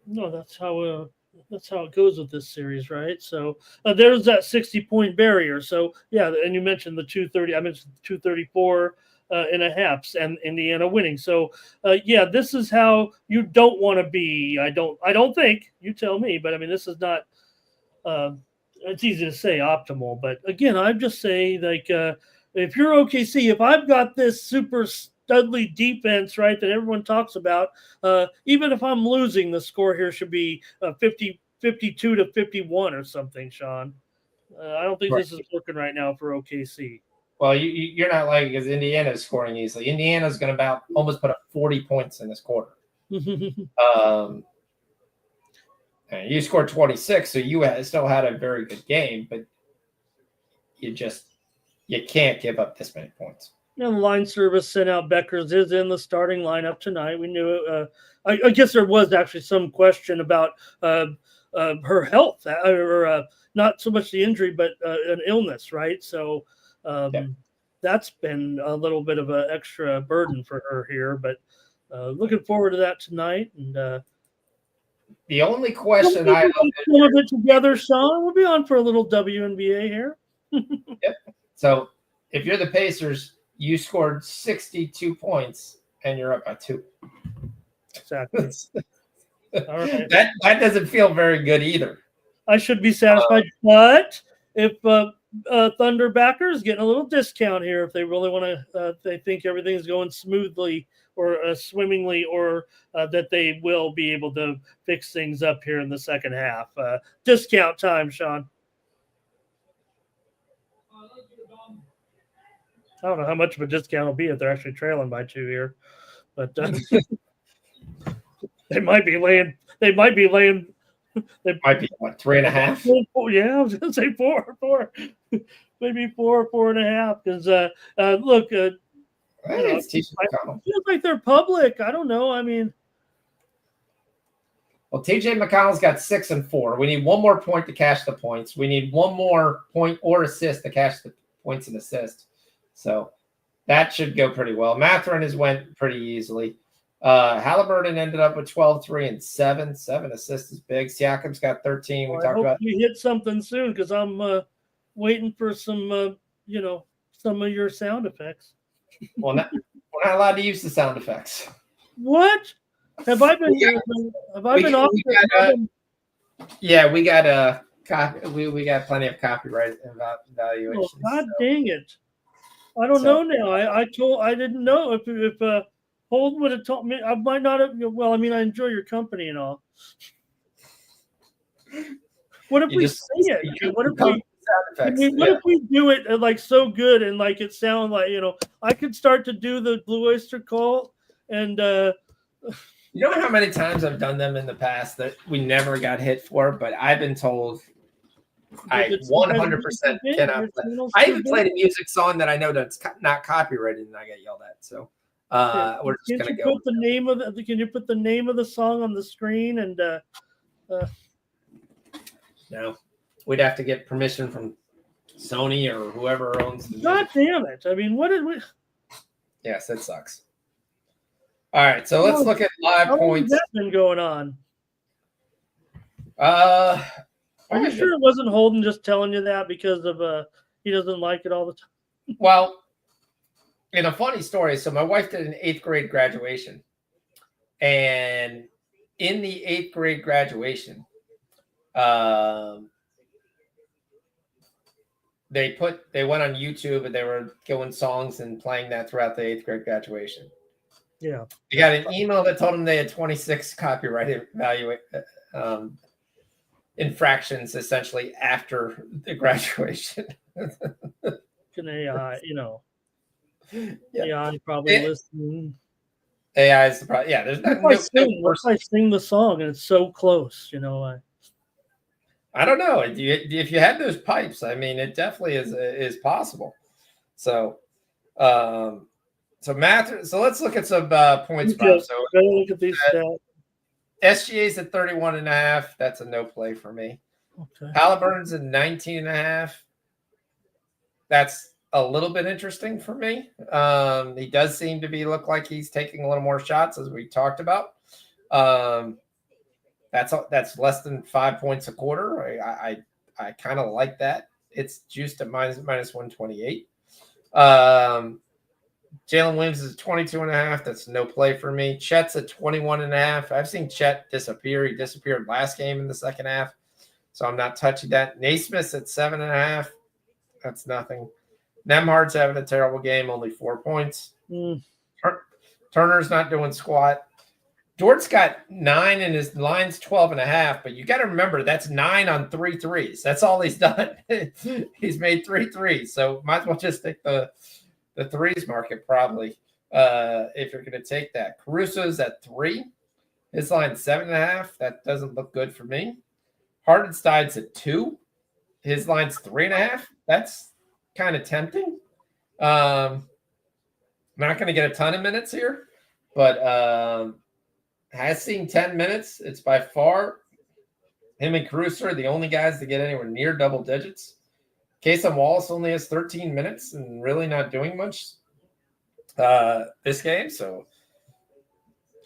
No, that's how it goes with this series, right? So there's that 60-point barrier. So yeah, and you mentioned the 230. I mentioned 234 and a half, and Indiana winning. So yeah, this is how you don't want to be. I don't think, you tell me, but I mean, this is not. It's easy to say optimal, but again, I'd just say if you're OKC, if I've got this super Dudley defense, right, that everyone talks about, even if I'm losing, the score here should be 52 to 51 or something, Sean. I don't think this is working right now for OKC. Well, you're not like, because Indiana's scoring easily. Indiana's going to almost put up 40 points in this quarter. And you scored 26, so you still had a very good game, but you can't give up this many points. The line service sent out Beckers is in the starting lineup tonight. We knew it. I guess there was actually some question about her health, or not so much the injury, but an illness, right? So that's been a little bit of an extra burden for her here, but looking forward to that tonight. And the only question I have some of it together, Sean. We'll be on for a little WNBA here. Yep. So if you're the Pacers, you scored 62 points and you're up by 2. Exactly. All right. That doesn't feel very good either. I should be satisfied, but if Thunder backers getting a little discount here, if they really want to, they think everything's going smoothly or swimmingly, or that they will be able to fix things up here in the second half. Discount time, Sean. I don't know how much of a discount will be if they're actually trailing by 2 here, but They might be laying. They might be what, 3.5? Yeah, I was gonna say four, maybe 4.5. Because look, It's TJ McConnell. It feels like they're public. I don't know. I mean, well, TJ McConnell's got 6 and 4. We need one more point to cash the points. We need one more point or assist to cash the points and assist. So that should go pretty well. Mathurin has went pretty easily. Halliburton ended up with 12, 3, and 7. 7 assists is big. Siakam's got 13. I hope you hit something soon because I'm waiting for some, some of your sound effects. Well, we're not allowed to use the sound effects. What? Have I been? Yeah, we got we got plenty of copyright evaluations. Oh, God dang it! I don't know now. I didn't know if Hold would have told me. I might not have. Well, I mean, I enjoy your company and all. What if we say it? What if we do it like so good and like it sounds like I could start to do the Blue Oyster Cult and. You know how many times I've done them in the past that we never got hit for, but I've been told I 100% cannot. I even played a music song that I know that's not copyrighted, and I get yelled at. So we're just gonna go. Can you put the name of the song on the screen? And no, we'd have to get permission from Sony or whoever owns the music. God damn it! I mean, what did we? Yes, it sucks. All right, so let's look at live points. How long has that been going on? Are you sure it wasn't Holden just telling you that because of he doesn't like it all the time? Well, in a funny story, so my wife did an 8th grade graduation, and in the 8th grade graduation, they went on YouTube and they were going songs and playing that throughout the 8th grade graduation. Yeah. You got an email that told them they had 26 copyright infractions essentially after the graduation. Can AI, AI probably listening. AI is the problem. Yeah, there's what if I sing the song and it's so close, I don't know. If you had those pipes, I mean, it definitely is possible. So, so let's look at some points. So look at these stats. SGA's at 31.5. That's a no play for me. Okay. Halliburton's at 19.5. That's a little bit interesting for me. He does seem to look like he's taking a little more shots, as we talked about. That's less than 5 points a quarter. I kind of like that. It's juiced at minus 128. Jalen Williams is 22.5. That's no play for me. Chet's at 21.5. I've seen Chet disappear. He disappeared last game in the second half, so I'm not touching that. Naismith's at 7.5. That's nothing. Nemhard's having a terrible game, only 4 points. Turner's not doing squat. Dort's got 9 and his line's 12.5, but you got to remember that's 9 on 3 threes. That's all he's done. He's made 3 threes, so might as well just take the threes market probably if you're going to take that. Caruso's at 3. His line's 7.5. That doesn't look good for me. Hardenstein's at 2. His line's 3.5. That's kind of tempting. I'm not going to get a ton of minutes here, but has seen 10 minutes. It's by far him and Caruso are the only guys to get anywhere near double digits. Kason Wallace only has 13 minutes and really not doing much this game. So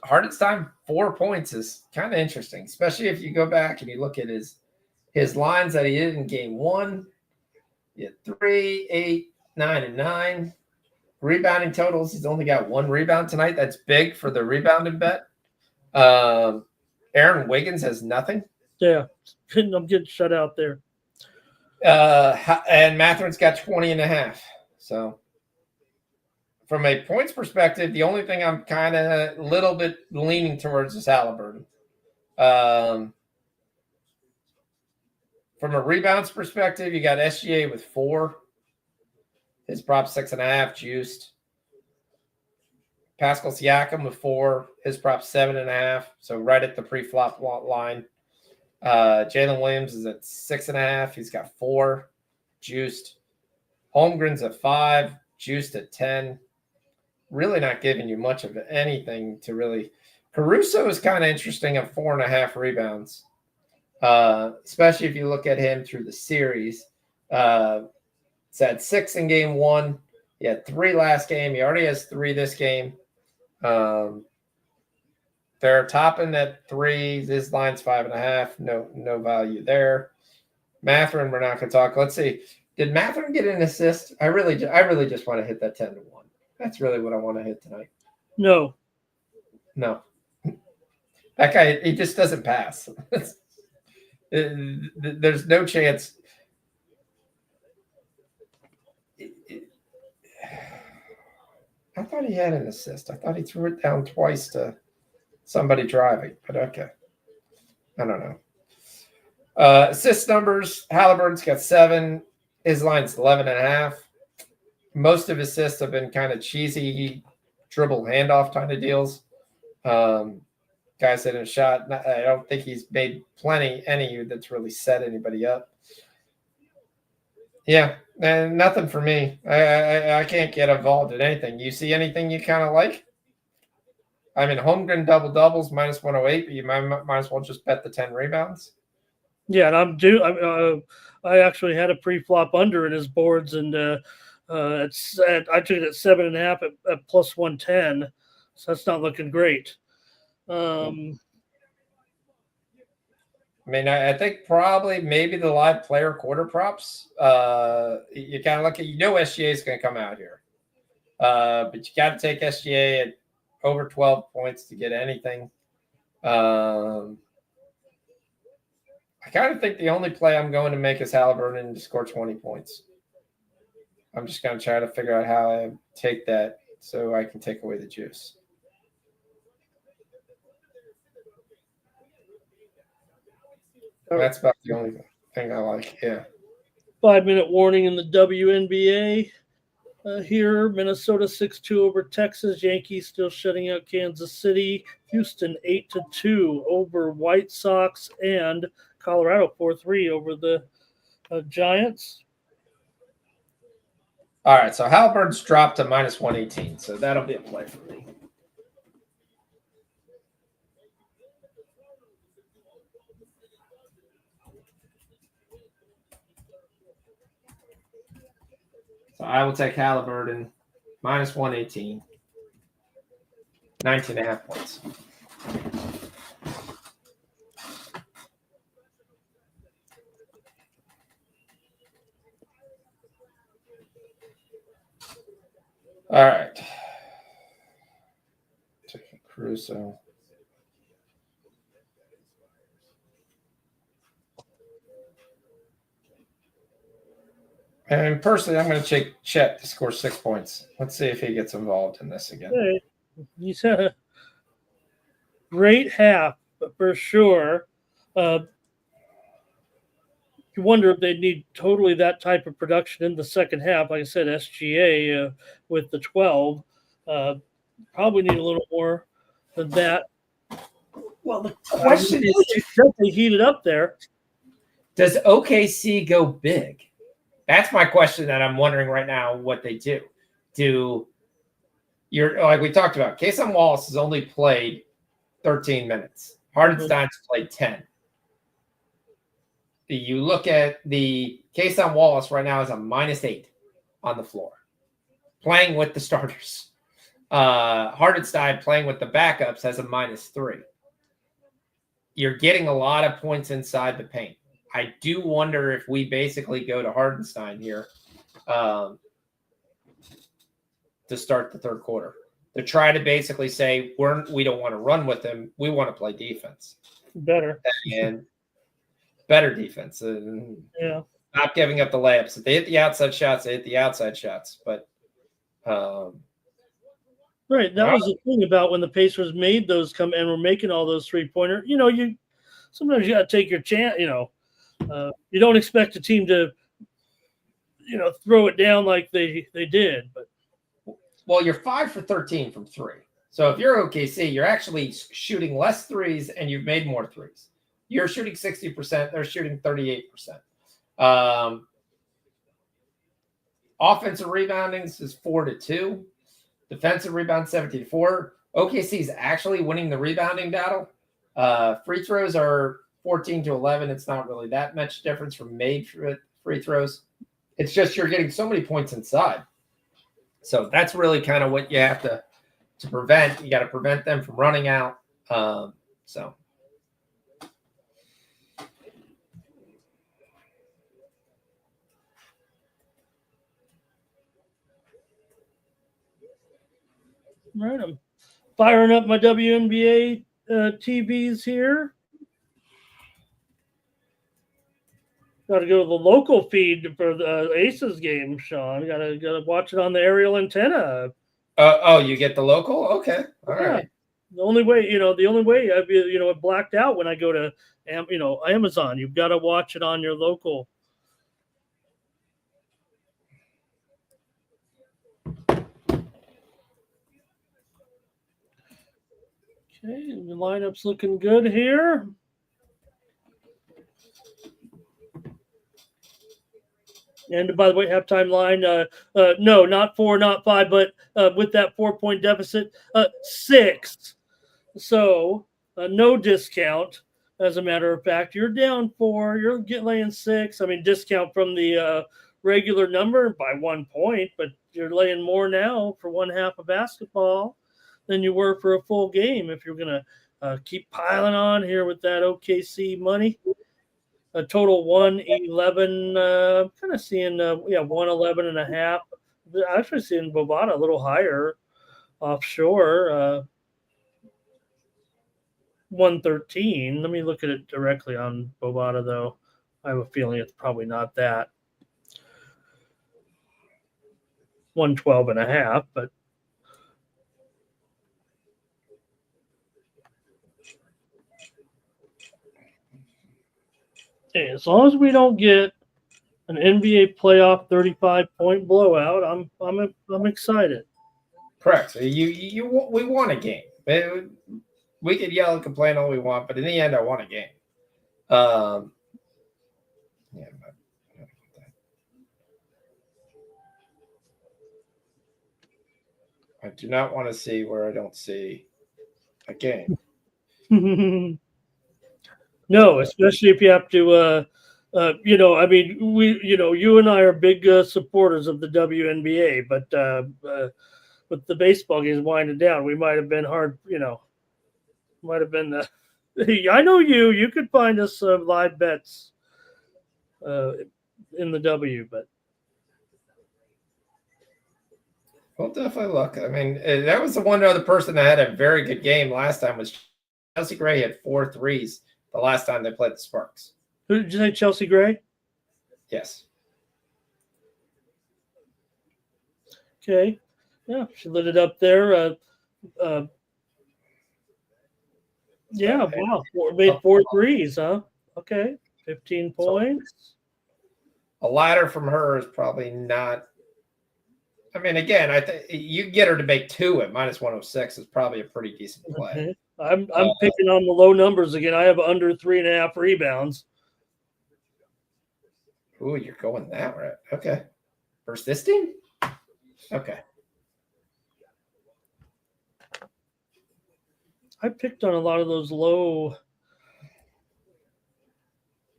Hardenstein, 4 points is kind of interesting, especially if you go back and you look at his lines that he did in game 1. He had 3, 8, 9, and 9. Rebounding totals, he's only got 1 rebound tonight. That's big for the rebounding bet. Aaron Wiggins has nothing. Yeah, I'm getting shut out there. And Mathurin's got 20.5. So from a points perspective, the only thing I'm kind of a little bit leaning towards is Halliburton. From a rebounds perspective, you got SGA with 4. His prop 6.5 juiced. Pascal Siakam with 4. His prop 7.5. So right at the pre-flop line. Jalen Williams is at 6.5. He's got 4 juiced. Holmgren's at 5, juiced at 10. Really not giving you much of anything to really. Caruso is kind of interesting at 4.5 rebounds, especially if you look at him through the series. It's had 6 in game 1. He had 3 last game. He already has 3 this game. They're topping at 3. This line's 5.5. No value there. Mathurin, we're not going to talk. Let's see. Did Mathurin get an assist? I really just want to hit that 10-1. That's really what I want to hit tonight. No. That guy, he just doesn't pass. There's no chance. I thought he had an assist. I thought he threw it down twice to somebody driving, but okay. I don't know. Assist numbers, Halliburton's got 7. His line's 11.5. Most of his assists have been kind of cheesy dribble handoff kind of deals. Guys hitting a shot. I don't think he's made any that's really set anybody up. Yeah, and nothing for me. I can't get involved in anything. You see anything you kind of like? I mean, Holmgren doubles -108, but you might as well just bet the 10 rebounds. Yeah, and I actually had a pre-flop under in his boards, and I took it at 7.5 at +110, so that's not looking great. I mean, I think probably maybe the live player quarter props. You kind of look at, SGA is going to come out here. But you got to take SGA at over 12 points to get anything. I kind of think the only play I'm going to make is Halliburton to score 20 points. I'm just going to try to figure out how I take that so I can take away the juice. That's about the only thing I like. Yeah. 5-minute warning in the WNBA here. Minnesota 6-2 over Texas. Yankees still shutting out Kansas City. Houston 8-2 over White Sox, and Colorado 4-3 over the Giants. All right, so Halliburton's dropped to -118, so that'll be a play for me. So I will take Halliburton -118, 19.5 points. All right. Taking Caruso. And personally, I'm going to take Chet to score 6 points. Let's see if he gets involved in this again. Hey, he's had a great half, but for sure. You wonder if they need totally that type of production in the second half. Like I said, SGA with the 12 probably need a little more than that. Well, the question is, they heated up there. Does OKC go big? That's my question that I'm wondering right now what they do. Like we talked about, Kason Wallace has only played 13 minutes. Hardenstein's played 10. You look at the Kason Wallace right now is a -8 on the floor, playing with the starters. Hardenstein playing with the backups has a -3. You're getting a lot of points inside the paint. I do wonder if we basically go to Hardenstein here to start the third quarter, to try to basically say we don't want to run with him. We want to play defense. Better defense. Yeah. Not giving up the layups. If they hit the outside shots, they hit the outside shots. But right. That was the thing about when the Pacers made those come and were making all those 3-pointer. Sometimes you got to take your chance. You don't expect a team to, throw it down like they did. But well, you're 5 for 13 from 3. So if you're OKC, you're actually shooting less threes and you've made more threes. You're shooting 60%. They're shooting 38%. Offensive rebounding is 4-2. Defensive rebound 17-4. OKC is actually winning the rebounding battle. Free throws are 14-11. It's not really that much difference from made free throws. It's just you're getting so many points inside. So that's really kind of what you have to prevent. You got to prevent them from running out. So. All right, I'm firing up my WNBA TVs here. Got to go to the local feed for the Aces game, Sean. Got to watch it on the aerial antenna. Oh, you get the local? Okay, all right. The only way I'd be, it blacked out when I go to, Amazon. You've got to watch it on your local. Okay, the lineup's looking good here. And by the way, halftime line, no, not 4, not 5, but with that 4-point deficit, 6. So no discount. As a matter of fact, you're down 4, you're laying 6. I mean, discount from the regular number by 1 point, but you're laying more now for one half of basketball than you were for a full game. If you're going to keep piling on here with that OKC money. A total 111, kind of seeing 111.5. Actually seeing Bovada a little higher offshore, 113. Let me look at it directly on Bovada though. I have a feeling it's probably not that. 112.5, but hey, as long as we don't get an NBA playoff 35-point blowout, I'm excited. Correct. So we won a game. We could yell and complain all we want, but in the end, I won a game. I do not want to see where I don't see a game. No, especially if you have to, you and I are big supporters of the WNBA, but with the baseball games winding down, we might have been hard, might have been. I know you could find us live bets in the W, but. We'll definitely look. I mean, that was the one other person that had a very good game last time was Chelsea Gray had 4 threes the last time they played the Sparks. Who did you say, Chelsea Gray? Yes. Okay. Yeah, she lit it up there. Wow. Made 4 threes, huh? Okay. 15 points. A ladder from her is probably not. I mean, again, I think you get her to make 2 at -106 is probably a pretty decent play. Okay. I'm picking on the low numbers again. I have under 3.5 rebounds. Ooh, you're going that route. Okay. Persisting? Okay. I picked on a lot of those low.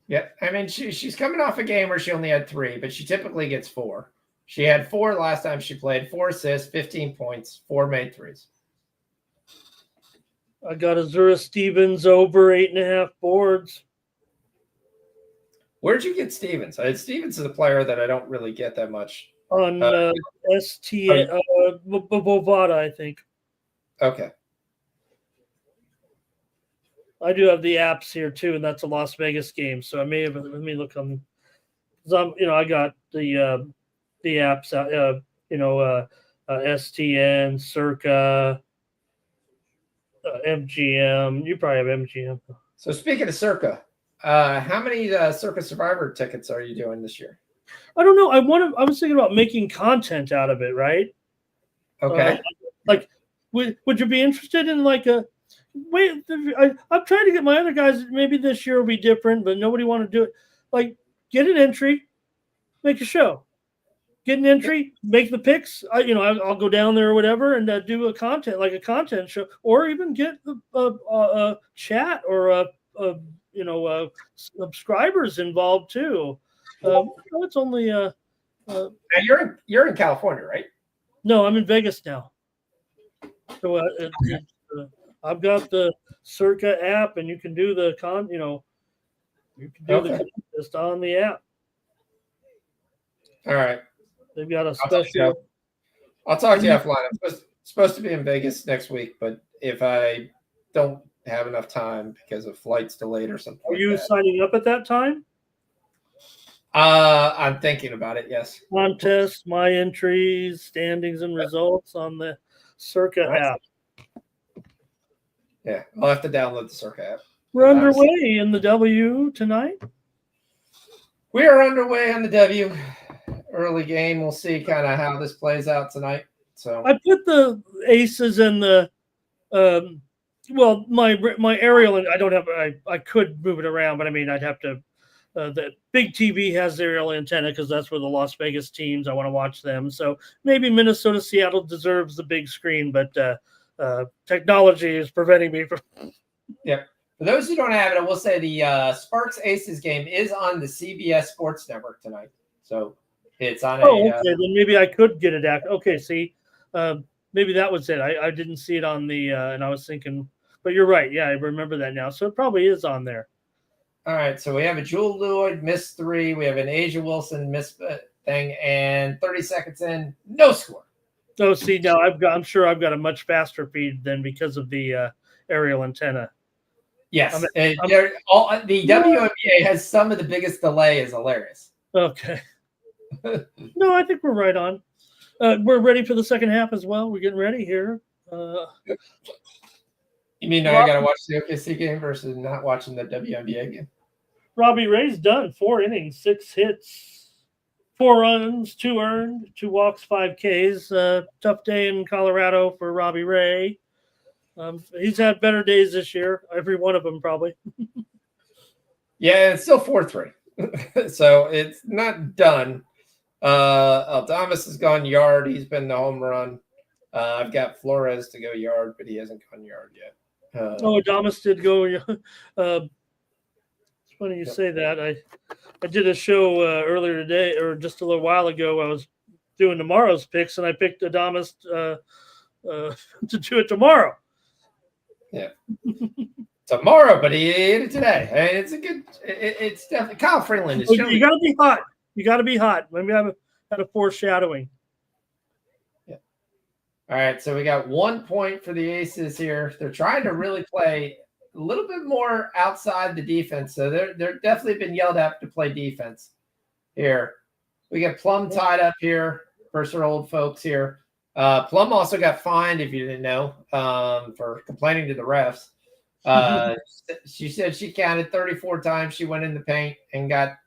Yeah, I mean, she's coming off a game where she only had 3, but she typically gets 4. She had 4 last time she played, 4 assists, 15 points, 4 made threes. I got Azura Stevens over 8.5 boards. Where'd you get Stevens? Stevens is a player that I don't really get that much. On Bovada, I think. Okay. I do have the apps here too, and that's a Las Vegas game. So I may have. Let me look on. I got the apps out. STN, Circa, MGM. You probably have MGM. So speaking of Circa, how many Circa Survivor tickets are you doing this year? I don't know. I was thinking about making content out of it, right? Okay. Would you be interested in like a wait? I'm trying to get my other guys. Maybe this year will be different, but nobody want to do it. Like, get an entry, make a show. Get an entry, make the picks. I'll go down there or whatever and do a content show, or even get a chat or subscribers involved too. It's only Now you're in California, right? no, I'm in Vegas now. So I've got the Circa app, and you can do the you can do the contest on the app. All right. They've got a special. I'll talk to you offline. I'm supposed to be in Vegas next week, but if I don't have enough time because of flights delayed or something. Are you signing up at that time? I'm thinking about it. Yes. Contest, my entries, standings, and results on the Circa app. Yeah, I'll have to download the Circa app. We're underway in the W tonight. We are underway on the W. Early game. We'll see kind of how this plays out tonight. So I put the aces and the my aerial, and I don't have. I could move it around, but I mean I'd have to. The big TV has the aerial antenna because that's where the Las Vegas teams. I want to watch them. So maybe Minnesota, Seattle deserves the big screen, but technology is preventing me from. Yep. For those who don't have it, I will say the Sparks Aces game is on the CBS Sports Network tonight. So it's on. Okay. Then maybe I could get it. Okay. See, maybe that was it. I didn't see it on the, and I was thinking, but you're right. Yeah, I remember that now. So it probably is on there. All right. So we have a Jewel Lloyd miss 3. We have an Asia Wilson miss thing, and 30 seconds in, no score. Oh, see, now I'm sure I've got a much faster feed than because of the aerial antenna. Yes. The WNBA has some of the biggest delay. Is hilarious. Okay. No, I think we're right on. We're ready for the second half as well. We're getting ready here. You mean I got to watch the OKC game versus not watching the WNBA game? Robbie Ray's done 4 innings, 6 hits, 4 runs, 2 earned, 2 walks, 5 Ks. Tough day in Colorado for Robbie Ray. He's had better days this year, every one of them probably. Yeah, it's still 4-3. So it's not done. Aldamas has gone yard. He's been the home run. I've got Flores to go yard, but he hasn't gone yard yet. Adamas did go. It's funny you say that. I did a show earlier today, or just a little while ago. I was doing tomorrow's picks, and I picked Adamas to do it tomorrow. Yeah, tomorrow, but he hit it today. I mean, it's a good. It's definitely Kyle Freeland is. You got to be hot. You got to be hot. Maybe I had a foreshadowing. All right, so we got 1 point for the Aces here. They're trying to really play a little bit more outside the defense. So they're definitely been yelled at to play defense here. We got Plum tied up here for our old folks here. Plum also got fined, if you didn't know, for complaining to the refs. She said she counted 34 times she went in the paint and got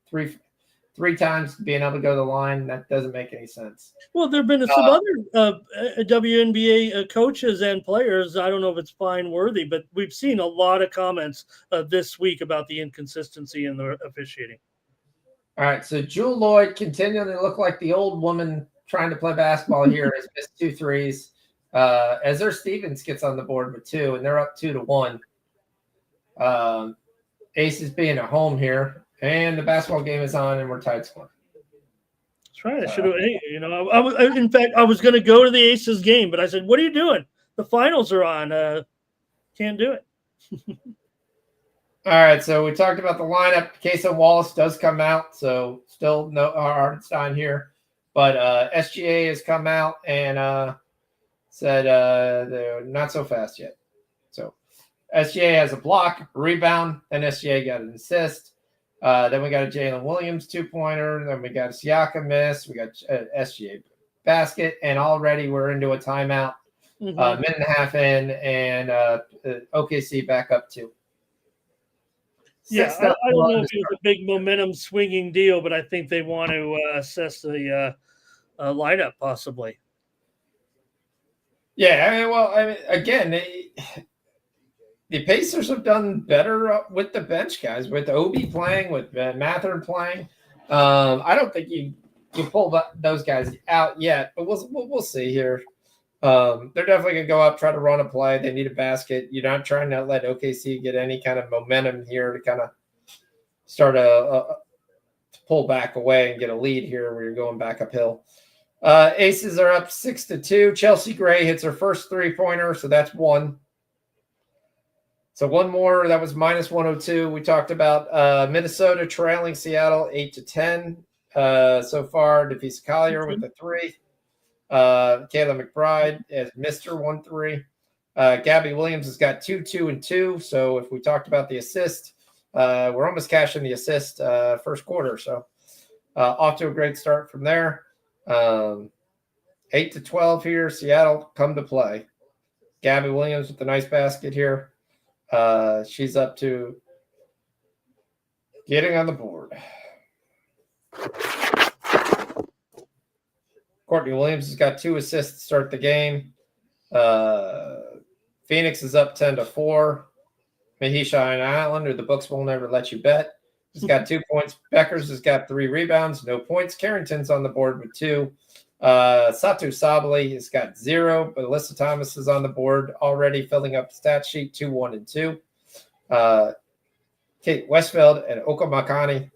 three times being able to go to the line. That doesn't make any sense. Well, there have been some other WNBA coaches and players. I don't know if it's fine worthy, but we've seen a lot of comments this week about the inconsistency in the officiating. All right, so Jewel Lloyd continuing to look like the old woman trying to play basketball here. Has missed 2 threes. Azur Stevens gets on the board with 2, and they're up 2-1. Aces being at home here. And the basketball game is on, and we're tied score. That's right. I should have. In fact, I was going to go to the Aces game, but I said, "What are you doing? The finals are on. Can't do it." All right. So we talked about the lineup. Queso Wallace does come out, so still no Hardenstein here, but SGA has come out and said they're not so fast yet. So SGA has a block, a rebound, and SGA got an assist. Then we got a Jalen Williams 2-pointer. Then we got a Siakam miss. We got SGA basket. And already we're into a timeout. Minute and a half in. And OKC back up 2. Yeah, I don't know if it was a big momentum swinging deal, but I think they want to assess the lineup possibly. Yeah, well, again, the Pacers have done better with the bench guys, with Obi playing, with Mathern playing. I don't think you pull those guys out yet, but we'll see here. They're definitely going to go up, try to run a play. They need a basket. You're not trying to let OKC get any kind of momentum here to kind of start to pull back away and get a lead here where you're going back uphill. Aces are up 6-2. Chelsea Gray hits her first three-pointer, so that's one. So one more, that was minus 102. We talked about Minnesota trailing Seattle 8-10 so far. Defisa Collier with the three. Kayla McBride has missed her 1-3. Gabby Williams has got 2-2 and 2. So if we talked about the assist, we're almost cashing the assist first quarter. So off to a great start from there. 8-12 here. Seattle come to play. Gabby Williams with the nice basket here. She's up to getting on the board. Courtney Williams has got 2 assists to start the game. Phoenix is up 10-4. Mahisha Island, or the books will never let you bet, has got 2 points. Beckers has got 3 rebounds, no points. Carrington's on the board with 2. Satu Sabali has got 0, but Alyssa Thomas is on the board already, filling up the stat sheet 2-1 and 2. Kate Westfield and Okamakani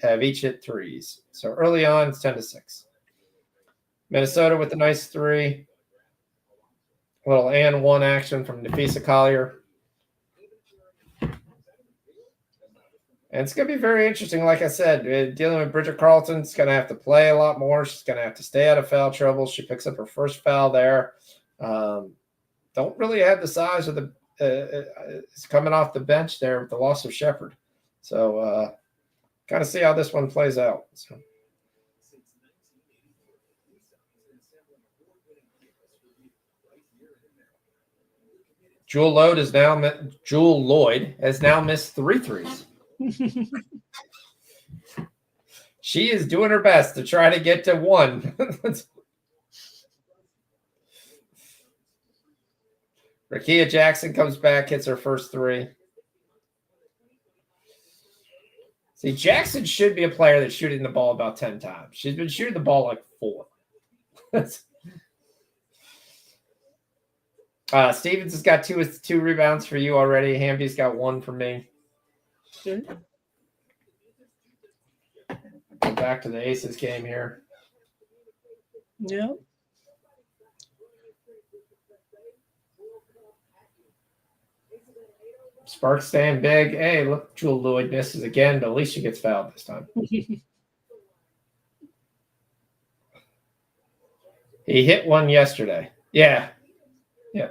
have each hit 3s. So early on, it's 10-6. Minnesota with a nice 3. A little and 1 action from Defisa Collier. And it's going to be very interesting. Like I said, dealing with Bridget Carlton's going to have to play a lot more. She's going to have to stay out of foul trouble. She picks up her first foul there. Don't really have the size of the it's coming off the bench there with the loss of Shepard. So kind of see how this one plays out. So. Jewel Lloyd has now missed 3 threes. She is doing her best to try to get to 1. Rakia Jackson comes back, hits her first 3. See, Jackson should be a player that's shooting the ball about 10 times. She's been shooting the ball like 4. Stevens has got 2 rebounds for you already. Hamby's got 1 for me. Okay. Go back to the Aces game here. Yeah. Sparks staying big. Hey, look, Jewel Lloyd misses again, but at least she gets fouled this time. He hit one yesterday. Yeah. Yeah.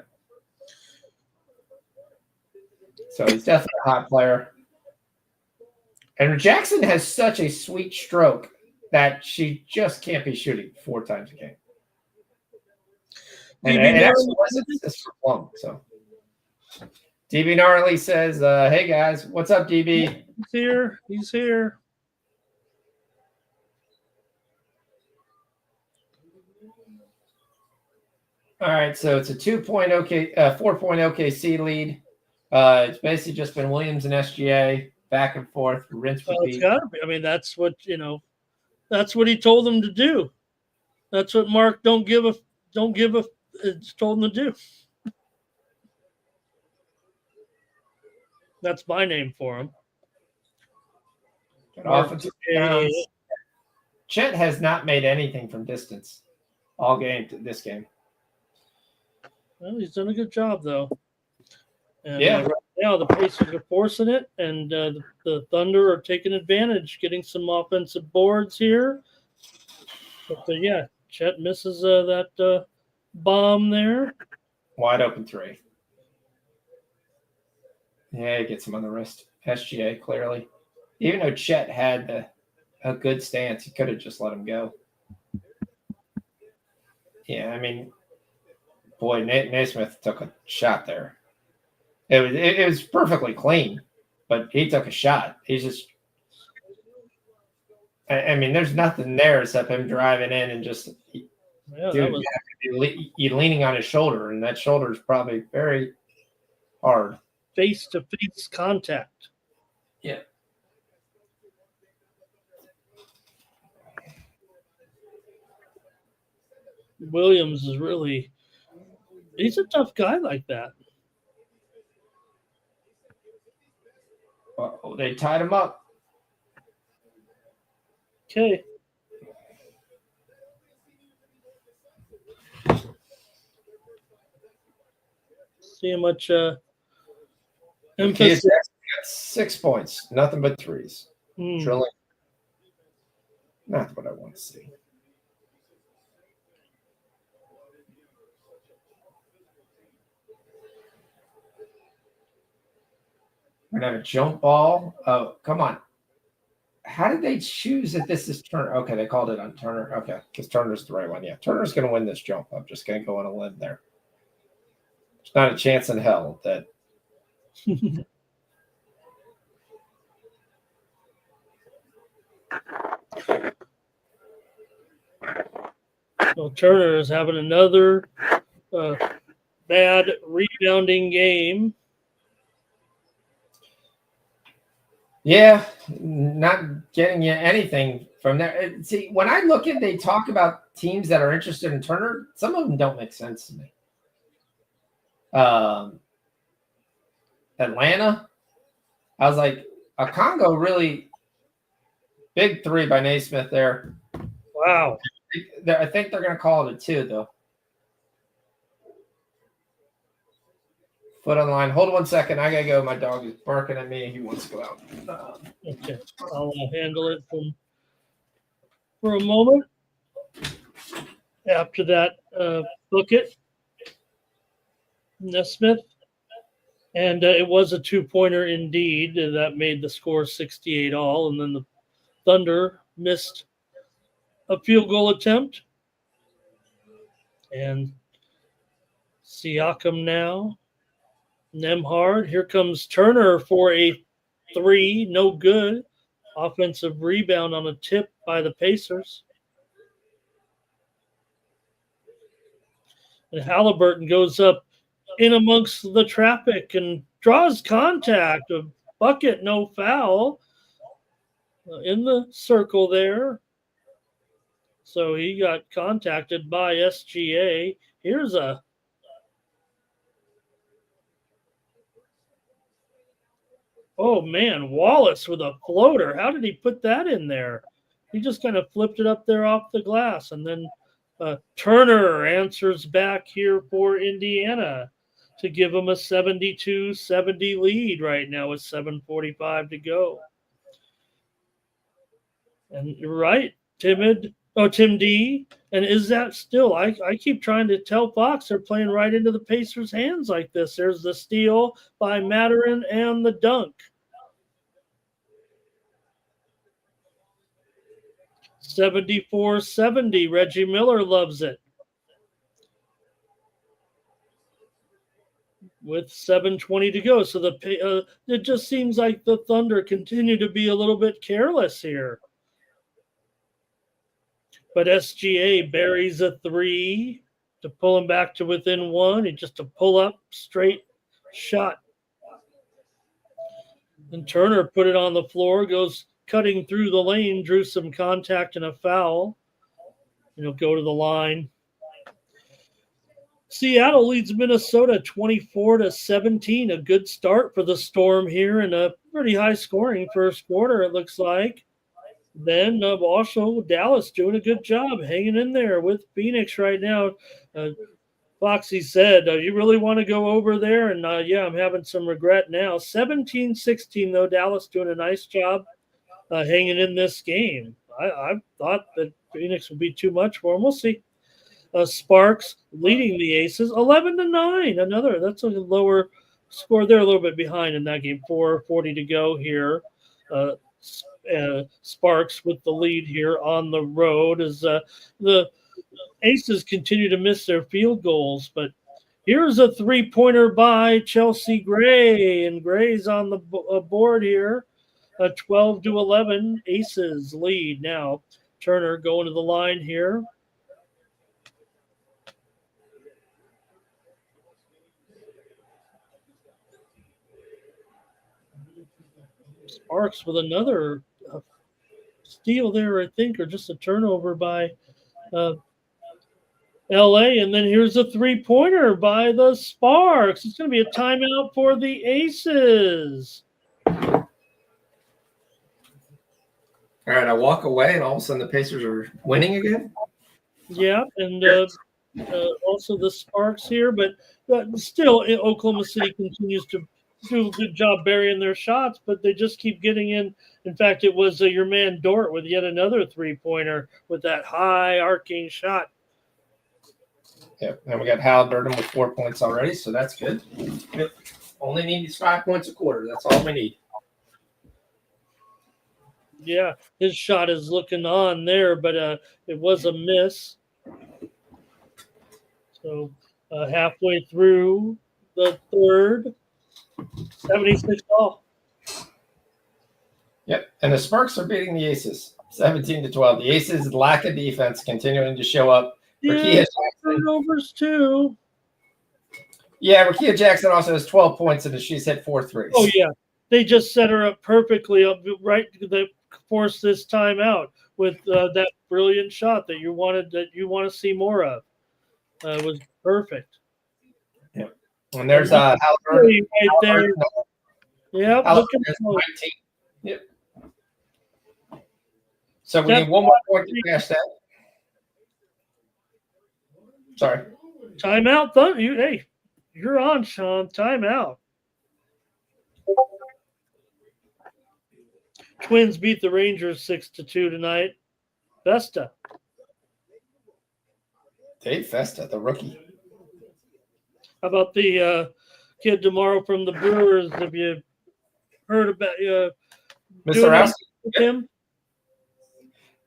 So he's definitely a hot player. And Jackson has such a sweet stroke that she just can't be shooting 4 times a game. And it actually wasn't just for Plum. So DB Gnarly says, hey guys, what's up, DB? He's here. All right, so it's a 4-point OKC lead. It's basically just been Williams and SGA back and forth, rinse repeat. It's gotta be. I mean, that's what that's what he told them to do. That's what Mark don't give a it's told them to do. That's my name for him. Offensive downs. Chet has not made anything from distance all game to this game. Well, he's done a good job, though. And, yeah. Right now, the Pacers are forcing it, and the Thunder are taking advantage, getting some offensive boards here. But, yeah, Chet misses that bomb there. Wide open 3. Yeah, he gets him on the wrist. SGA, clearly. Even though Chet had a good stance, he could have just let him go. Yeah, I mean, boy, Naismith took a shot there. It was perfectly clean, but he took a shot. He's just – I mean, there's nothing there except him driving in and just Yeah, Dude, that was you're leaning on his shoulder, and that shoulder is probably very hard. face-to-face contact. Yeah. Williams is really – he's a tough guy like that. Oh, they tied him up. Okay. See how much emphasis. Got 6 points, nothing but threes. Drilling. Not what I want to see. We're going to have a jump ball. Oh, come on. How did they choose that this is Turner? Okay, they called it on Turner. Okay, because Turner's the right one. Yeah, Turner's going to win this jump. I'm just going to go on a limb there. There's not a chance in hell that. Well, Turner is having another bad rebounding game. Yeah, not getting you anything from there. See, when I look at, they talk about teams that are interested in Turner. Some of them don't make sense to me. Atlanta, I was like, a Congo really big three by Naismith there. Wow. I think they're going to call it a 2, though. Foot on the line. Hold 1 second. I got to go. My dog is barking at me. He wants to go out. Okay. I'll handle it for a moment. After that bucket, Nesmith. And it was a 2-pointer indeed. That made the score 68 all. And then the Thunder missed a field goal attempt. And Siakam now. Nemhard. Here comes Turner for a 3. No good. Offensive rebound on a tip by the Pacers. And Halliburton goes up in amongst the traffic and draws contact. A bucket, no foul. In the circle there. So he got contacted by SGA. Here's a oh man, Wallace with a floater. How did he put that in there? He just kind of flipped it up there off the glass. And then Turner answers back here for Indiana to give them a 72-70 lead right now with 7:45 to go. And you're right, Tim D. And is that still? I keep trying to tell Fox they're playing right into the Pacers' hands like this. There's the steal by Mathurin and the dunk. 74-70. Reggie Miller loves it. With 7:20 to go. So it just seems like the Thunder continue to be a little bit careless here. But SGA buries a 3 to pull him back to within 1. It's just a pull-up straight shot. And Turner put it on the floor, goes cutting through the lane, drew some contact and a foul. And he'll go to the line. Seattle leads Minnesota 24-17. A good start for the Storm here and a pretty high scoring first quarter, it looks like. Then also Dallas doing a good job hanging in there with Phoenix right now. Foxy said, you really want to go over there? And yeah, I'm having some regret now. 17-16, though. Dallas doing a nice job hanging in this game. I thought that Phoenix would be too much for them. We'll see. Sparks leading the Aces 11-9. That's a lower score. They're a little bit behind in that game. 4:40 to go here. Sparks with the lead here on the road as the Aces continue to miss their field goals. But here's a 3-pointer by Chelsea Gray, and Gray's on the board here. 12-11, Aces lead now. Turner going to the line here. Sparks with another steal there, I think, or just a turnover by LA. And then here's a 3-pointer by the Sparks. It's going to be a timeout for the Aces. All right, I walk away, and all of a sudden the Pacers are winning again. Yeah, and also the Sparks here, but still, Oklahoma City continues to do a good job burying their shots, but they just keep getting in. In fact, it was your man Dort with yet another 3-pointer with that high arcing shot. Yeah, and we got Halliburton with 4 points already, so that's good. Yep. Only need these 5 points a quarter. That's all we need. Yeah, his shot is looking on there, but it was a miss. So halfway through the third, 76 all. Yep, and the Sparks are beating the Aces, 17-12. The Aces' lack of defense continuing to show up. Yeah, turnovers too. Yeah, Rakia Jackson also has 12 points, and she's hit 4 threes. Oh, yeah. They just set her up perfectly, right? They forced this time out with that brilliant shot that you want to see more of. It was perfect. Yeah. And there's Halliburton right there. Yep. Looking close. Yep. So we need one more point to cash that. Sorry. Timeout, hey, you're on, Sean. Timeout. Twins beat the Rangers 6-2 tonight. Festa. Dave Festa, the rookie. How about the kid tomorrow from the Brewers? Have you heard about Mr. Rouse? Him?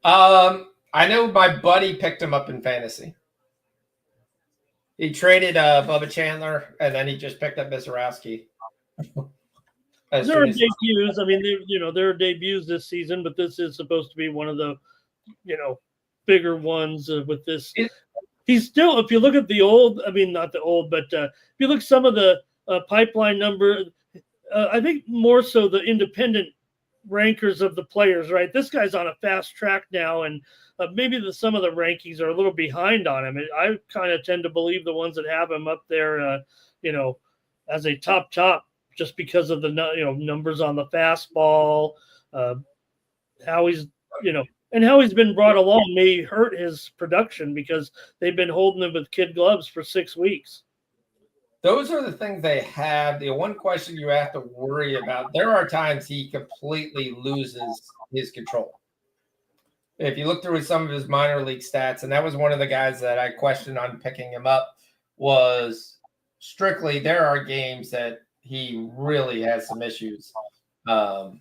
I know my buddy picked him up in fantasy. He traded Bubba Chandler, and then he just picked up Mizorowski. There are debuts. I mean, there are debuts this season, but this is supposed to be one of the, bigger ones with this. He's still, if you look at the old, I mean, not the old, but if you look at some of the pipeline number, I think more so the independent rankers of the players, right? This guy's on a fast track now, and maybe some of the rankings are a little behind on him. I kind of tend to believe the ones that have him up there, as a top, just because of the numbers on the fastball, how he's and how he's been brought along may hurt his production because they've been holding him with kid gloves for 6 weeks. Those are the things they have. The one question you have to worry about, there are times he completely loses his control. If you look through some of his minor league stats, and that was one of the guys that I questioned on picking him up, was strictly there are games that he really has some issues finding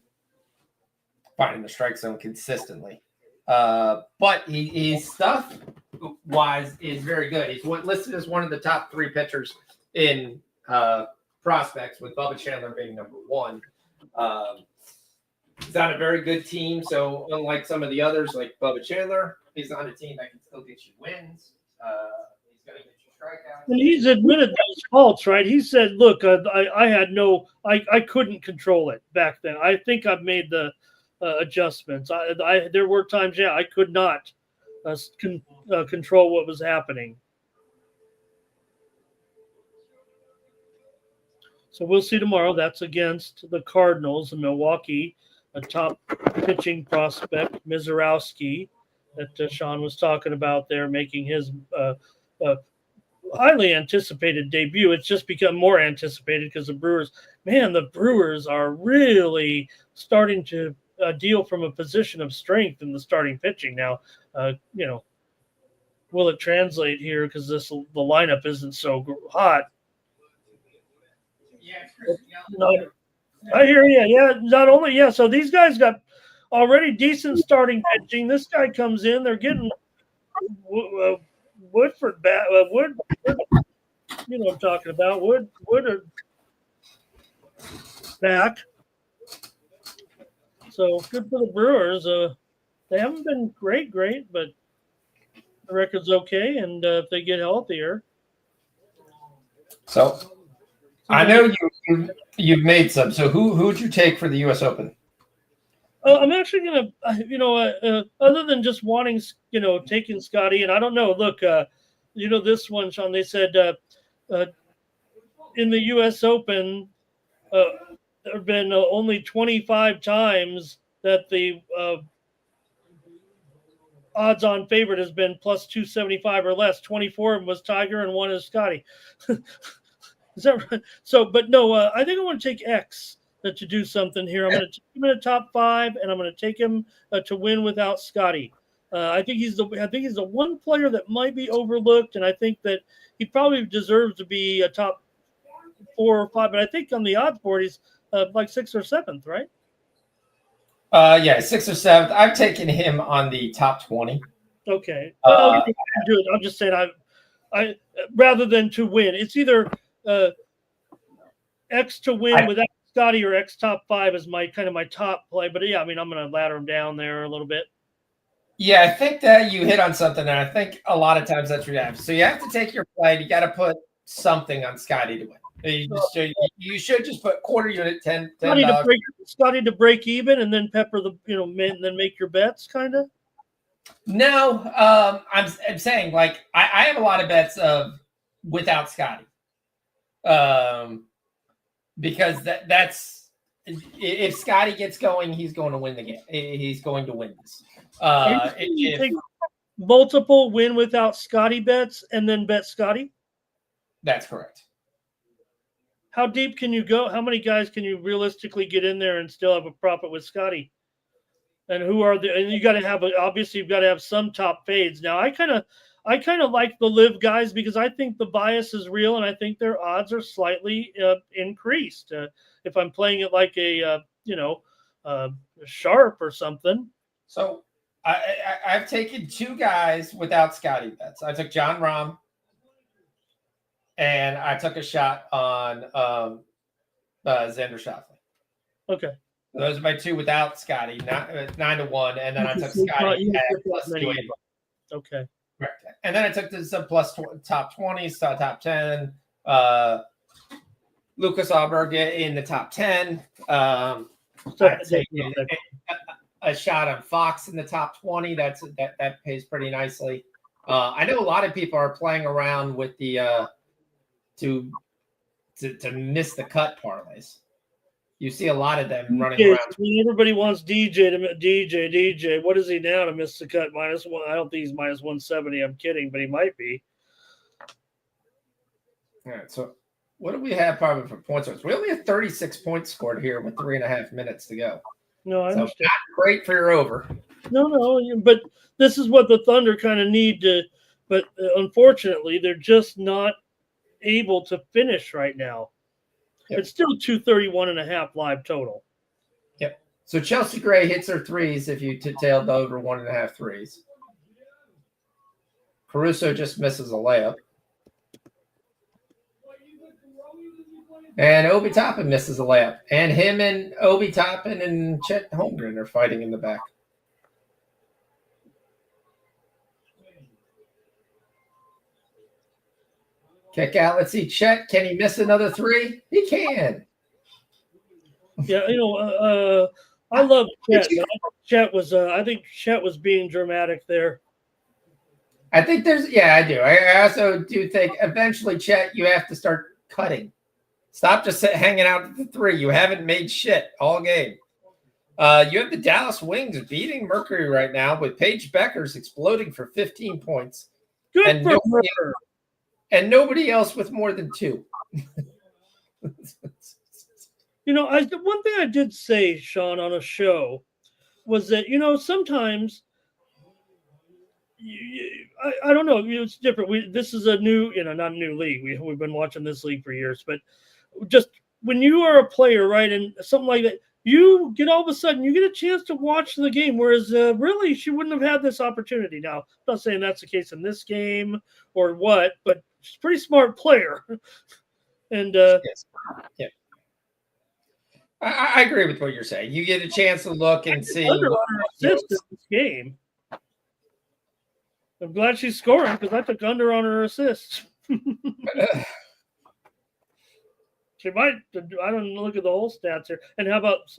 the strike zone consistently. But his stuff-wise is very good. He's listed as one of the top 3 pitchers in prospects, with Bubba Chandler being number 1. He's on a very good team, so unlike some of the others, like Bubba Chandler, he's on a team that can still get you wins. He's going to get you strikeouts. And he's admitted those faults, right? He said, look, I couldn't control it back then. I think I've made the adjustments. There were times, I could not control what was happening. So we'll see tomorrow. That's against the Cardinals in Milwaukee, a top pitching prospect, Mizorowski, that Sean was talking about there, making his highly anticipated debut. It's just become more anticipated because the Brewers are really starting to deal from a position of strength in the starting pitching. Now, will it translate here because the lineup isn't so hot? No, I hear you. Yeah, not only so these guys got already decent starting pitching. This guy comes in, they're getting Woodford back. Wood, you know what I'm talking about. Wood back. So good for the Brewers. They haven't been great, but the record's okay, and if they get healthier. So I know you've made some. So who'd you take for the U.S. Open? I'm actually gonna, other than just wanting, taking Scotty, and I don't know. Look, this one, Sean. They said in the U.S. Open, there have been only 25 times that the odds-on favorite has been plus 275 or less. 24 of them was Tiger, and one is Scotty. Is that right? So, but no, I think I want to take X to do something here. I'm going to take him in a top 5, and I'm going to take him to win without Scotty. I think he's the one player that might be overlooked, and I think that he probably deserves to be a top 4 or 5. But I think on the odds board he's like 6th or 7th, right? Yeah, 6th or 7th. I've taken him on the top 20. Okay. Well, you can do it. I'm just saying I rather than to win, it's either X to win without Scotty or X top 5 is my top play. But yeah, I mean, I'm going to ladder him down there a little bit. Yeah, I think that you hit on something, and I think a lot of times that's what you have. So you have to take your play. You got to put something on Scotty to win. You should just put quarter unit $10. Scotty to break even, and then pepper the and then make your bets, kind of. No, I'm saying like I have a lot of bets of without Scotty, because that's if Scotty gets going, he's going to win the game. He's going to win this. Take multiple win without Scotty bets and then bet Scotty. That's correct. How deep can you go? How many guys can you realistically get in there and still have a profit with Scotty? And who are the? And you got to have obviously you've got to have some top fades. Now I kind of like the live guys because I think the bias is real and I think their odds are slightly increased. If I'm playing it like a sharp or something. So I've taken 2 guys without Scotty bets. I took John Rahm. And I took a shot on Xander Schauffele. Okay. Those are my 2 without Scotty, 9-1, and then I took Scotty at plus 280. Okay. Correct. And then I took some plus top 20s, top 10. Lucas Auberg in the top 10. I taken a shot on Fox in the top 20. That pays pretty nicely. I know a lot of people are playing around with the to miss the cut parlays. You see a lot of them running around. Everybody wants DJ. What is he now to miss the cut? -1. I don't think he's -170. I'm kidding, but he might be. All right. So what do we have probably for points? We only have 36 points scored here with 3.5 minutes to go. No, I understand. Not great for your over. No, but this is what the Thunder kind of need to. But unfortunately, they're just not able to finish right now. Yep. It's still 231.5 live total. Yep. So Chelsea Gray hits her threes if you tailed over 1.5 threes. Caruso just misses a layup. And Obi Toppin misses a layup. And him and Obi Toppin and Chet Holmgren are fighting in the back. Kick out. Let's see. Chet, can he miss another 3? He can. Yeah, I love Chet. I think Chet was being dramatic there. I think I do. I also do think eventually, Chet, you have to start cutting. Stop just hanging out at the 3. You haven't made shit all game. You have the Dallas Wings beating Mercury right now with Paige Beckers exploding for 15 points. Good for her. And nobody else with more than 2. One thing I did say, Sean, on a show was that, sometimes I don't know, it's different. This is a new, not a new league. We've been watching this league for years, but just when you are a player, right, and something like that, you get all of a sudden you get a chance to watch the game, whereas really she wouldn't have had this opportunity. Now, I'm not saying that's the case in this game or what, but she's a pretty smart player. And yes. Yeah. I agree with what you're saying. You get a chance to look and see under on her assist in this game. I'm glad she's scoring because I took under on her assists. She might. I don't look at the whole stats here. And how about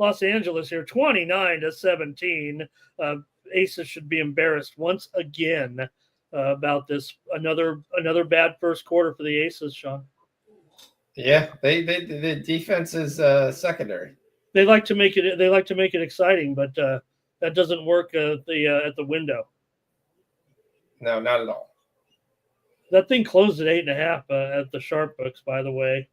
Los Angeles here, 29-17. Aces should be embarrassed once again about this. Another bad first quarter for the Aces, Sean. Yeah, the defense is secondary. They like to make it exciting, but that doesn't work at the window. No, not at all. That thing closed at 8.5 at the sharp books, by the way.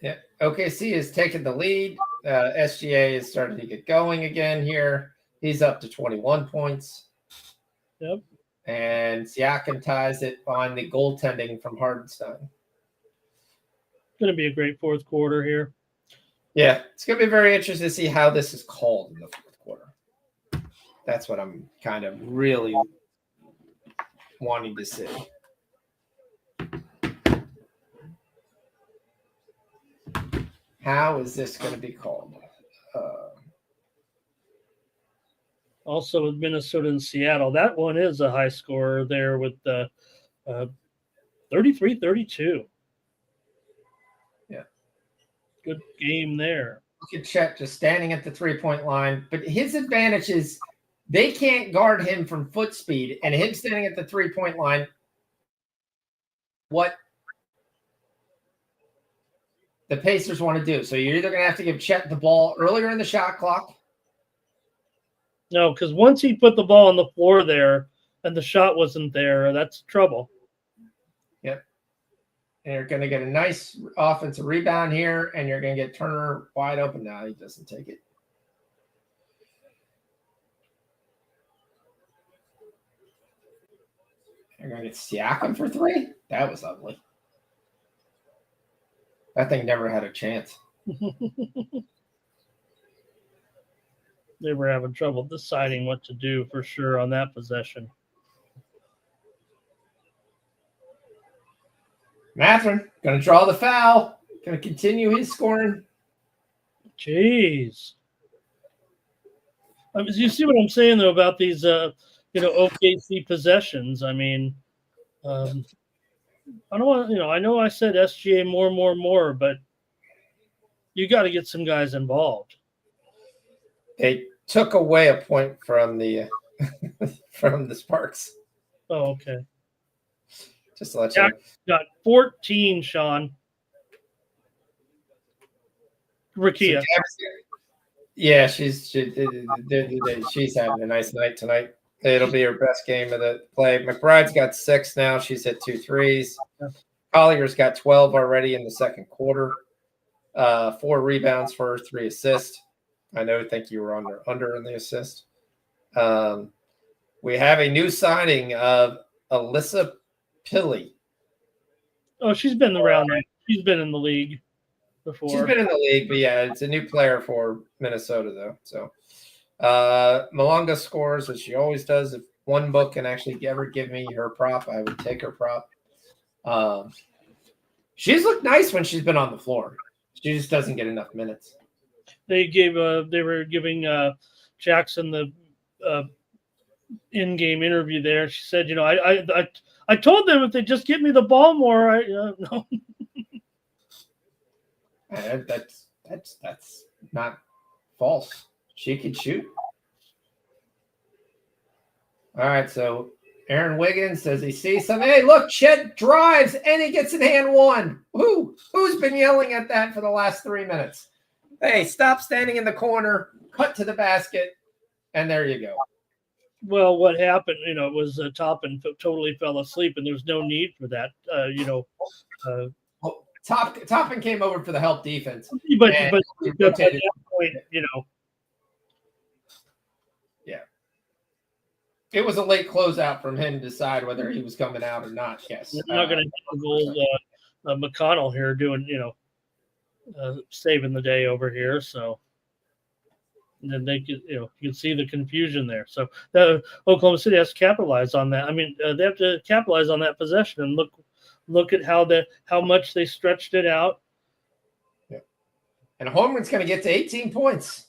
Yeah, OKC has taken the lead. SGA is starting to get going again here. He's up to 21 points. Yep. And Siakam ties it on the goaltending from Hardenstein. Going to be a great fourth quarter here. Yeah, it's going to be very interesting to see how this is called in the fourth quarter. That's what I'm kind of really wanting to see. How is this going to be called? Also with Minnesota and Seattle. That one is a high scorer there with 33-32. Yeah. Good game there. Look at Chet just standing at the three-point line. But his advantage is they can't guard him from foot speed. And him standing at the three-point line, what the Pacers want to do. So you're either going to have to give Chet the ball earlier in the shot clock. No, because once he put the ball on the floor there and the shot wasn't there, that's trouble. Yep. And you're going to get a nice offensive rebound here, and you're going to get Turner wide open. Now he doesn't take it. You're going to get Siakam for three? That was ugly. That thing never had a chance. They were having trouble deciding what to do for sure on that possession. Mathurin going to draw the foul. Going to continue his scoring. Jeez. You see what I'm saying, though, about these, OKC possessions. I mean, I don't want, I know I said SGA more, but you got to get some guys involved. They took away a point from the from the Sparks. Oh, okay. Just to let you know. Got 14, Sean. Rakia. Yeah, she's having a nice night tonight. It'll be her best game of the play. McBride's got 6 now. She's hit 2 threes. Collier's got 12 already in the second quarter. 4 rebounds for her, 3 assists. I think you were under in the assist. We have a new signing of Alyssa Pilley. Oh, she's been around. She's been in the league before. She's been in the league, but yeah, it's a new player for Minnesota, though. So Malonga scores as she always does. If one book can actually ever give me her prop, I would take her prop. She's looked nice when she's been on the floor. She just doesn't get enough minutes. They were giving Jackson the in-game interview there. She said, I told them if they just give me the ball more, no. That's not false. She could shoot. All right, so Aaron Wiggins says he sees something. Hey, look, Chet drives and he gets in hand one. Who's been yelling at that for the last 3 minutes? Hey, stop standing in the corner, cut to the basket, and there you go. Well, what happened, was Toppin totally fell asleep, and there's no need for that, Toppin came over for the help defense. But at that point, Yeah. It was a late closeout from him to decide whether he was coming out or not. Yes. You're not going to have old McConnell here doing, saving the day over here. So and then they could, you can see the confusion there. So Oklahoma City has to capitalize on that. I mean, they have to capitalize on that possession and look at how much they stretched it out. Yeah. And Holmgren's going to get to 18 points.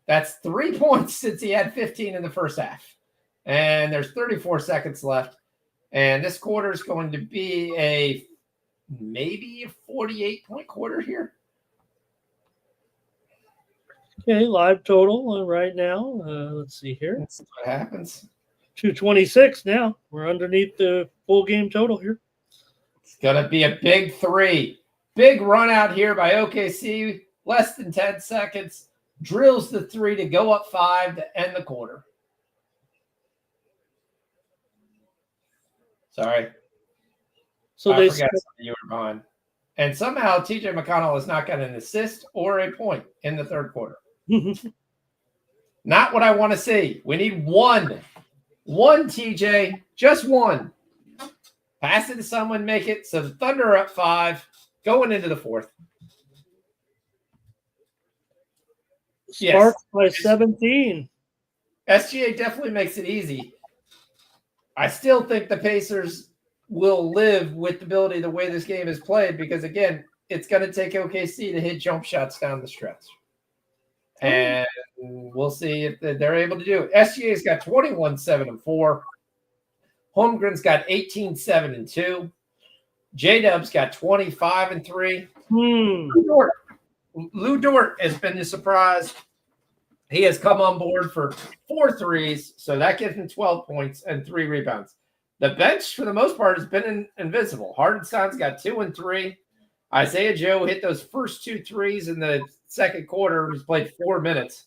That's 3 points since he had 15 in the first half. And there's 34 seconds left. And this quarter is going to be a maybe a 48-point quarter here. Okay, live total right now. Let's see here. Let's see what happens. 226 now. We're underneath the full game total here. It's going to be a big 3. Big run out here by OKC. Less than 10 seconds. Drills the 3 to go up 5 to end the quarter. Sorry. So I they forgot something you were behind. And somehow TJ McConnell has not got an assist or a point in the third quarter. Not what I want to see. We need one. One, TJ. Just one. Pass it to someone, make it. So the Thunder are up 5, going into the fourth. Sparks by 17. SGA definitely makes it easy. I still think the Pacers will live with the ability the way this game is played because, again, it's going to take OKC to hit jump shots down the stretch. And we'll see if they're able to do it. SGA's got 21-7-4. Holmgren's got 18-7-2. J-Dub's got 25-3. Lou Dort has been the surprise. He has come on board for 4 threes, so that gives him 12 points and 3 rebounds. The bench, for the most part, has been invisible. Hardenstein's got 2 and 3. Isaiah Joe hit those first 2 threes in the second quarter. He's played 4 minutes.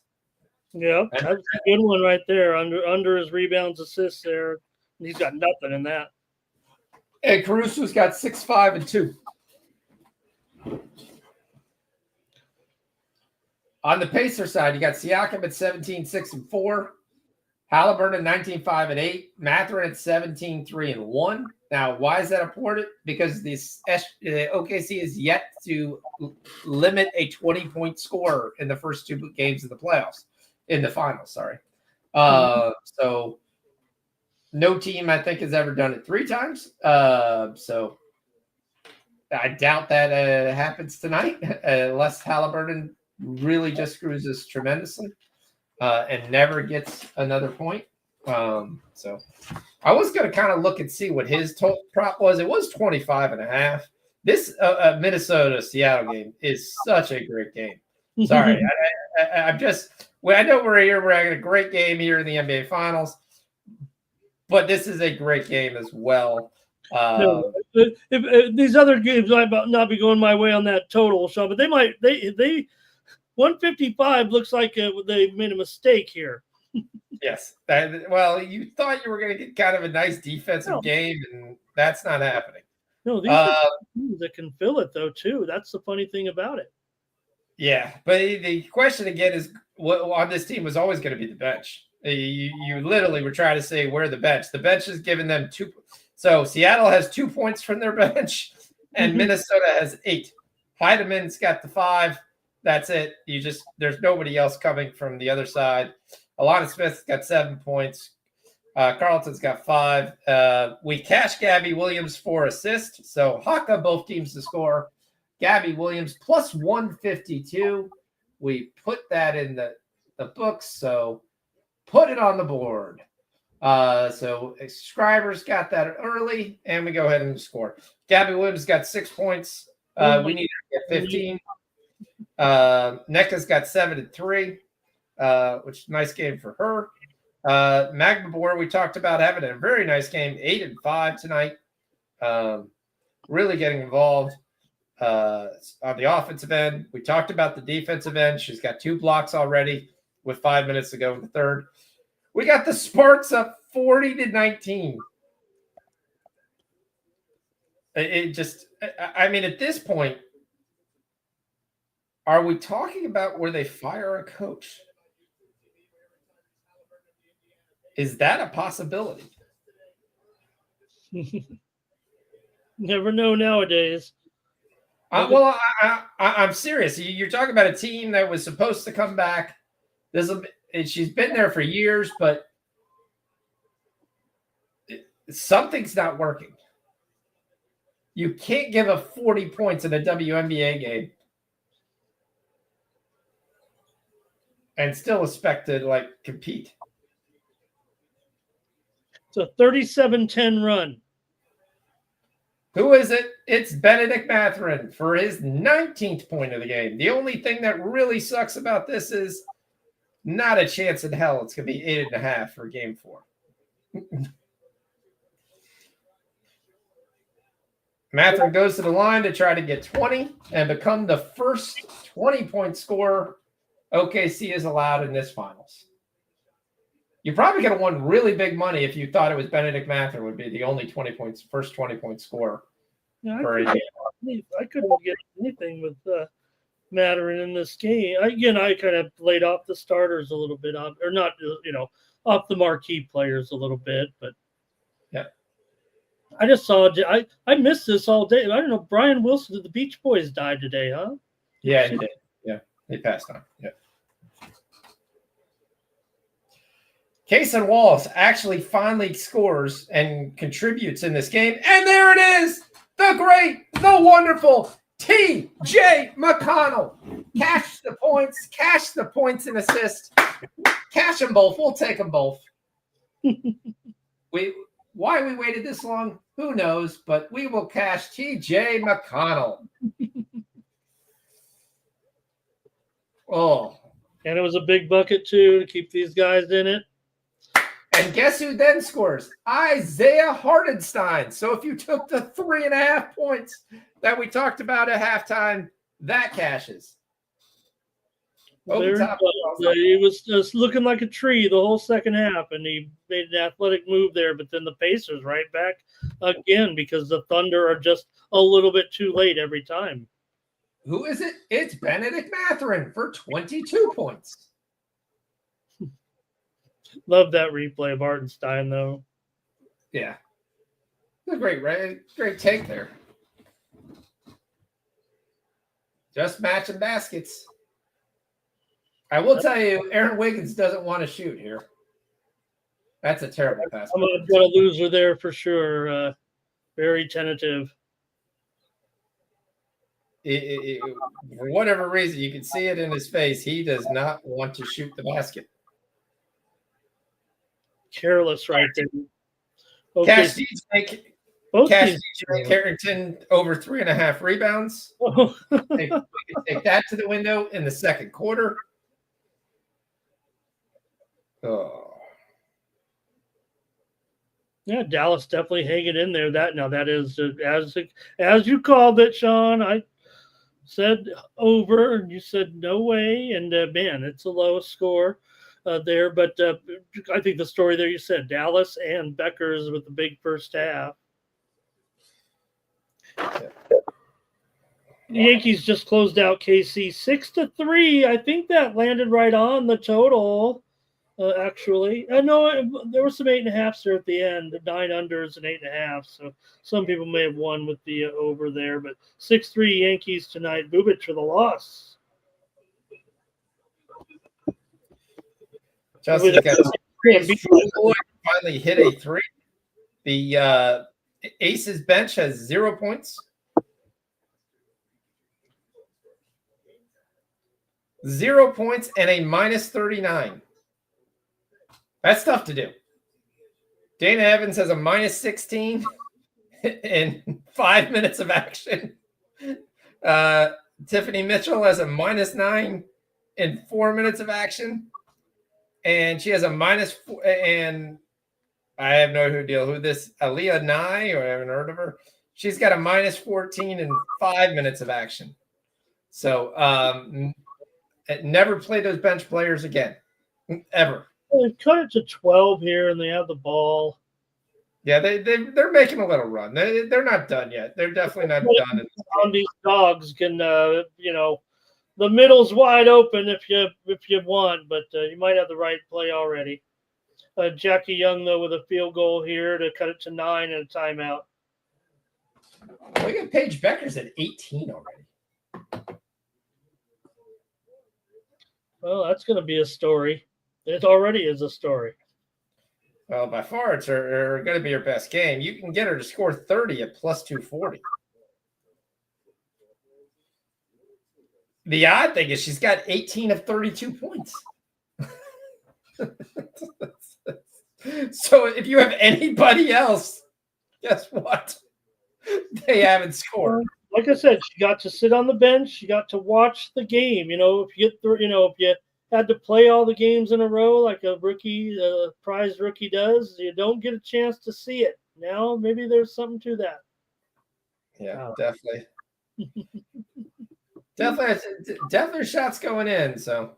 Yeah, that's a good one right there. Under his rebounds, assists there. He's got nothing in that. And Caruso's got 6, 5, and 2. On the Pacer side, you got Siakam at 17, 6, and 4. Halliburton 19, 5, and 8. Mathurin at 17, 3, and 1. Now, why is that important? Because this OKC is yet to limit a 20-point scorer in the first 2 games of the playoffs, in the finals, sorry. So no team, I think, has ever done it 3 times. So I doubt that happens tonight, unless Halliburton really just screws us tremendously and never gets another point. So I was going to kind of look and see what his total prop was. It was 25.5. This Minnesota-Seattle game is such a great game. Sorry. I know we're here. We're having a great game here in the NBA Finals, but this is a great game as well. If these other games might not be going my way on that total, Sean, but they might. They 155 looks like they made a mistake here. Yes. Well, you thought you were going to get kind of a nice defensive game, and that's not happening. No, these are teams that can fill it, though, too. That's the funny thing about it. Yeah, but the question again is, what on this team was always going to be the bench. You literally were trying to say where the bench. The bench has given them 2. So Seattle has 2 points from their bench, and Minnesota has 8. Heideman's got the 5. That's it. There's nobody else coming from the other side. Alana Smith's got 7 points. Carlton's got 5. We cashed Gabby Williams for assist. So Haka, both teams to score. Gabby Williams plus 152. We put that in the books. So put it on the board. So subscribers got that early, and we go ahead and score. Gabby Williams got 6 points. We need to get 15. NECA's got 7 and 3, which is a nice game for her. Magbabor, we talked about having a very nice game, 8 and 5 tonight. Really getting involved on the offensive end. We talked about the defensive end. She's got 2 blocks already with 5 minutes to go in the third. We got the Sparks up 40-19. I mean, at this point, are we talking about where they fire a coach? Is that a possibility? Never know nowadays. I'm serious. You're talking about a team that was supposed to come back. She's been there for years, but something's not working. You can't give up 40 points in a WNBA game and still expect to compete. It's a 37-10 run. Who is it? It's Benedict Mathurin for his 19th point of the game. The only thing that really sucks about this is not a chance in hell it's going to be 8.5 for game 4. Mathurin goes to the line to try to get 20 and become the first 20-point scorer OKC is allowed in this finals. You probably could have won really big money if you thought it was Benedict Mathurin would be the only 20 points, first 20-point scorer. Yeah, I couldn't get anything with Mathurin in this game. I kind of laid off the starters a little bit, off the marquee players a little bit, but yeah. I just saw. I missed this all day. I don't know. Brian Wilson of the Beach Boys died today, huh? Yeah, he did. Yeah, he passed on. Yeah. Kason Wallace actually finally scores and contributes in this game. And there it is. The great, the wonderful T.J. McConnell. Cash the points and assists. Cash them both. We'll take them both. Why we waited this long, who knows, but we will cash T.J. McConnell. Oh. And it was a big bucket, too, to keep these guys in it. And guess who then scores? Isaiah Hartenstein. So if you took the 3.5 points that we talked about at halftime, that cashes. He was just looking like a tree the whole second half, and he made an athletic move there, but then the Pacers right back again because the Thunder are just a little bit too late every time. Who is it? It's Benedict Mathurin for 22 points. Love that replay of Hartenstein, though. Yeah. Great take there. Just matching baskets. I will tell you, Aaron Wiggins doesn't want to shoot here. That's a terrible pass. I'm going to get a loser there for sure. Very tentative. For whatever reason, you can see it in his face. He does not want to shoot the basket. Careless right there. Okay. Cash DJ Carrington over 3.5 rebounds. Take that to the window in the second quarter. Oh. Yeah, Dallas definitely hanging in there. That is as you called it, Sean. I said over, and you said no way. And man, it's a low score there. But I think the story there you said Dallas and Beckers with the big first half. The Yankees just closed out KC 6-3. I think that landed right on the total. Actually, no, there were some 8.5s there at the end. 9 unders and 8.5. So some people may have won with the over there, but 6-3 Yankees tonight. Bubic for the loss. Justin finally hit a 3. The Aces bench has 0 points. 0 points and a -39. That's tough to do. Dana Evans has a -16 in 5 minutes of action. Tiffany Mitchell has a -9 in 4 minutes of action. And she has a -4. And I have no idea who this Aliyah Nye, or I haven't heard of her. She's got a -14 in 5 minutes of action. So never play those bench players again, ever. They cut it to 12 here, and they have the ball. Yeah, they're making a little run. They're not done yet. They're definitely not done. These dogs can, the middle's wide open if you want, but you might have the right play already. Jackie Young, though, with a field goal here to cut it to 9 and a timeout. We got Paige Beckers at 18 already. Well, that's going to be a story. It already is a story. Well, by far, it's going to be her best game. You can get her to score 30 at +240. The odd thing is she's got 18 of 32 points. So if you have anybody else, guess what? they haven't scored. Like I said, she got to sit on the bench. She got to watch the game. If you get through, if you had to play all the games in a row like a rookie, prize rookie does, you don't get a chance to see it. Now, maybe there's something to that. Yeah, definitely. Definitely shots going in. So,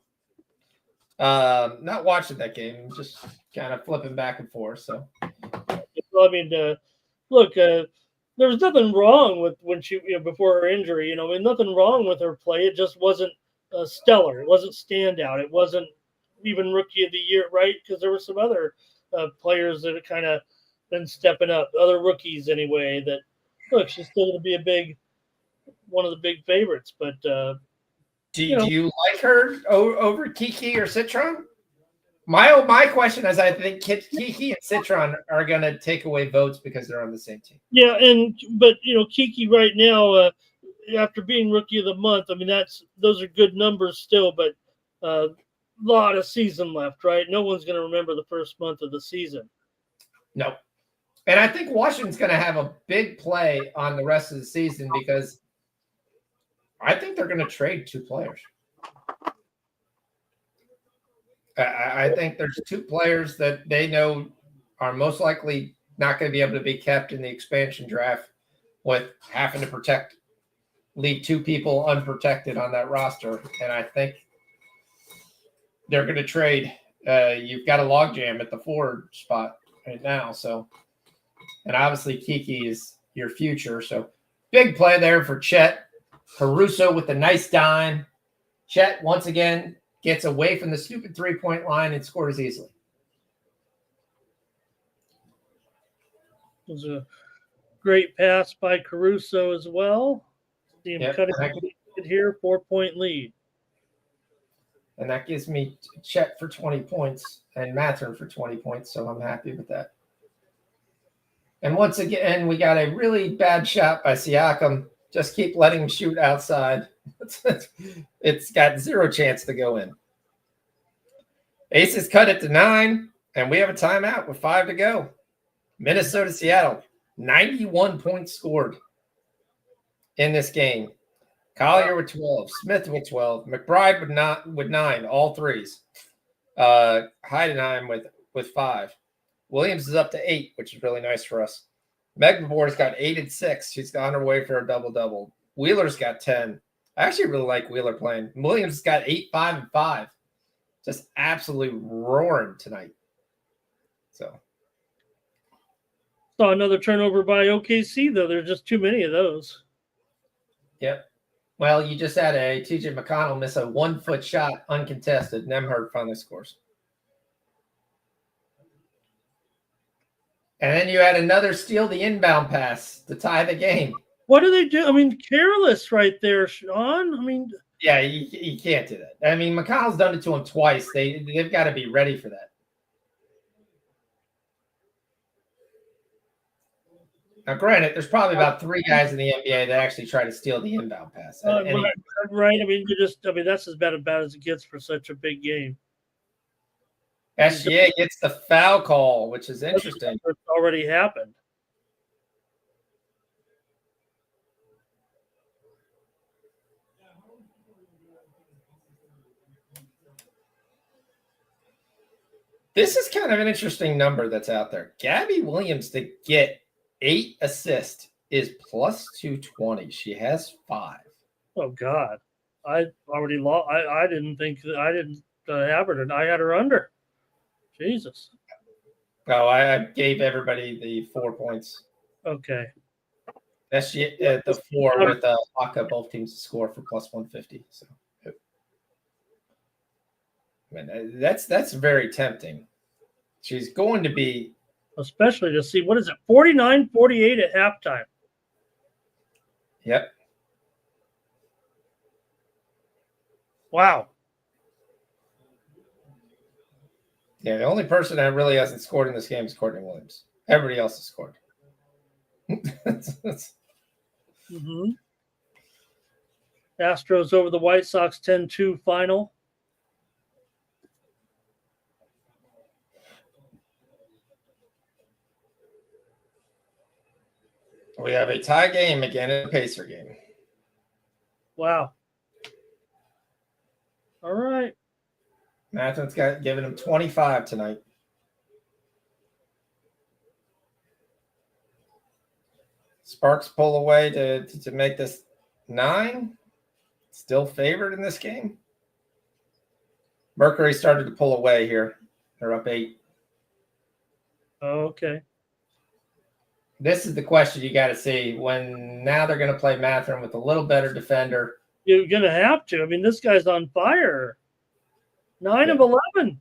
not watching that game, just kind of flipping back and forth. So, I mean, look, there was nothing wrong with when she, before her injury. Nothing wrong with her play. It just wasn't stellar. It wasn't standout. It wasn't even rookie of the year, right? Because there were some other players that have kind of been stepping up. Other rookies, anyway. That look, she's still going to be one of the big favorites. But do you like her over Kiki or Citron? My question is, I think Kiki and Citron are going to take away votes because they're on the same team. Yeah, but Kiki right now, after being rookie of the month, I mean those are good numbers still, but a lot of season left, right? No one's going to remember the first month of the season. No, and I think Washington's going to have a big play on the rest of the season because I think they're going to trade 2 players. I think there's 2 players that they know are most likely not going to be able to be kept in the expansion draft with having to leave 2 people unprotected on that roster. And I think they're going to trade. You've got a logjam at the forward spot right now. So, and obviously Kiki is your future. So big play there for Chet. Caruso with a nice dime. Chet, once again, gets away from the stupid 3-point line and scores easily. It was a great pass by Caruso as well. See him cutting it here, 4-point lead. And that gives me Chet for 20 points and Mathurin for 20 points, so I'm happy with that. And once again, we got a really bad shot by Siakam. Just keep letting him shoot outside. It's got 0 chance to go in. Aces cut it to 9, and we have a timeout with 5 to go. Minnesota, Seattle, 91 points scored in this game. Collier with 12, Smith with 12, McBride with 9, all threes. Heidenheim with 5. Williams is up to 8, which is really nice for us. Megbor's got 8 and 6. She's on her way for a double-double. Wheeler's got 10. I actually really like Wheeler playing. Williams has got 8, 5, and 5. Just absolutely roaring tonight. So. Saw another turnover by OKC, though. There's just too many of those. Yep. Well, you just had a TJ McConnell miss a 1-foot shot uncontested. Nemhard finally scores. And then you had another steal the inbound pass to tie the game. What do they do? I mean, careless right there, Sean. I mean, yeah, you can't do that. I mean, McConnell's done it to him twice. They've got to be ready for that. Now, granted, there's probably about 3 guys in the NBA that actually try to steal the inbound pass. Right. I mean, that's as bad as it gets for such a big game. SGA gets the foul call, which is interesting. It's already happened. This is kind of an interesting number that's out there. Gabby Williams to get 8 assists is plus 220. She has 5. Oh God, I already lost. I didn't think that I didn't have her, and I had her under. Jesus. Oh, I gave everybody the 4 points. Okay. That's the 4 with Aka, both teams to score for plus 150. So, I mean, that's very tempting. She's going to be, especially to see what is it, 49-48 at halftime. Yep. Wow. Yeah, the only person that really hasn't scored in this game is Courtney Williams. Everybody else has scored. Mm-hmm. Astros over the White Sox 10-2 final. We have a tie game again in a Pacer game. Wow. All right. Matherin's got giving him 25 tonight. Sparks pull away to make this 9. Still favored in this game. Mercury started to pull away here. They're up 8. Okay. This is the question you got to see when now they're going to play Matherin with a little better defender. You're going to have to. I mean, this guy's on fire. 9 of 11.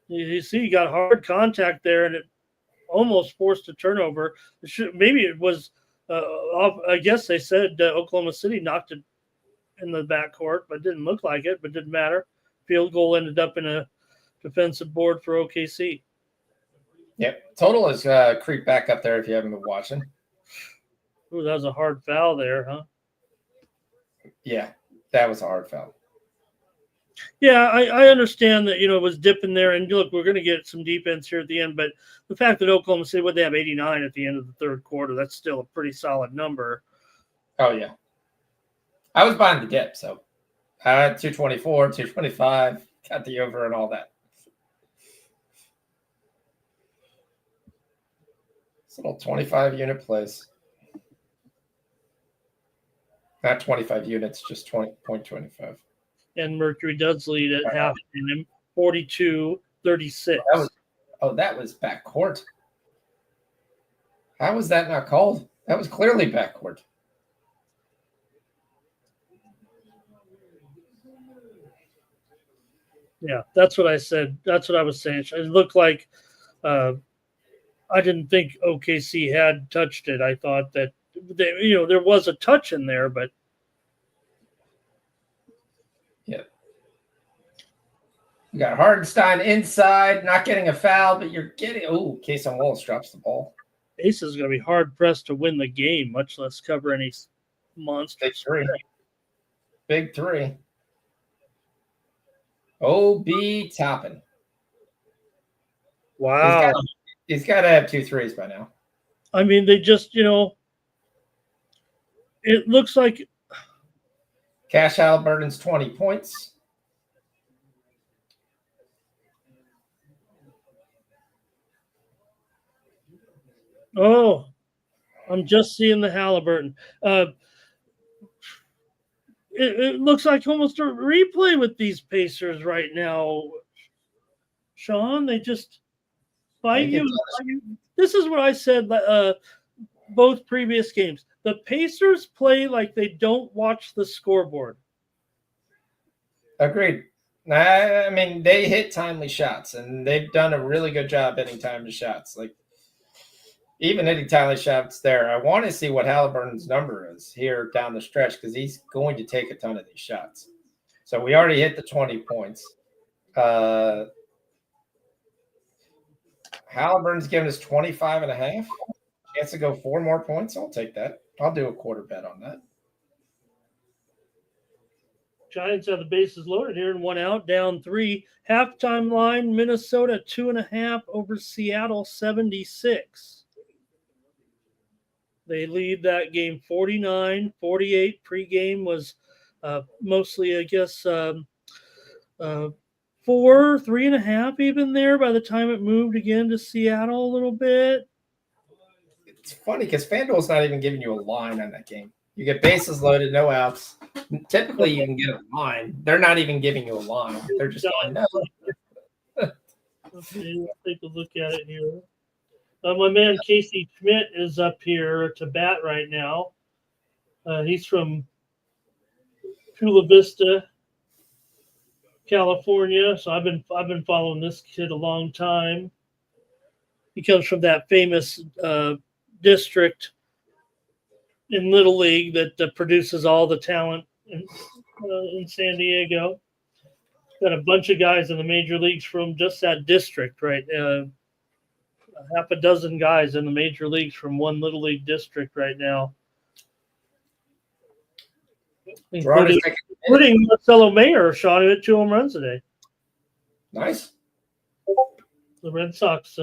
You see, he got hard contact there, and it almost forced a turnover. Maybe it was off. I guess they said Oklahoma City knocked it in the backcourt, but didn't look like it, but didn't matter. Field goal ended up in a defensive board for OKC. Yep. Total is creeped back up there if you haven't been watching. Ooh, that was a hard foul there, huh? Yeah, that was a hard foul. Yeah, I understand that, it was dipping there. And look, we're going to get some defense here at the end. But the fact that Oklahoma City, they have 89 at the end of the third quarter, that's still a pretty solid number. Oh, yeah. I was buying the dip, so I had 224, 225, got the over and all that. It's a little 25-unit place. Not 25 units, just 20.25. And Mercury does lead at half inning, 42-36. That was backcourt. How was that not called? That was clearly backcourt. Yeah, that's what I said. That's what I was saying. It looked like I didn't think OKC had touched it. I thought that there was a touch in there, but yeah. You got Hardenstein inside, not getting a foul, but you're getting. Oh, Kason Wallace drops the ball. Ace is going to be hard pressed to win the game, much less cover any monster. Big three. OB Toppin. Wow. He's got to have 2 threes by now. I mean, they just, it looks like Cash Halliburton's 20 points. Oh, I'm just seeing the Halliburton. It looks like almost a replay with these Pacers right now. Sean, they just fight you. This is what I said both previous games. The Pacers play like they don't watch the scoreboard. Agreed. I mean, they hit timely shots, and they've done a really good job hitting timely shots. Like, even hitting timely shots there. I want to see what Halliburton's number is here down the stretch because he's going to take a ton of these shots. So we already hit the 20 points. Halliburton's giving us 25 and a half. Chance to go 4 more points. I'll take that. I'll do a quarter bet on that. Giants have the bases loaded here and 1 out, down 3. Halftime line, Minnesota 2.5 over Seattle 76. They lead that game 49-48. Pregame was mostly, I guess, 3.5 even there by the time it moved again to Seattle a little bit. It's funny because FanDuel's not even giving you a line on that game. You get bases loaded, no outs. Typically, you can get a line. They're not even giving you a line. They're just going, no. Okay, let's take a look at it here. My man Casey Schmidt is up here to bat right now. He's from Chula Vista, California. So I've been following this kid a long time. He comes from that famous district in Little League that produces all the talent in San Diego. Got a bunch of guys in the major leagues from just that district, right? Half a dozen guys in the major leagues from one Little League district right now. Including Marcelo Mayer, Sean, who hit 2 home runs today. Nice. The Red Sox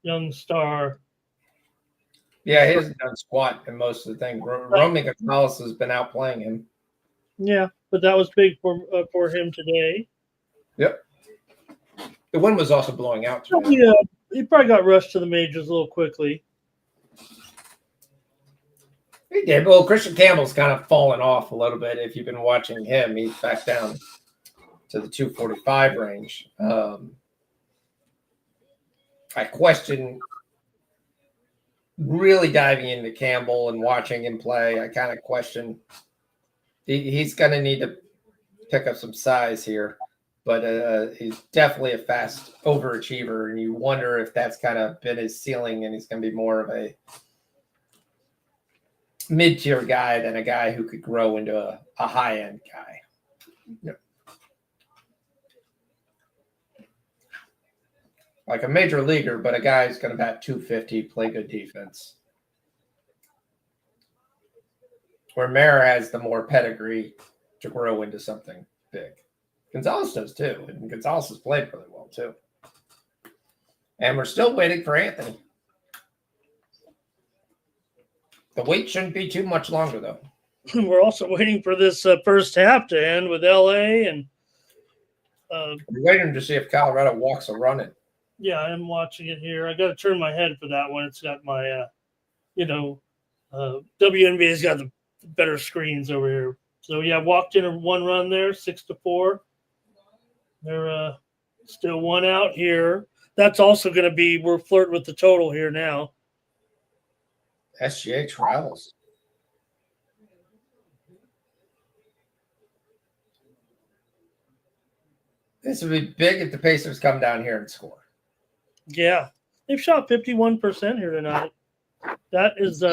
young star. Yeah, he hasn't done squat in most of the thing. Romy Gonzalez has been outplaying him. Yeah, but that was big for him today. Yep. The wind was also blowing out today. Yeah, he probably got rushed to the majors a little quickly. He did. Well, Christian Campbell's kind of fallen off a little bit. If you've been watching him, he's back down to the 245 range. I question really diving into Campbell and watching him play. I kind of question he's going to need to pick up some size here, but he's definitely a fast overachiever, and you wonder if that's kind of been his ceiling, and he's going to be more of a mid-tier guy than a guy who could grow into a high-end guy. Yep. Like a major leaguer, but a guy who's going to bat 250, play good defense. Where Mara has the more pedigree to grow into something big. Gonzalez does too, and Gonzalez has played really well too. And we're still waiting for Anthony. The wait shouldn't be too much longer, though. We're also waiting for this first half to end with LA, and we're waiting to see if Colorado walks a run it. Yeah, I'm watching it here. I got to turn my head for that one. It's got my, WNBA's got the better screens over here. So yeah, walked in a one run there, 6-4. They're still one out here. That's also going to be, we're flirting with the total here now. SGA travels. This would be big if the Pacers come down here and score. Yeah, they've shot 51% here tonight. That is,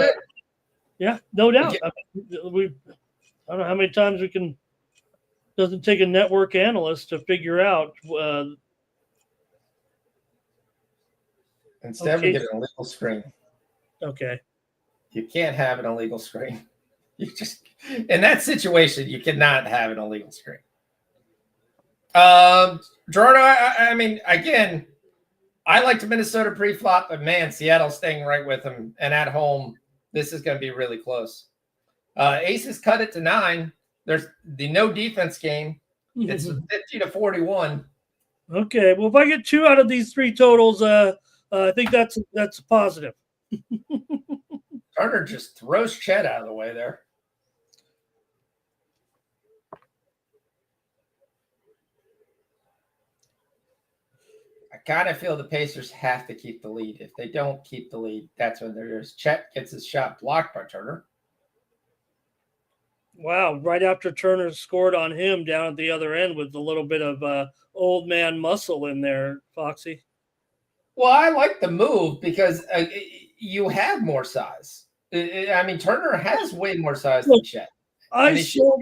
yeah, no doubt. I don't know how many times we can. Doesn't take a network analyst to figure out. Instead, we get an illegal screen. Okay. You can't have an illegal screen. You just in that situation, you cannot have an illegal screen. Gerardo, I mean, again, I liked Minnesota pre-flop, but man, Seattle's staying right with them. And at home, this is going to be really close. Aces cut it to 9. There's the no defense game. It's 50-41. Okay. Well, if I get 2 out of these 3 totals, I think that's a positive. Turner just throws Chet out of the way there. I kind of feel the Pacers have to keep the lead. If they don't keep the lead, that's when there's Chet gets his shot blocked by Turner. Wow. Right after Turner scored on him down at the other end with a little bit of old man muscle in there, Foxy. Well, I like the move because you have more size. I mean, Turner has way more size than Chet. I feel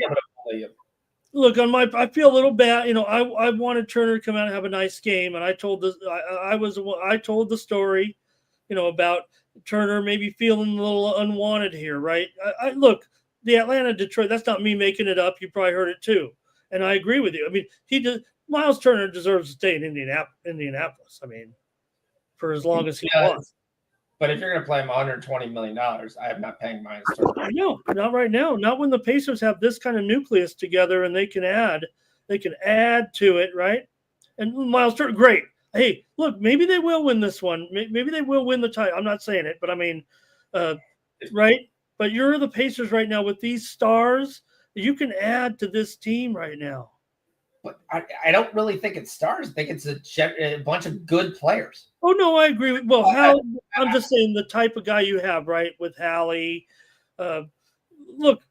a little bad. I wanted Turner to come out and have a nice game, and I told the story, about Turner maybe feeling a little unwanted here, right? I look, the Atlanta Detroit. That's not me making it up. You probably heard it too, and I agree with you. I mean, Miles Turner deserves to stay in Indianapolis. I mean, for as long as he wants. But if you're going to play him $120 million, I am not paying Miles Turner. I know, not right now. Not when the Pacers have this kind of nucleus together and they can add to it, right? And Miles Turner, great. Hey, look, maybe they will win this one. Maybe they will win the title. I'm not saying it, but I mean, right? But you're the Pacers right now with these stars. You can add to this team right now. But I don't really think it's stars. I think it's a bunch of good players. Oh, no, I agree with I'm just saying the type of guy you have, right, with Hallie. Look,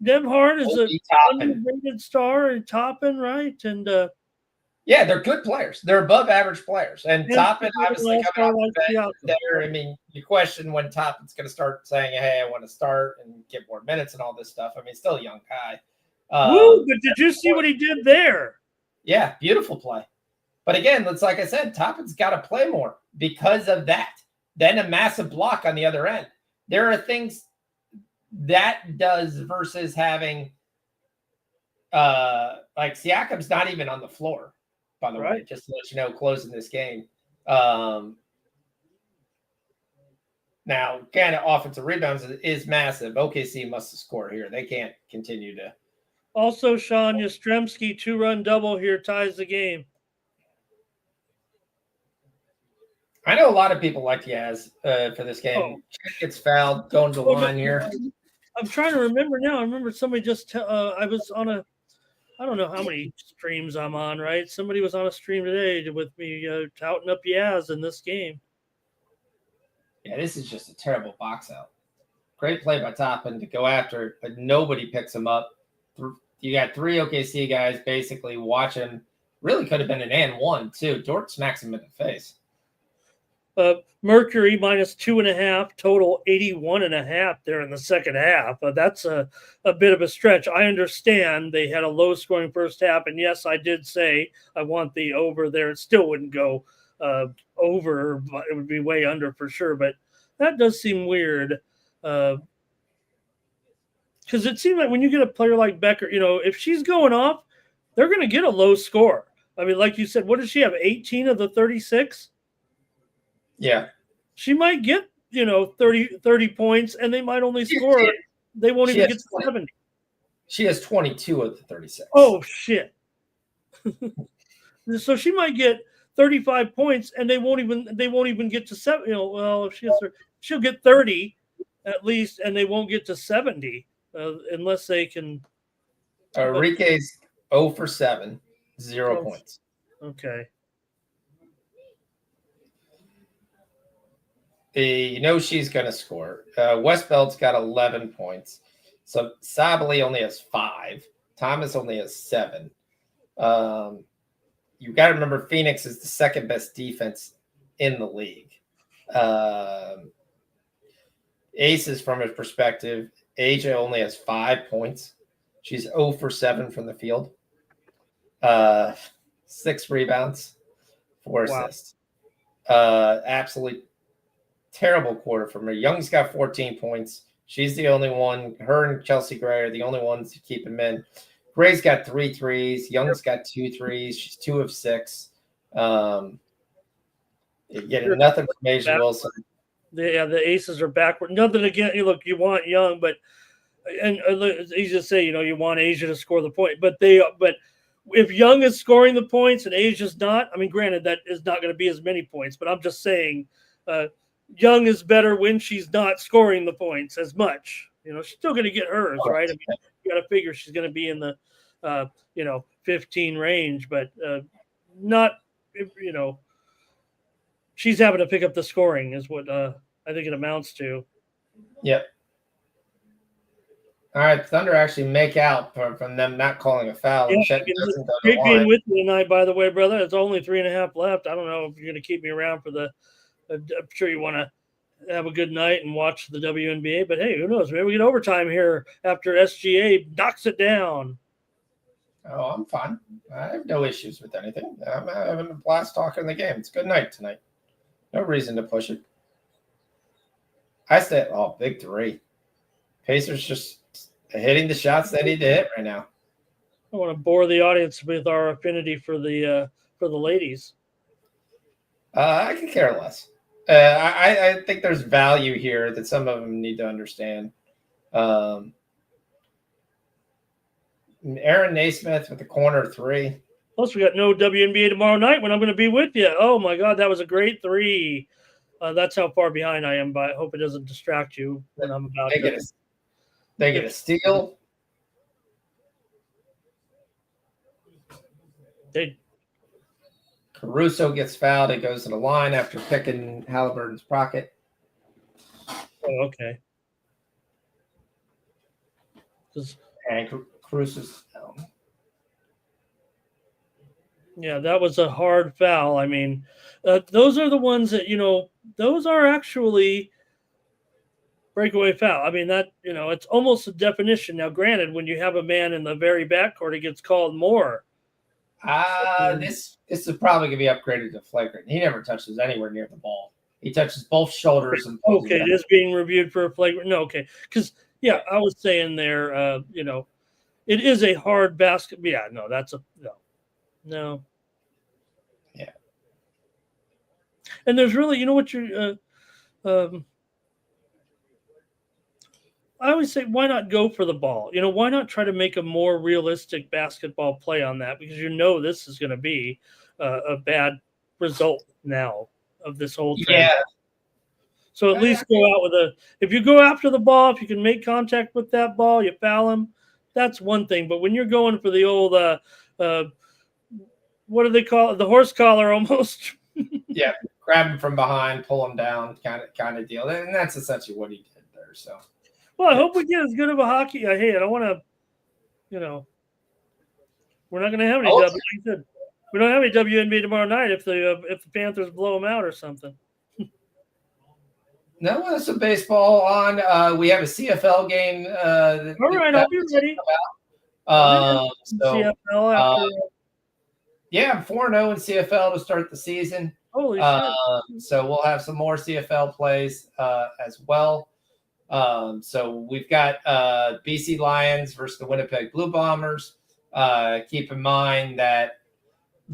Nebhard is an underrated star and Toppin, right? And yeah, they're good players. They're above average players. And Toppin obviously coming off the bench there. I mean, you question when Toppin's going to start saying, hey, I want to start and get more minutes and all this stuff. I mean, still a young guy. But did you see what he did there? Yeah, beautiful play. But again, it's like I said, Toppin's got to play more because of that. Then a massive block on the other end. There are things that does versus having like Siakam's not even on the floor, by the way, just to let you know, closing this game. Now, Canada offensive rebounds is massive. OKC must score here. They can't continue to. Also, Sean Yastrzemski 2-run double here ties the game. I know a lot of people like Yaz for this game. Gets fouled, going to the line here. I'm trying to remember now. I remember somebody just I was on I don't know how many streams I'm on, right? Somebody was on a stream today with me touting up Yaz in this game. Yeah, this is just a terrible box out. Great play by Toppin to go after it, but nobody picks him up. You got 3 OKC guys basically watching. Really could have been an and one, too. Dort smacks him in the face. Mercury minus 2.5, total 81.5 there in the second half. That's a bit of a stretch. I understand they had a low scoring first half, and yes, I did say I want the over there. It still wouldn't go over, but it would be way under for sure. But that does seem weird because it seemed like when you get a player like Becker, if she's going off, they're going to get a low score. I mean, like you said, what does she have? 18 of the 36. Yeah. She might get, 30 points, and they might only score. They won't even get 70. She has 22 of the 36. Oh, shit. So she might get 35 points, and they won't even get to 7. Well, if she'll get 30 at least, and they won't get to 70 unless they can. Enrique's 0 for 7, 0 points. Okay. She's going to score. Westfeld's got 11 points. So Sabali only has 5. Thomas only has 7. You got to remember Phoenix is the second best defense in the league. Aces, from his perspective, Asia only has 5 points. She's 0 for 7 from the field. 6 rebounds, 4 assists. Absolutely terrible quarter from her. Young's got 14 points. She's the only one. Her and Chelsea Gray are the only ones to keep him in. Gray's got 3 threes. Young's got 2 threes. She's 2 of 6. Getting nothing from Asia Wilson. The aces are backward. Nothing again. Look, you want Young, but it's easy to say, you want Asia to score the point, but if Young is scoring the points and Asia's not, I mean, granted that is not going to be as many points, but I'm just saying, Young is better when she's not scoring the points as much. She's still going to get hers, right? I mean, you got to figure she's going to be in the, 15 range, but not, she's having to pick up the scoring is what I think it amounts to. Yep. All right, Thunder actually make out from them not calling a foul. Yeah, great being with you tonight, by the way, brother. It's only 3.5 left. I don't know if you're going to keep me around for I'm sure you want to have a good night and watch the WNBA, but hey, who knows? Maybe we get overtime here after SGA knocks it down. Oh, I'm fine. I have no issues with anything. I'm having a blast talking the game. It's a good night tonight. No reason to push it. Big 3. Pacers just hitting the shots they need to hit right now. I want to bore the audience with our affinity for the ladies. I can care less. I think there's value here that some of them need to understand. Aaron Naismith with the corner 3. Plus, we got no WNBA tomorrow night when I'm going to be with you. Oh, my God, that was a great 3. That's how far behind I am, but I hope it doesn't distract you when I'm about to. They get a steal. Caruso gets fouled. It goes to the line after picking Halliburton's pocket. Oh, okay. And Caruso's down. Yeah, that was a hard foul. I mean, those are the ones that, those are actually breakaway foul. I mean, that, it's almost a definition. Now, granted, when you have a man in the very backcourt, it gets called more. This is probably going to be upgraded to flagrant. He never touches anywhere near the ball. He touches both shoulders. Okay, it is being reviewed for a flagrant. No, okay. Because, yeah, I was saying there, it is a hard basket. Yeah, no, that's no. Yeah. And there's really, what you're I always say, why not go for the ball? Why not try to make a more realistic basketball play on that? Because this is going to be a bad result now of this whole trend. Yeah. So at least go out with if you go after the ball, if you can make contact with that ball, you foul him. That's one thing. But when you're going for the old, what do they call it? The horse collar almost. Yeah. Grab him from behind, pull him down, kind of deal. And that's essentially what he did there. So. Well, I hope we get as good of a hockey. Hey, I don't want to, we're not going to have any W. We don't have any WNBA tomorrow night if the Panthers blow them out or something. No, there's some baseball on. We have a CFL game. All right, I'll be ready. CFL after. Yeah, I'm 4-0 in CFL to start the season. Holy shit. So we'll have some more CFL plays as well. So we've got BC Lions versus the Winnipeg Blue Bombers. Keep in mind that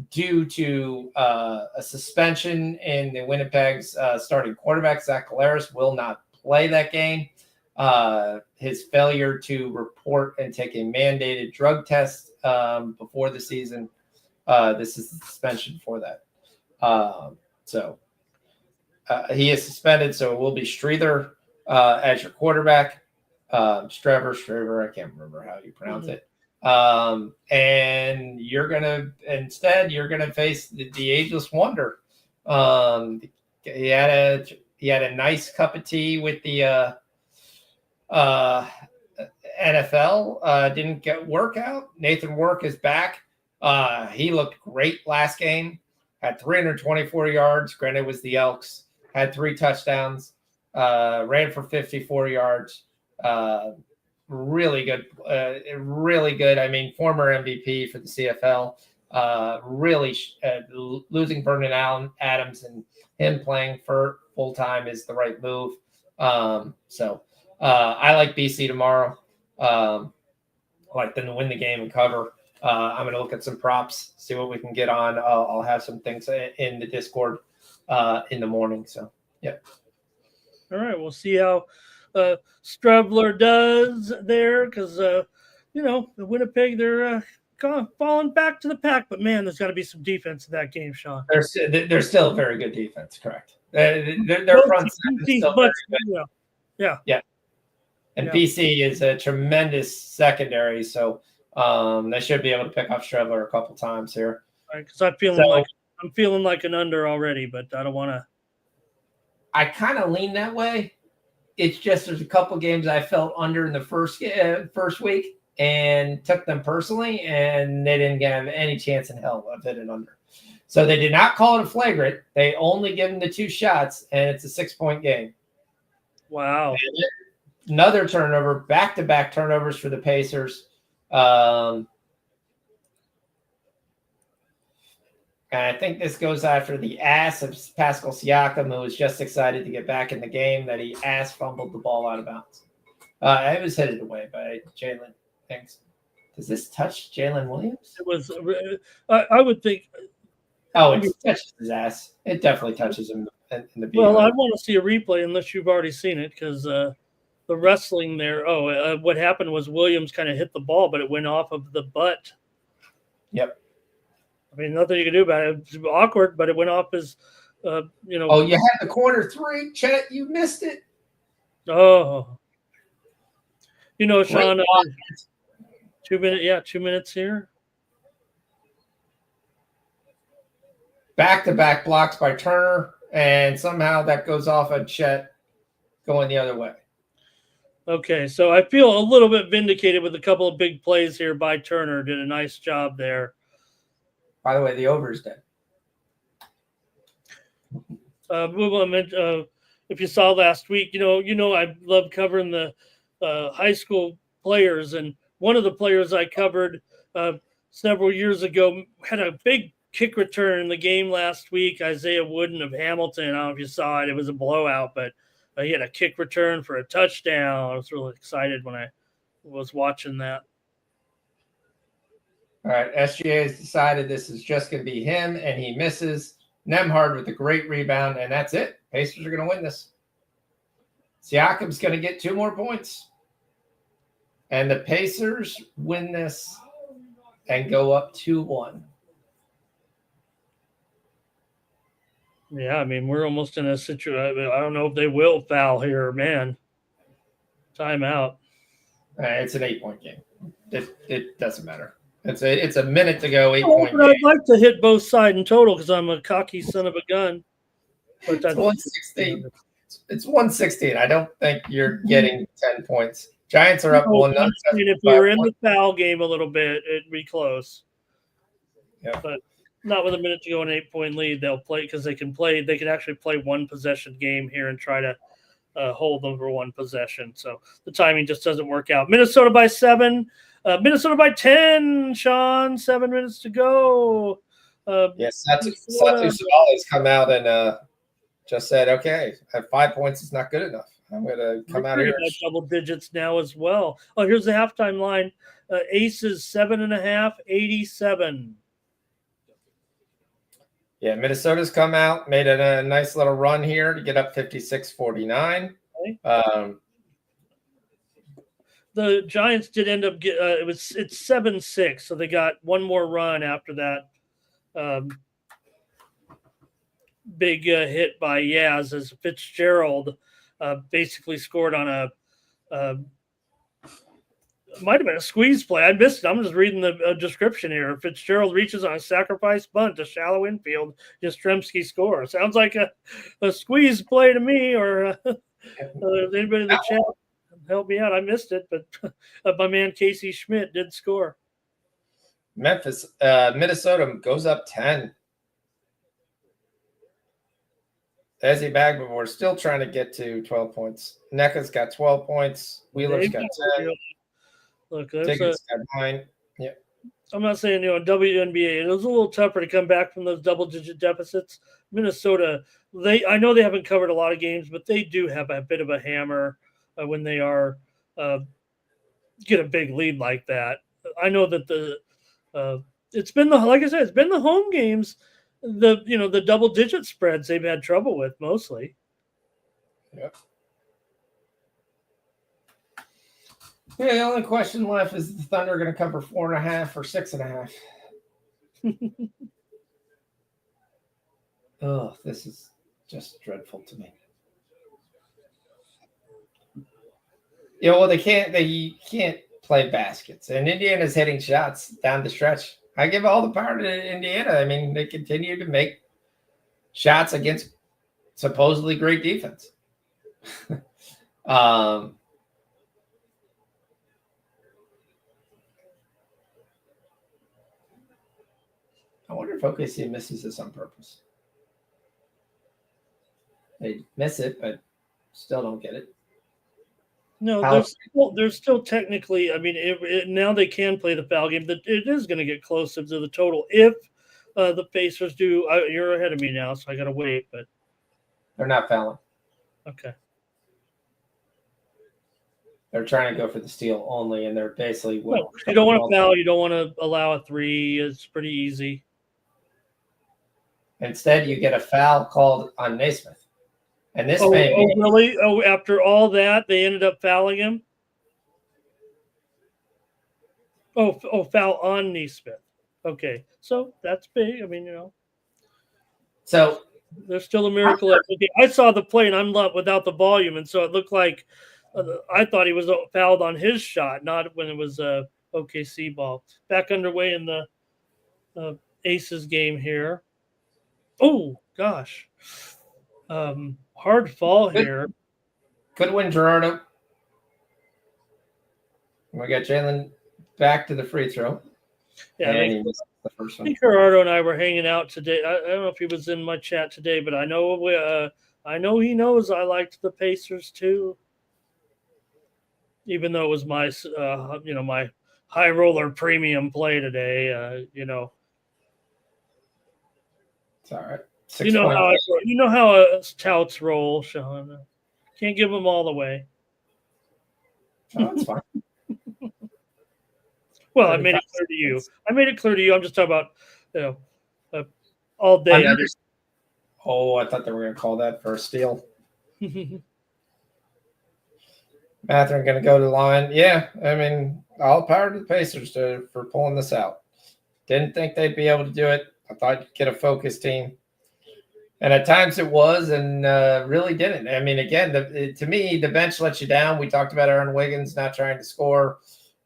due to a suspension in the Winnipeg's starting quarterback, Zach Collaros will not play that game. His failure to report and take a mandated drug test before the season. This is the suspension for that. So he is suspended, so it will be Streether as your quarterback. Strever, I can't remember how you pronounce it. And you're gonna face the ageless wonder. He had a nice cup of tea with the NFL. Didn't get workout. Nathan Work is back. He looked great last game. Had 324 yards. Granted, it was the Elks. Had 3 touchdowns. Ran for 54 yards. Really good. Really good. I mean, former MVP for the CFL. Really losing Vernon Adams and him playing for full time is the right move. So I like BC tomorrow. I like them to win the game and cover. I'm going to look at some props, see what we can get on. I'll have some things in the Discord in the morning. So, yeah. All right. We'll see how Strebler does there because, the Winnipeg, they're falling back to the pack. But, man, there's got to be some defense in that game, Sean. They're still a very good defense, correct. Their front seven is still very good. Yeah. And BC is a tremendous secondary, so they should be able to pick off Strebler a couple times here. Right, because I'm feeling like an under already, but I don't want to. I kind of lean that way. It's just there's a couple games I felt under in the first week and took them personally, and they didn't have any chance in hell of hitting under. So they did not call it a flagrant. They only give them the 2 shots, and it's a 6-point game. Wow. Another turnover, back-to-back turnovers for the Pacers. And I think this goes after the ass of Pascal Siakam, who was just excited to get back in the game, that he fumbled the ball out of bounds. It was headed away by Jalen. Thanks. Does this touch Jalen Williams? It was. I would think. Oh, it touches his ass. It definitely touches him in the beat. Well, I want to see a replay unless you've already seen it because the wrestling there. What happened was Williams kind of hit the ball, but it went off of the butt. Yep. I mean, nothing you can do about it. It's awkward, but it went off his, Oh, you had the corner 3, Chet. You missed it. Oh. Sean, 2 minutes. Yeah, 2 minutes here. Back-to-back blocks by Turner, and somehow that goes off of Chet going the other way. Okay, so I feel a little bit vindicated with a couple of big plays here by Turner. Did a nice job there. By the way, the over is dead. If you saw last week, I love covering the high school players, and one of the players I covered several years ago had a big kick return in the game last week. Isaiah Wooden of Hamilton. I don't know if you saw it. It was a blowout, but he had a kick return for a touchdown. I was really excited when I was watching that. All right, SGA has decided this is just going to be him, and he misses. Nemhard with a great rebound, and that's it. Pacers are going to win this. Siakam's going to get 2 more points. And the Pacers win this and go up 2-1. Yeah, I mean, we're almost in a situation. I don't know if they will foul here, man. Timeout. It's an 8-point game. It doesn't matter. It's a minute to go, 8-point But game. I'd like to hit both sides in total because I'm a cocky son of a gun. But It's 116. It's 116. I don't think you're getting 10 points. Giants are up 1-0. If we were in the foul game a little bit, it'd be close. Yeah. But not with a minute to go, an 8-point lead. They'll play because they can play. They can actually play one possession game here and try to hold them for one possession. So the timing just doesn't work out. Minnesota by 7. Minnesota by 10. Sean, 7 minutes to go. Yes, Satu Sabali has come out and just said, "Okay, at 5 points is not good enough. I'm going to come out here." Double digits now as well. Oh, here's the halftime line. Aces 7.5, 87. Yeah, Minnesota's come out, made a nice little run here to get up 56-49. Okay. The Giants did end up it's 7-6, so they got one more run after that big hit by Yaz as Fitzgerald basically scored on a might have been a squeeze play. I missed it. I'm just reading the description here. Fitzgerald reaches on a sacrifice bunt to shallow infield. Yastrzemski scores. Sounds like a squeeze play to me. Or anybody in the chat help me out? I missed it, but my man Casey Schmidt did score. Minnesota goes up 10. Ezzy Bagman, we're still trying to get to 12 points. NECA's got 12 points. Wheeler's got 10. Look, Tickets got 9. Yeah. I'm not saying, WNBA, it was a little tougher to come back from those double-digit deficits. Minnesota, I know they haven't covered a lot of games, but they do have a bit of a hammer when they are get a big lead like that. I know that it's been like I said, it's been the home games, the double-digit spreads they've had trouble with mostly. Yep. Yeah, the only question left is the Thunder going to cover 4.5 or 6.5. Oh, this is just dreadful to me. Well, they can't play baskets, and Indiana's hitting shots down the stretch. I give all the power to Indiana. I mean, they continue to make shots against supposedly great defense. I wonder if OKC misses this on purpose. They miss it, but still don't get it. No, there's still technically. I mean, now they can play the foul game. That it is going to get closer to the total if the Pacers do. You're ahead of me now, so I got to wait. But they're not fouling. Okay. They're trying to go for the steal only, and they're basically. No, you don't want to foul. You don't want to allow a 3. It's pretty easy. Instead, you get a foul called on Naismith. And this really? Oh, after all that, they ended up fouling him? Oh, foul on Naismith. Okay. So that's big. I mean, So there's still a miracle. I saw the play, and I'm without the volume, and so it looked like I thought he was fouled on his shot, not when it was OKC ball. Back underway in the Aces game here. Oh, gosh. Hard fall here. Could win Gerardo. We got Jalen back to the free throw. Yeah, I think Gerardo and I were hanging out today. I don't know if he was in my chat today, but I know he knows I liked the Pacers too. Even though it was my my high roller premium play today, It's all right. You know how touts roll, Sean. Can't give them all away. Oh, that's fine. Well, I made it clear to you. I'm just talking about, all day. I thought they were going to call that for a steal. Matherin going to go to the line. Yeah, I mean, all power to the Pacers for pulling this out. Didn't think they'd be able to do it. I thought you'd get a focused team. And at times it was, and really didn't. I mean, again, to me, the bench lets you down. We talked about Aaron Wiggins not trying to score.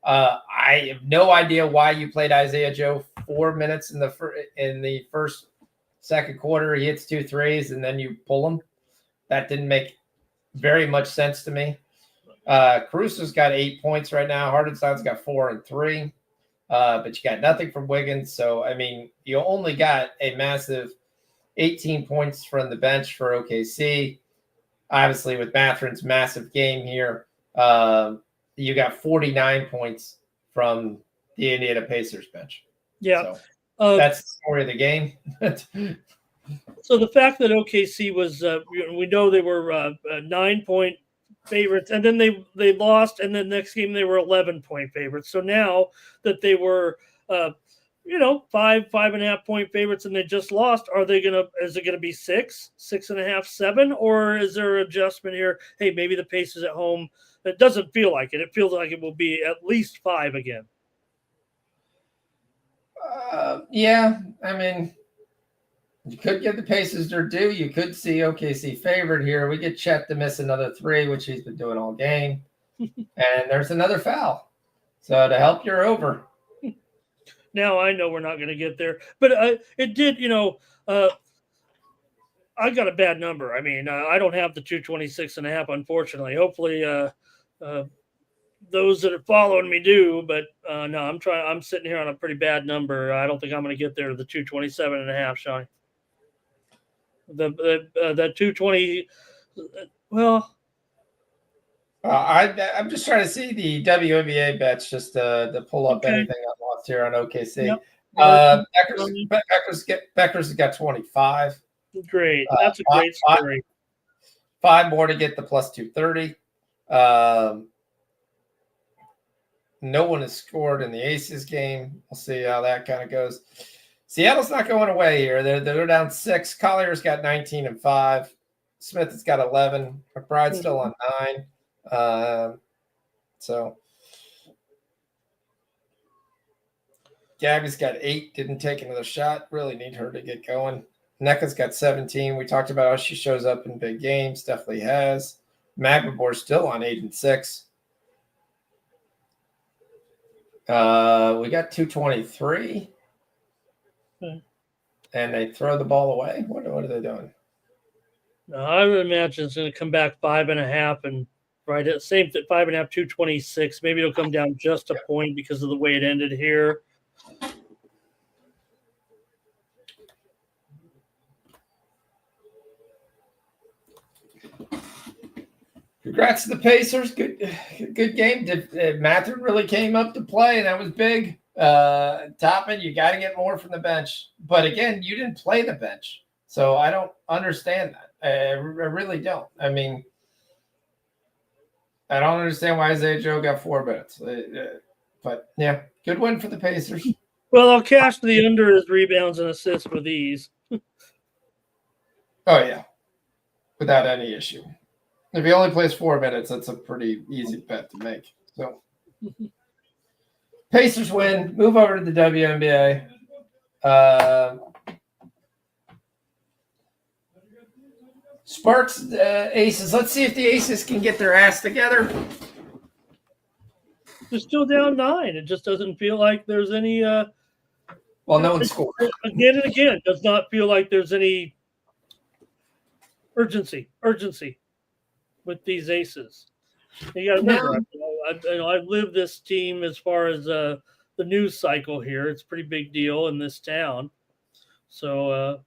I have no idea why you played Isaiah Joe 4 minutes in the first, second quarter. He hits 2 threes, and then you pull him. That didn't make very much sense to me. Caruso's got 8 points right now. Hardenstein's got 4 and 3. But you got nothing from Wiggins. So, I mean, you only got a massive 18 points from the bench for OKC. Obviously, with Matherin's massive game here, you got 49 points from the Indiana Pacers bench. Yeah. So, that's the story of the game. So the fact that OKC was, we know they were 9-point favorites, and then they lost, and then next game they were 11-point favorites. So now that they were, 5.5 point favorites, and they just lost, is it gonna be 6.5, 7, or is there an adjustment here? Hey, maybe the Pacers at home. It doesn't feel like it. It feels like it will be at least 5 again. Yeah, I mean, you could give the Pacers their due. You could see OKC favored here. We get Chet to miss another 3, which he's been doing all game. And there's another foul. So to help, you're over. Now I know we're not going to get there. But it did, I got a bad number. I mean, I don't have the 226.5, unfortunately. Hopefully those that are following me do. But no, I'm sitting here on a pretty bad number. I don't think I'm going to get there to the 227.5, Shawnee. The 220. Well, I'm just trying to see the WNBA bets just to pull up anything I lost here on OKC. Yep. Becker's got 25. Great, that's a great story. 5 more to get the plus 230. No one has scored in the Aces game. We'll see how that kind of goes. Seattle's not going away here. They're down 6. Collier's got 19 and 5. Smith has got 11. McBride's still on 9. So Gabby's got 8. Didn't take another shot. Really need her to get going. Nneka's got 17. We talked about how she shows up in big games. Definitely has. Magbabor's still on 8 and 6. We got 223. And they throw the ball away. What are they doing? No, I would imagine it's going to come back 5.5 and right at same thing, 5.5, 226. Maybe it'll come down just a point because of the way it ended here. Congrats to the Pacers. Good game. Matherin really came up to play, and that was big. Toppin, you got to get more from the bench. But again, you didn't play the bench. So I don't understand that. I really don't. I mean, I don't understand why Isaiah Joe got 4 minutes. But, yeah, good win for the Pacers. Well, I'll cash the under his rebounds and assists with ease. Oh, yeah. Without any issue. If he only plays 4 minutes, that's a pretty easy bet to make. So, Pacers win. Move over to the WNBA. Sparks, Aces. Let's see if the Aces can get their ass together. They're still down 9. It just doesn't feel like there's any. Well, no one scored. Again and again, does not feel like there's any urgency with these Aces. You got to remember, I've lived this team as far as the news cycle here. It's a pretty big deal in this town. So,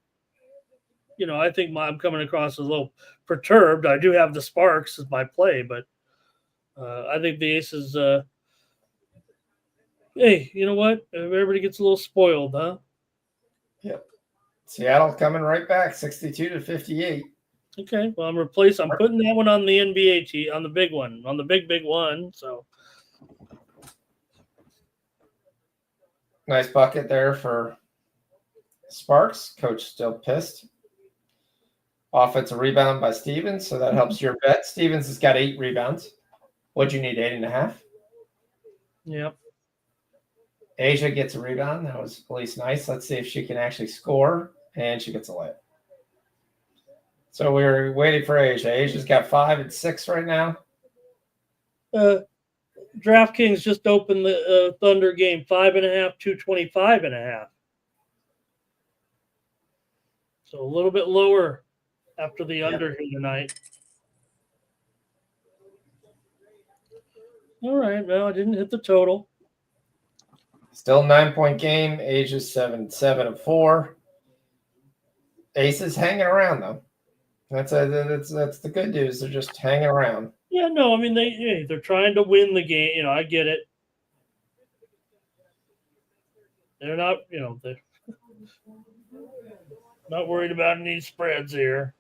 I think I'm coming across as a little perturbed. I do have the Sparks as my play, but I think the Aces, hey, you know what? Everybody gets a little spoiled, huh? Yep. Seattle coming right back, 62-58. Okay, well, I'm putting that one on the NBA team, on the big one, on the big one. So nice bucket there for Sparks. Coach still pissed. Offensive rebound by Stevens, so that helps your bet. Stevens has got 8 rebounds. What'd you need, 8.5? Yep. Asia gets a rebound. That was at least nice. Let's see if she can actually score, and she gets a layup. So we're waiting for Asia. Asia's got 5 and 6 right now. DraftKings just opened the Thunder game 5.5, 225.5. So a little bit lower after the under here tonight. All right. Well, I didn't hit the total. Still 9-point game. Asia's 7 and 4. Ace is hanging around though. That's the good news. They're just hanging around. Yeah, no, I mean they're trying to win the game. You know, I get it. They're not, they're not worried about any spreads here.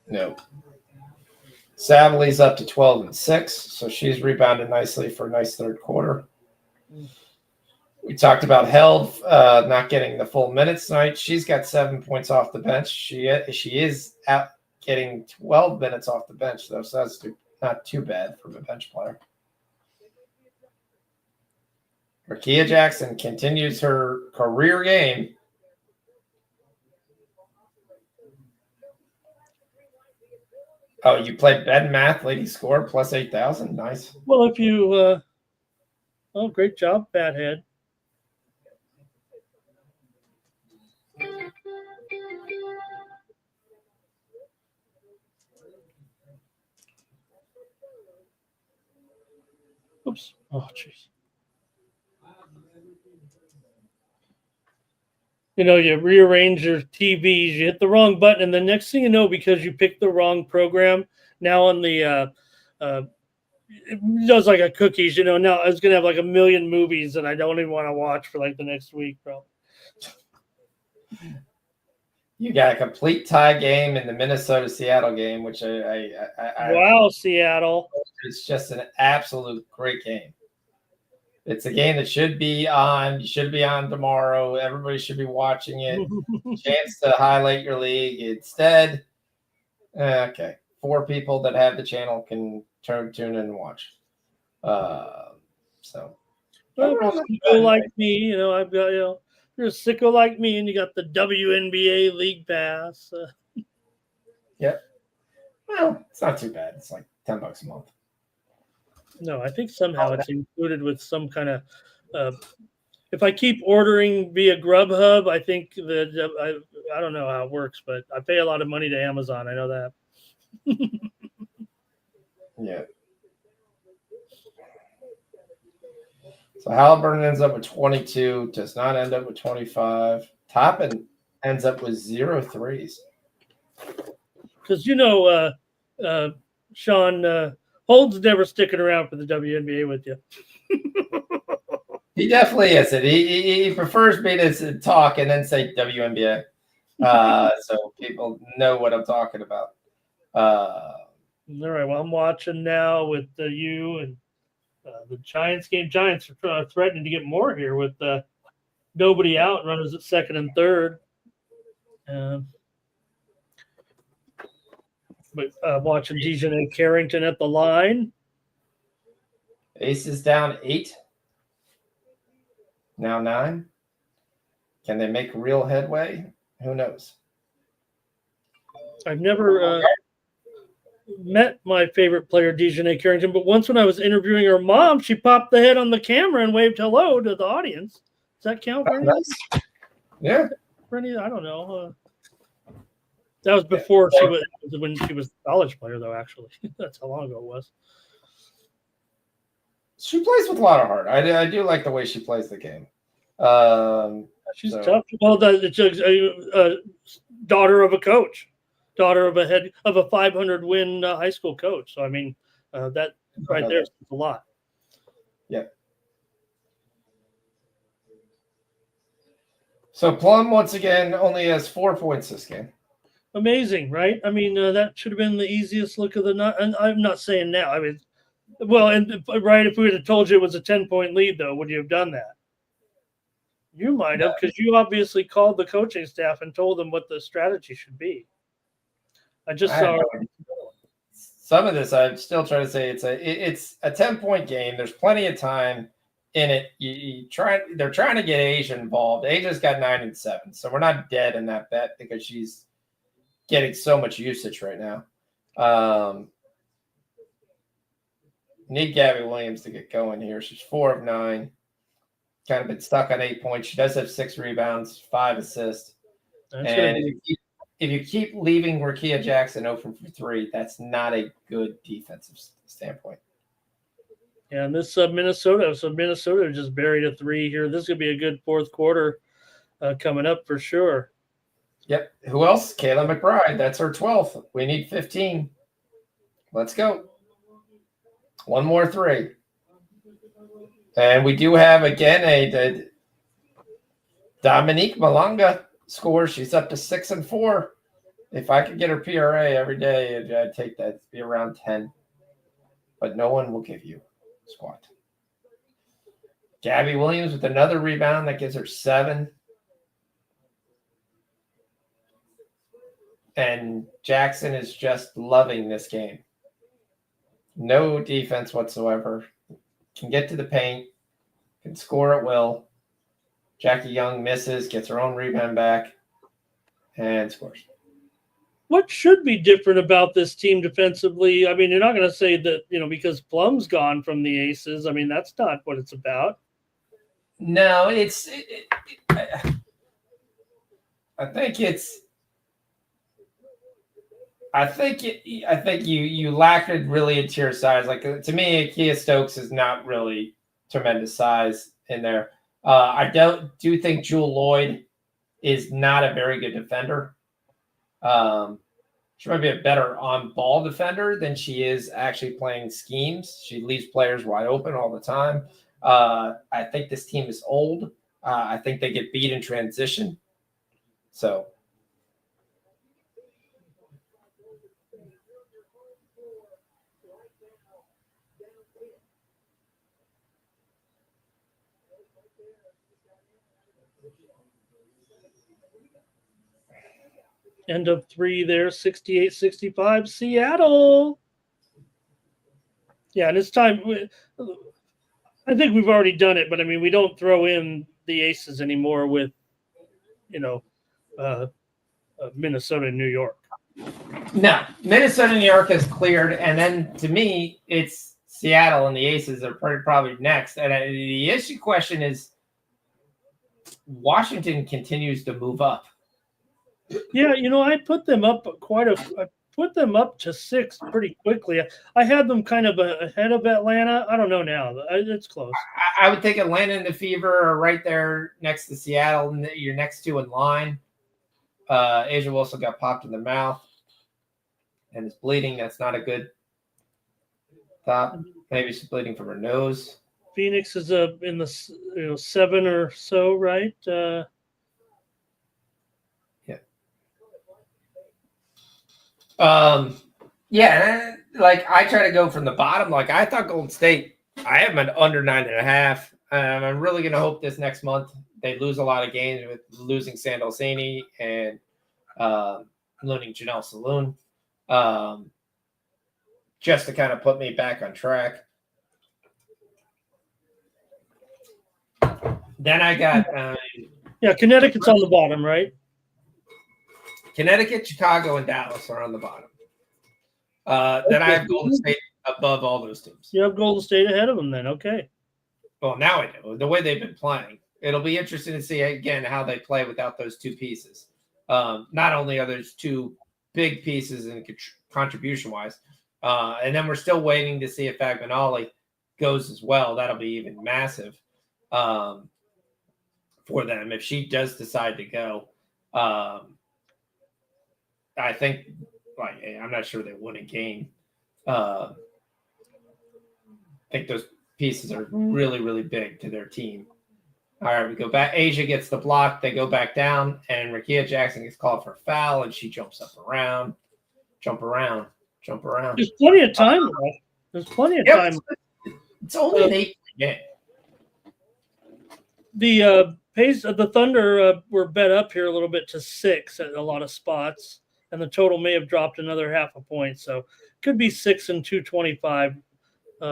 No. Savely's up to 12 and 6, so she's rebounded nicely for a nice third quarter. We talked about Held not getting the full minutes tonight. She's got 7 points off the bench. She is out getting 12 minutes off the bench, though, so that's not too bad from a bench player. Rakia Jackson continues her career game. Oh, you played Ben Math, lady score, plus 8,000. Nice. Well, if you great job, Fathead. Oops. Oh, jeez. You rearrange your TVs, you hit the wrong button, and the next thing you know, because you picked the wrong program, now on the it does like a cookies, now I was gonna have like a million movies that I don't even want to watch for like the next week, bro. You got a complete tie game in the Minnesota-Seattle game, which wow, Seattle. It's just an absolute great game. It's a game that should be on. You should be on tomorrow. Everybody should be watching it. Chance to highlight your league. Instead, okay, 4 people that have the channel can tune in and watch. So, well, sicko like me, I've got you're a sicko like me, and you got the WNBA League Pass. Yep. Well, it's not too bad. It's like $10 a month. No, I think somehow it's included with some kind of. If I keep ordering via Grubhub, I think that I don't know how it works, but I pay a lot of money to Amazon. I know that. Yeah. So Halliburton ends up with 22, does not end up with 25. Toppin ends up with 0 threes. Because Sean Hold's never sticking around for the WNBA with you. He definitely isn't. He prefers me to talk and then say WNBA, so people know what I'm talking about. All right. Well, I'm watching now with you and the Giants game. Giants are threatening to get more here with nobody out, runners at second and third. But watching Dejanay Carrington at the line. Ace is down 8. Now 9. Can they make real headway? Who knows? I've never met my favorite player, Dejanay Carrington, but once when I was interviewing her mom, she popped the head on the camera and waved hello to the audience. Does that count for anything? Nice. Yeah. For anything? I don't know. That was before when she was a college player, though, actually. That's how long ago it was. She plays with a lot of heart. I do like the way she plays the game. She's tough. Well, daughter of a coach, daughter of a 500 win high school coach. So I mean, that right there is a lot. Yeah. So Plum once again only has 4 points this game. Amazing, right? I mean, that should have been the easiest look of the night. And I'm not saying now. I mean, well, and right, if we would have told you it was a 10-point lead, though, would you have done that? You might have, because you obviously called the coaching staff and told them what the strategy should be. I just saw. some of this, I'm still trying to say it's a 10-point game. There's plenty of time in it. They're trying to get Asia involved. Asia's got 9 and 7, so we're not dead in that bet because she's getting so much usage right now. Need Gabby Williams to get going here. She's 4 of 9. Kind of been stuck on 8 points. She does have 6 rebounds, 5 assists. And if you keep leaving Rakia Jackson open for 3, that's not a good defensive standpoint. Yeah, and this Minnesota just buried a 3 here. This could be a good fourth quarter coming up for sure. Yep. Who else? Kayla McBride. That's her 12th. We need 15. Let's go. One more 3. And we do have, again, a Dominique Malanga score. She's up to 6 and 4. If I could get her PRA every day, I'd take that. It'd be around 10. But no one will give you squat. Gabby Williams with another rebound. That gives her 7. And Jackson is just loving this game. No defense whatsoever. Can get to the paint. Can score at will. Jackie Young misses, gets her own rebound back, and scores. What should be different about this team defensively? I mean, you're not going to say that, because Plum's gone from the Aces. I mean, that's not what it's about. No, I think you lack it really into your size. Like, to me, Kia Stokes is not really tremendous size in there. I do think Jewel Lloyd is not a very good defender. She might be a better on-ball defender than she is actually playing schemes. She leaves players wide open all the time. I think this team is old. I think they get beat in transition. So. End of 3 there, 68-65, Seattle. Yeah, and it's time. I think we've already done it, but I mean, we don't throw in the Aces anymore with, Minnesota and New York. No, Minnesota and New York has cleared, and then to me, it's Seattle and the Aces are probably next. And the issue question is Washington continues to move up. Yeah, I put them up I put them up to 6 pretty quickly. I had them kind of ahead of Atlanta. I don't know now. It's close. I would think Atlanta and the Fever are right there next to Seattle, and your next 2 in line. Asia Wilson got popped in the mouth and is bleeding. That's not a good thought. Maybe she's bleeding from her nose. Phoenix is in the 7 or so, right? Yeah, like I try to go from the bottom. Like I thought Golden State, I have them under 9.5. I'm really going to hope this next month they lose a lot of games with losing Sandalsini and losing Janelle Saloon, just to kind of put me back on track. Then I got Connecticut's on the bottom, right? Connecticut, Chicago, and Dallas are on the bottom. Then I have Golden State above all those teams. You have Golden State ahead of them then, okay. Well, now I do. The way they've been playing. It'll be interesting to see, again, how they play without those 2 pieces. Not only are those 2 big pieces in contribution-wise, and then we're still waiting to see if Agnoli goes as well. That'll be even massive for them. If she does decide to go, I think, I'm not sure they win a game. I think those pieces are really, really big to their team. All right, we go back. Asia gets the block. They go back down, and Rakia Jackson gets called for a foul, and she jump around. There's plenty of time. There's plenty of time. It's only an 8-point game. The Thunder were bet up here a little bit to 6 at a lot of spots. and the total may have dropped another half a point. So could be 6 and 225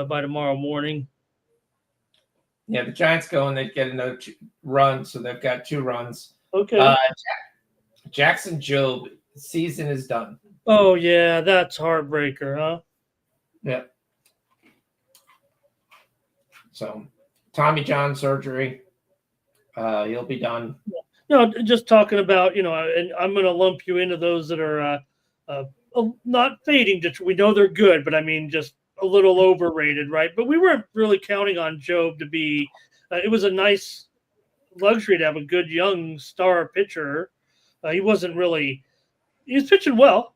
by tomorrow morning. Yeah, the Giants go and they get another run, so they've got 2 runs. Okay. Jackson Jobe, season is done. Oh yeah, that's heartbreaker, huh? Yeah. So, Tommy John surgery. He'll be done. No, just talking about, and I'm going to lump you into those that are not fading. We know they're good, but I mean, just a little overrated, right? But we weren't really counting on Job to be. It was a nice luxury to have a good young star pitcher. He wasn't really. He was pitching well.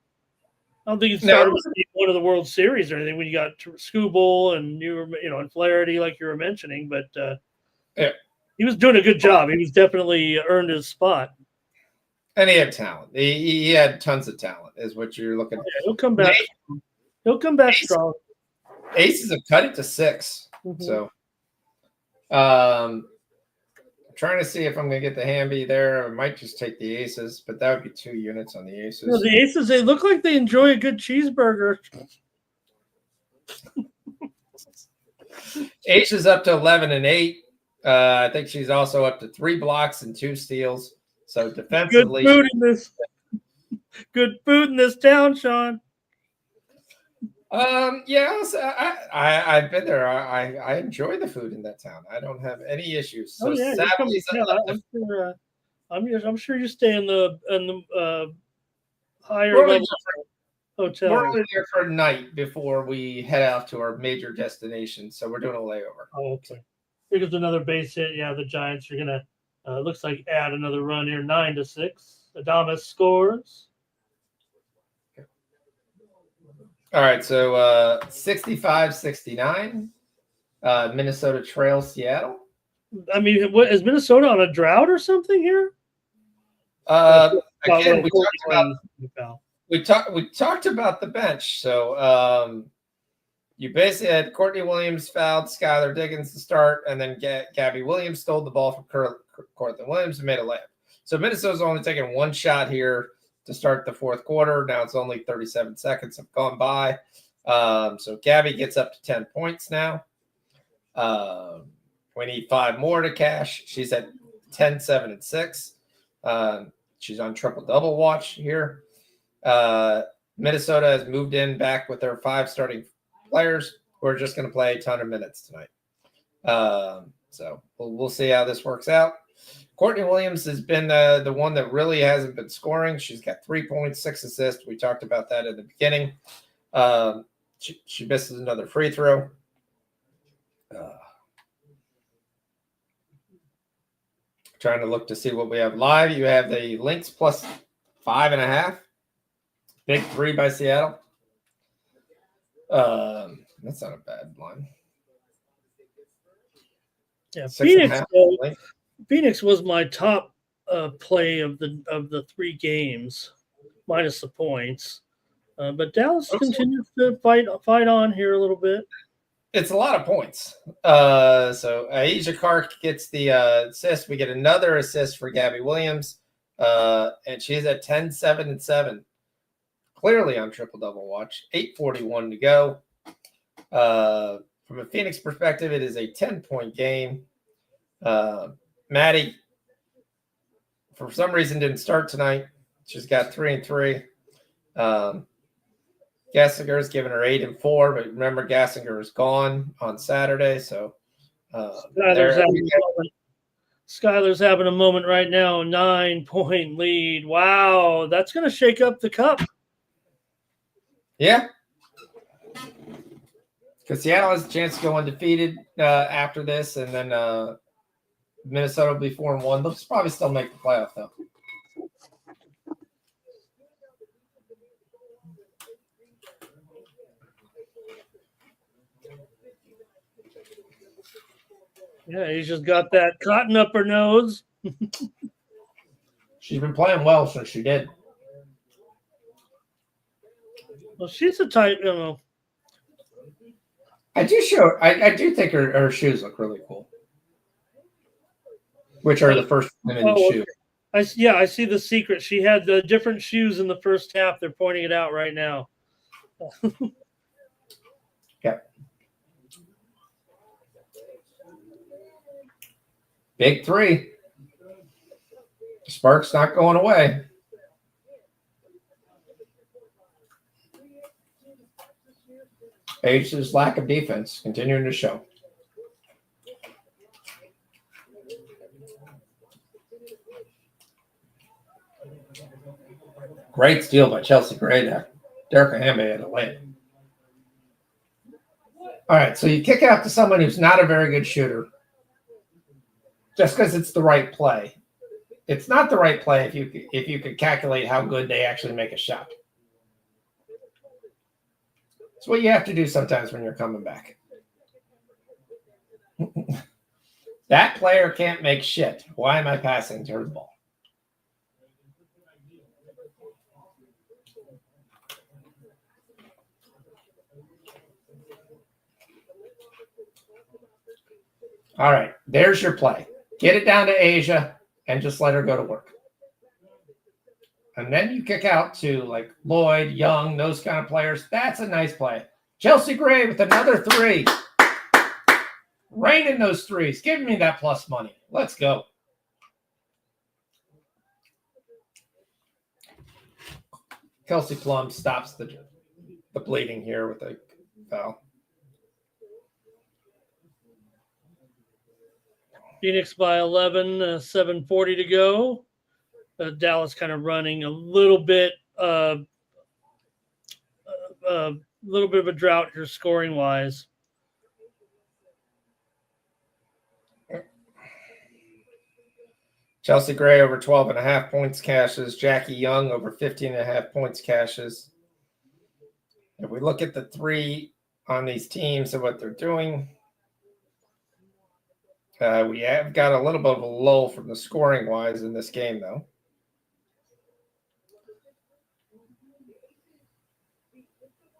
I don't think he started with one of the World Series or anything when you got Scooble and you were, and Flaherty like you were mentioning, but yeah. He was doing a good job. He was definitely earned his spot. And he had talent. He had tons of talent, is what you're looking at. Yeah, he'll come back. He'll come back strong. Aces have cut it to 6. Mm-hmm. So, trying to see if I'm going to get the Hamby there. I might just take the Aces, but that would be 2 units on the Aces. No, the Aces, they look like they enjoy a good cheeseburger. Aces up to 11 and 8. I think she's also up to 3 blocks and 2 steals. So defensively, good food in this town, Sean. Yeah, I've been there. I enjoy the food in that town. I don't have any issues. So I'm sure you stay in the higher level hotel. We're only there for a night before we head out to our major destination. So we're doing a layover. Oh, okay. Here comes another base hit. Yeah, the Giants are gonna looks like add another run here, 9-6. Adames scores. All right, so 65-69. Minnesota trails Seattle. I mean, what is Minnesota on a drought or something here? Again, we talked about the bench. So you basically had Courtney Williams fouled Skylar Diggins to start, and then Gabby Williams stole the ball from Courtney Williams and made a layup. So Minnesota's only taken 1 shot here to start the 4th quarter. Now it's only 37 seconds have gone by. So Gabby gets up to 10 points now. We need 5 more to cash. She's at 10, 7, and 6. She's on triple-double watch here. Minnesota has moved in back with their 5 starting players who are just going to play a ton of minutes tonight. So we'll see how this works out. Courtney Williams has been the one that really hasn't been scoring. She's got 3 points, 6 assists. We talked about that in the beginning. She misses another free throw. Trying to look to see what we have live. You have the Lynx plus 5.5. Big 3 by Seattle. That's not a bad line. Yeah, Phoenix was my top play of the 3 games, minus the points. But Dallas continues to fight on here a little bit. It's a lot of points. So Asia Clark gets the assist. We get another assist for Gabby Williams, and she's at 10, 7, and 7. Clearly on triple-double watch. 8:41 to go. From a Phoenix perspective, it is a 10-point game. Maddie, for some reason, didn't start tonight. She's got 3 and 3. Gassinger's given her 8 and 4, but remember, Gassinger is gone on Saturday, so Skylar's having a moment right now. 9-point lead. Wow, that's going to shake up the cup. Yeah. Because Seattle has a chance to go undefeated after this, and then Minnesota will be 4-1. They'll probably still make the playoff, though. Yeah, he's just got that cotton up her nose. She's been playing well since she did. Well, she's a type, I do think her shoes look really cool. Which are the first women's shoes. I see the secret. She had the different shoes in the first half. They're pointing it out right now. Yep. Big three. Spark's not going away. Ace's lack of defense continuing to show. Great steal by Chelsea Gray there. Derek Hamby had a lay. All right, so you kick out to someone who's not a very good shooter just because it's the right play. It's not the right play if you could calculate how good they actually make a shot. It's what you have to do sometimes when you're coming back. That player can't make shit. Why am I passing to the ball? All right, there's your play. Get it down to Asia and just let her go to work. And then you kick out to like Lloyd, Young, those kind of players. That's a nice play. Chelsea Gray with another three. Rain in those threes. Give me that plus money. Let's go. Kelsey Plum stops the bleeding here with a foul. Phoenix by 11, 7:40 to go. Dallas kind of running a little bit of a drought here scoring wise. Chelsea Gray over 12.5 points cashes. Jackie Young over 15.5 points cashes. If we look at the three on these teams and what they're doing, we have got a little bit of a lull from the scoring wise in this game, though.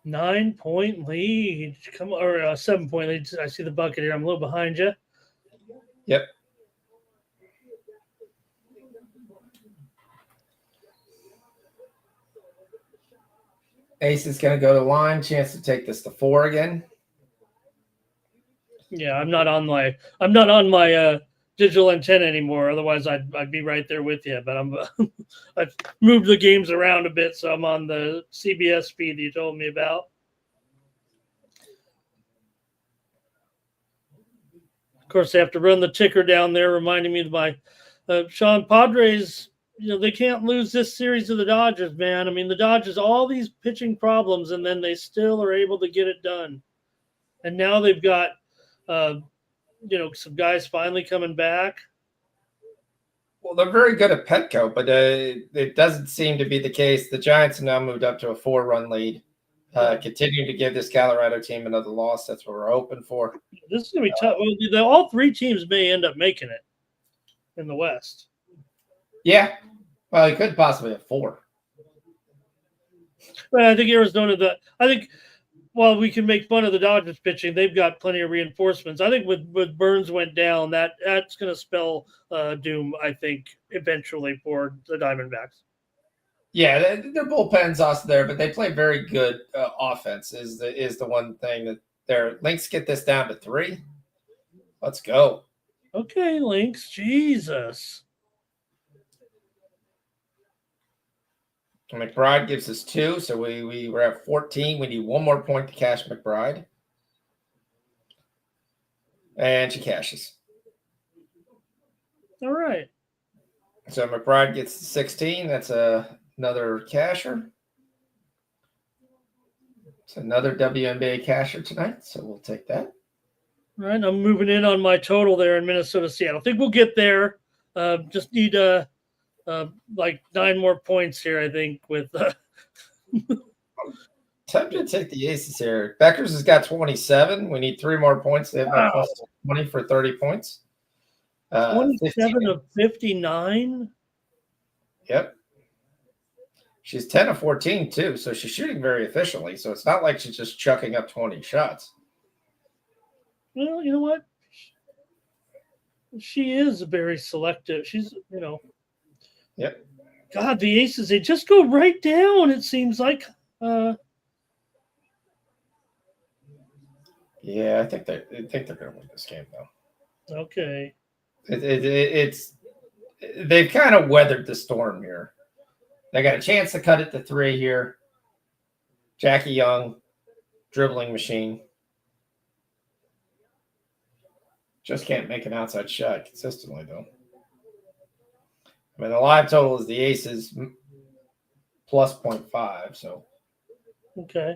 Nine-point lead. Come on, or 7-point lead. I see the bucket here. I'm a little behind you. Yep. Ace is going to go to line. Chance to take this to 4 again. Yeah, I'm not on my digital antenna anymore. Otherwise, I'd be right there with you. But I've moved the games around a bit, so I'm on the CBS feed that you told me about. Of course, they have to run the ticker down there, reminding me of my Sean Padres. You know, they can't lose this series to the Dodgers, man. I mean, the Dodgers, all these pitching problems, and then they still are able to get it done. And now they've got, some guys finally coming back. Well, they're very good at Petco, but it doesn't seem to be the case. The Giants have now moved up to a 4-run lead, continuing to give this Colorado team another loss. That's what we're hoping for. This is going to be tough. Well, all three teams may end up making it in the West. Yeah. Well, he could possibly have 4. But I think Arizona, while we can make fun of the Dodgers pitching, they've got plenty of reinforcements. I think with Burns went down, that's going to spell doom, I think, eventually for the Diamondbacks. Yeah, their bullpen's also there, but they play very good offense is the one thing that their Lynx get this down to 3. Let's go. Okay, Lynx. Jesus. McBride gives us 2, so we're at 14. We need one more point to cash McBride. And she cashes. All right. So McBride gets 16. That's another casher. It's another WNBA casher tonight, so we'll take that. All right, I'm moving in on my total there in Minnesota, Seattle. I think we'll get there. Just need like 9 more points here, I think, with tempted to take the Aces here. Beckers has got 27. We need 3 more points. They have that plus 20 for 30 points. 27 of 59. Yep. She's 10 of 14 too, so she's shooting very efficiently. So it's not like she's just chucking up 20 shots. Well, you know what? She is very selective. She's, Yep. God, the aces, they just go right down, it seems like. Yeah, I think they're going to win this game, though. Okay. They've kind of weathered the storm here. They got a chance to cut it to 3 here. Jackie Young, dribbling machine. Just can't make an outside shot consistently, though. I mean, the live total is the aces plus 0.5, so. Okay.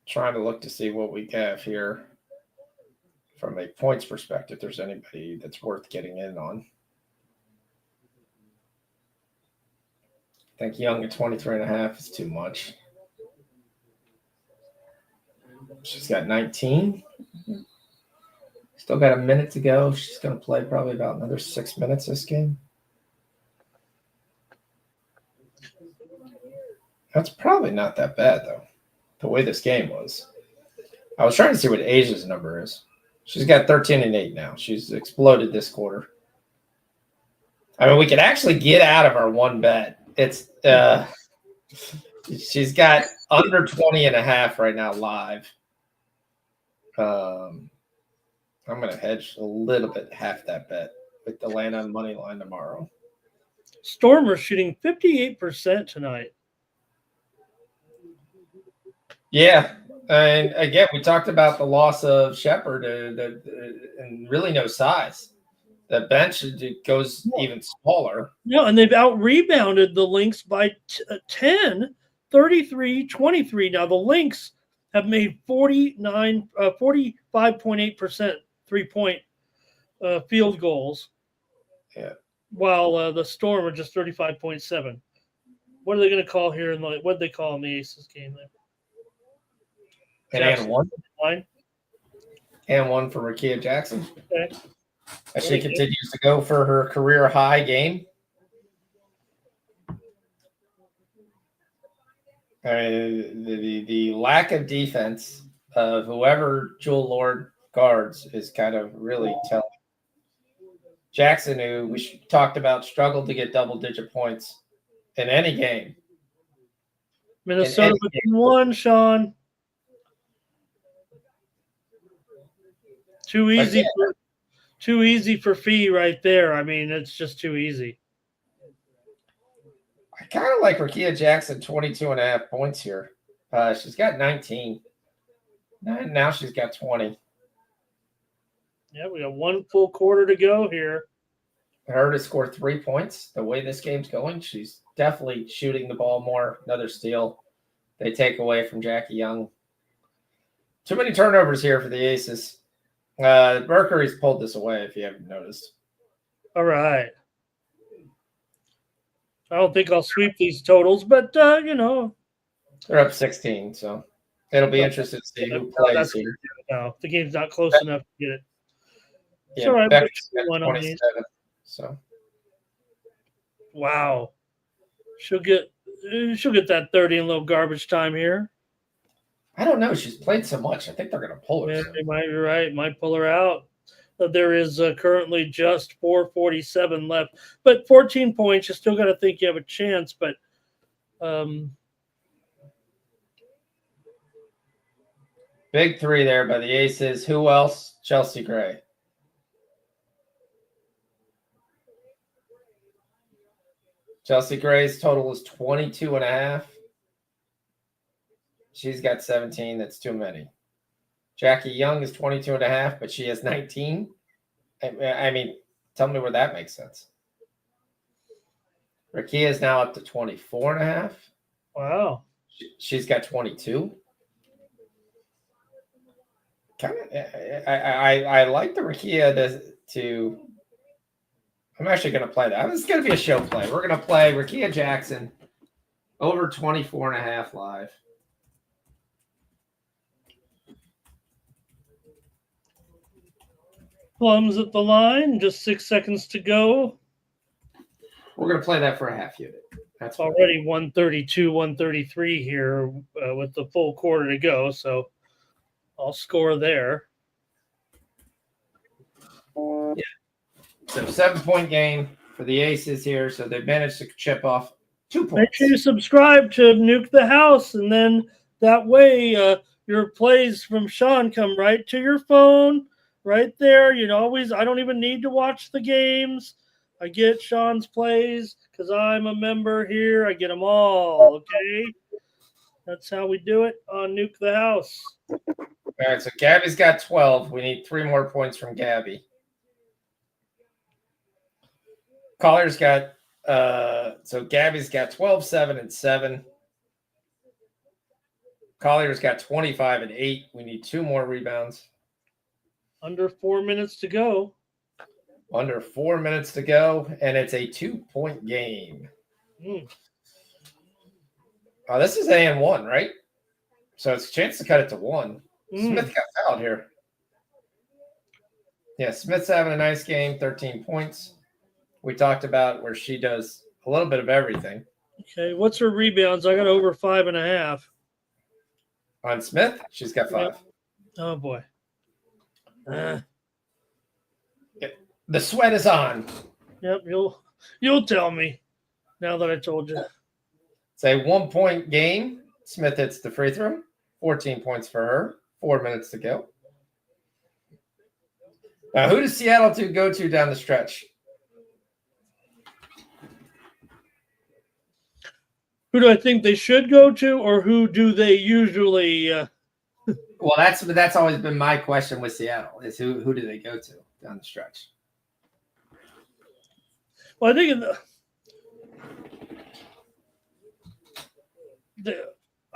Trying to look to see what we have here from a points perspective. If there's anybody that's worth getting in on. I think Young at 23.5 is too much. She's got 19. Still got a minute to go. She's going to play probably about another 6 minutes this game. That's probably not that bad, though, the way this game was. I was trying to see what Asia's number is. She's got 13-8 now. She's exploded this quarter. I mean, we could actually get out of our one bet. It's she's got under 20.5 right now live. I'm going to hedge a little bit, half that bet with the land on money line tomorrow. Stormer's shooting 58% tonight. Yeah. And again, we talked about the loss of Shepard and really no size. The bench goes even smaller. No, and they've out-rebounded the Lynx by 10, 33-23. Now, the Lynx have made 45.8% three-point field goals. Yeah. While the Storm are just 35.7. What are they going to call here? What did they call in the Aces game there? And one. And one for Rakia Jackson. Okay. As she continues to go for her career high game. The lack of defense of whoever Jewel Lord guards is kind of really telling. Jackson, who we talked about, struggled to get double-digit points in any game. Minnesota within one, Sean. Too easy for Fee right there. I mean, it's just too easy. I kind of like Rakia Jackson, 22.5 points here. She's got 19. Now she's got 20. Yeah, we got one full quarter to go here. Her to score 3 points. The way this game's going, she's definitely shooting the ball more. Another steal. They take away from Jackie Young. Too many turnovers here for the Aces. Mercury's pulled this away, if you haven't noticed. All right. I don't think I'll sweep these totals, but, They're up 16, so it'll be interesting to see who plays here. No, the game's not close enough to get it. It's Yeah, all right. Becky's got 27, so. Wow. She'll get that 30 in little garbage time here. I don't know. She's played so much. I think they're going to pull her. Yeah, they might be right. Might pull her out. There is currently just 4:47 left, but 14 points. You still got to think you have a chance, but big three there by the Aces. Who else? Chelsea Gray. Chelsea Gray's total is 22.5. She's got 17. That's too many. Jackie Young is 22.5, but she has 19. I mean, tell me where that makes sense. Rakia is now up to 24.5. Wow. She's got 22. I like the Rakia to I'm actually going to play that. It's going to be a show play. We're going to play Rakia Jackson over 24.5 live. Plums at the line. Just 6 seconds to go. We're going to play that for a half unit. That's already 132, 133 here with the full quarter to go. So I'll score there. Yeah. So 7-point game for the Aces here. So they managed to chip off 2 points. Make sure you subscribe to Nuke the House, and then that way your plays from Sean come right to your phone, right there. I don't even need to watch the games. I get Sean's plays because I'm a member here. I get them all, okay? That's how we do it on Nuke the House. All right, so Gabby's got 12. We need 3 more points from Gabby. Collar's got so Gabby's got 12, 7, and 7. Collier's got 25 and 8. We need 2 more rebounds. Under 4 minutes to go. Under 4 minutes to go, and it's a 2-point game. Oh, this is A&1, right? So it's a chance to cut it to 1. Smith got fouled here. Yeah, Smith's having a nice game, 13 points. We talked about where she does a little bit of everything. Okay, what's her rebounds? I got over 5.5. On Smith, she's got 5. Yep. Oh, boy. The sweat is on. Yep, you'll tell me now that I told you. It's a 1-point game. Smith hits the free throw. 14 points for her. 4 minutes to go. Now, who does Seattle go to down the stretch? Who do I think they should go to, or who do they usually? Well, that's always been my question with Seattle: is who do they go to down the stretch? Well, I think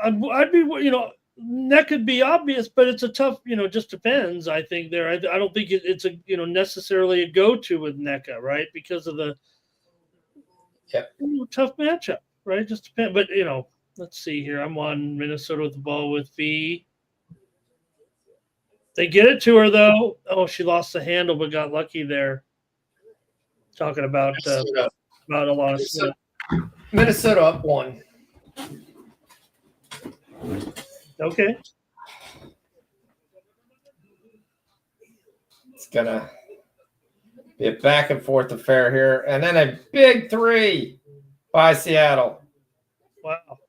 I'd be that could be obvious, but it's a tough. Just depends. I think there. I don't think it's a necessarily a go to with NECA, right? Because of the tough matchup. Right, just depend. But let's see here. I'm on Minnesota with the ball with V. They get it to her though. Oh, she lost the handle, but got lucky there. Talking about a lot of Smith. Minnesota up 1. Okay. It's gonna be a back and forth affair here, and then a big 3. By Seattle. Wow.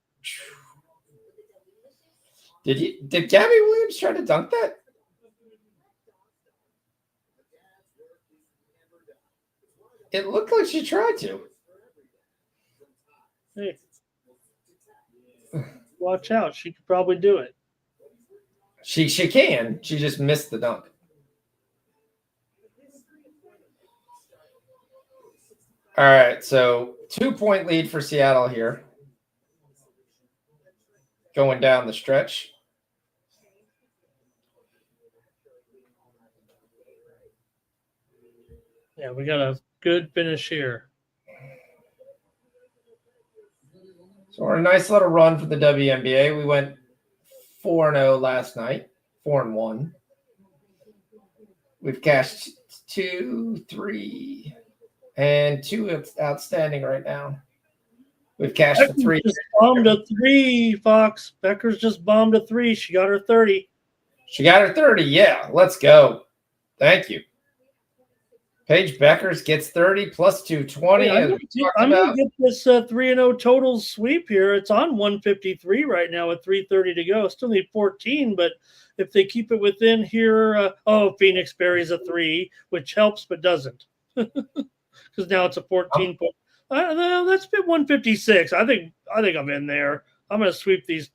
Did Gabby Williams try to dunk that? It looked like she tried to. Hey. Watch out. She could probably do it. She can. She just missed the dunk. All right, so 2-point lead for Seattle here. Going down the stretch. Yeah, we got a good finish here. So we're a nice little run for the WNBA. We went 4-0 last night, 4-1. We've cashed 2, 3, and 2 outstanding right now. We've cashed for 3. Just bombed a 3, Fox. Becker's just bombed a 3. She got her 30. She got her 30. Yeah, let's go. Thank you. Paige Beckers gets 30 plus 220. I'm going to get this 3-0 totals sweep here. It's on 153 right now with 3:30 to go. Still need 14, but if they keep it within here, Phoenix buries a 3, which helps but doesn't. Because now it's a 14 point. That's been 156. I think I'm in there. I'm going to sweep these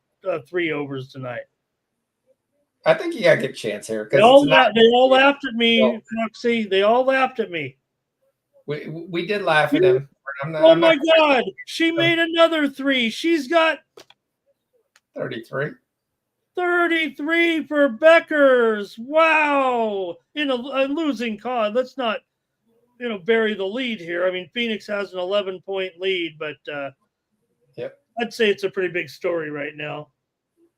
3 overs tonight. I think you got a good chance here. They all laughed at me, Foxy. They all laughed at me. We did laugh at him. My God. She made another 3. She's got 33. 33 for Beckers. Wow. In a losing cause. Let's not bury the lead here. I mean, Phoenix has an 11-point lead, but I'd say it's a pretty big story right now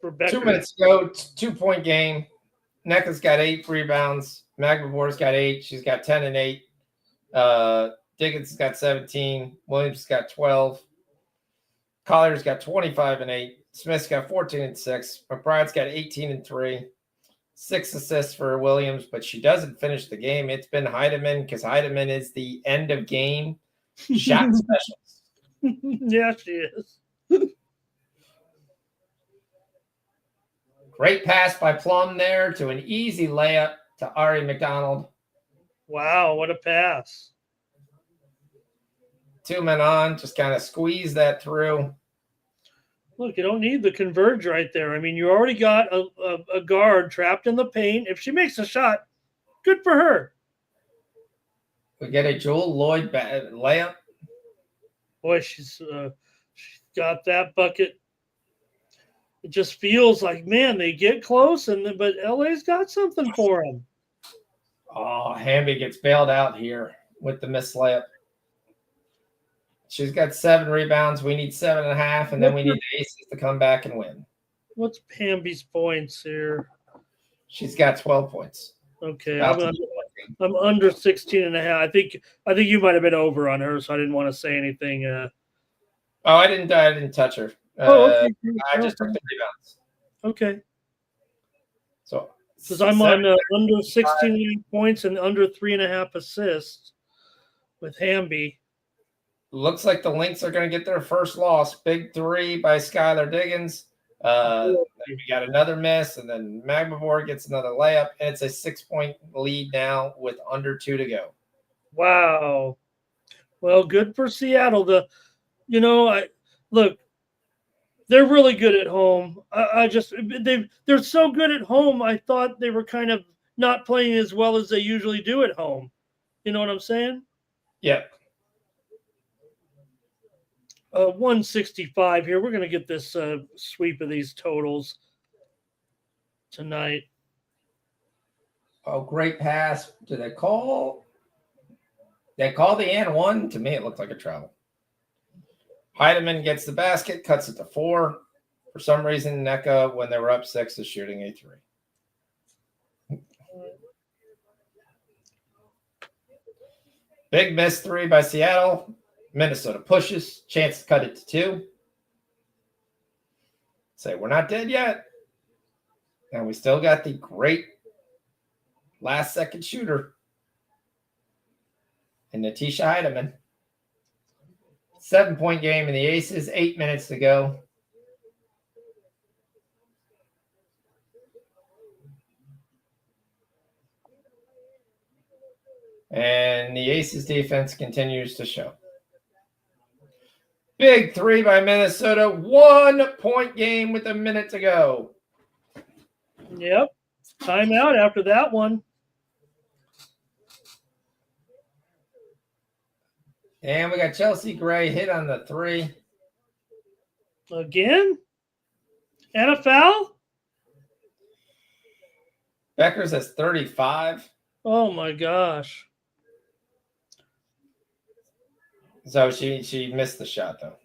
for Beckers. 2 minutes to go, 2-point game. NECA's got 8 rebounds. Magbavor's got 8. She's got 10 and 8. Diggins has got 17. Williams has got 12. Collier's got 25 and 8. Smith's got 14 and 6. McBride's got 18 and 3. 6 assists for Williams, but she doesn't finish the game. It's been Heidemann because Heidemann is the end of game shot specialist. Yeah, she is. Great pass by Plum there to an easy layup to Ari McDonald. Wow, what a pass. 2 men on, just kind of squeeze that through. Look, you don't need the converge right there. I mean, you already got a guard trapped in the paint. If she makes a shot, good for her. We get a Jewel Lloyd layup. Boy, she's got that bucket. It just feels like, man, they get close, but LA's got something for them. Oh, Hamby gets bailed out here with the missed layup. She's got 7 rebounds. We need 7.5, and then we need the Aces to come back and win. What's Hamby's points here? She's got 12 points. Okay, I'm under 16.5. I think you might have been over on her, so I didn't want to say anything. I didn't touch her. Okay. I just took the rebounds. Okay. So because I'm on under 16 points and under 3.5 assists with Hamby. Looks like the Lynx are going to get their first loss. Big 3 by Skylar Diggins. We got another miss, and then Magmavor gets another layup, and it's a 6-point lead now with under 2 to go. Wow. Well, good for Seattle. Look, they're really good at home. They're so good at home. I thought they were kind of not playing as well as they usually do at home. You know what I'm saying? Yep. 165 here. We're going to get this sweep of these totals tonight. Oh, great pass. Did they call? They called the and 1. To me, it looked like a travel. Heidemann gets the basket, cuts it to 4. For some reason, NECA, when they were up 6, is shooting a 3. Big miss 3 by Seattle. Minnesota pushes. Chance to cut it to 2. Say, we're not dead yet. And we still got the great last-second shooter in Natisha Heidemann. 7-point game in the Aces. 8 minutes to go. And the Aces defense continues to show. Big 3 by Minnesota. 1-point game with a minute to go. Yep. Timeout after that one. And we got Chelsea Gray hit on the 3. Again? And a foul? Beckers has 35. Oh, my gosh. So she missed the shot, though.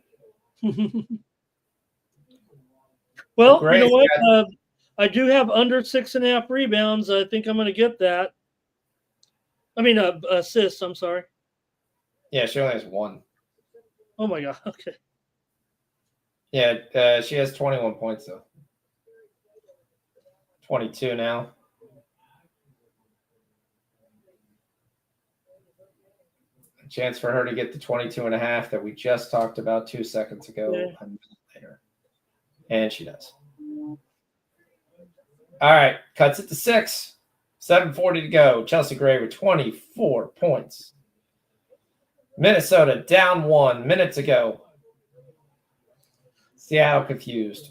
Well, you know what? I do have under 6.5 rebounds. I think I'm going to get that. I mean, assists. I'm sorry. Yeah, she only has 1. Oh, my God. Okay. Yeah, she has 21 points, though. 22 now. A chance for her to get the 22.5 that we just talked about 2 seconds ago. Yeah. A minute later. And she does. All right, cuts it to 6. 7:40 to go. Chelsea Gray with 24 points. Minnesota down 1 minute to go. Seattle confused.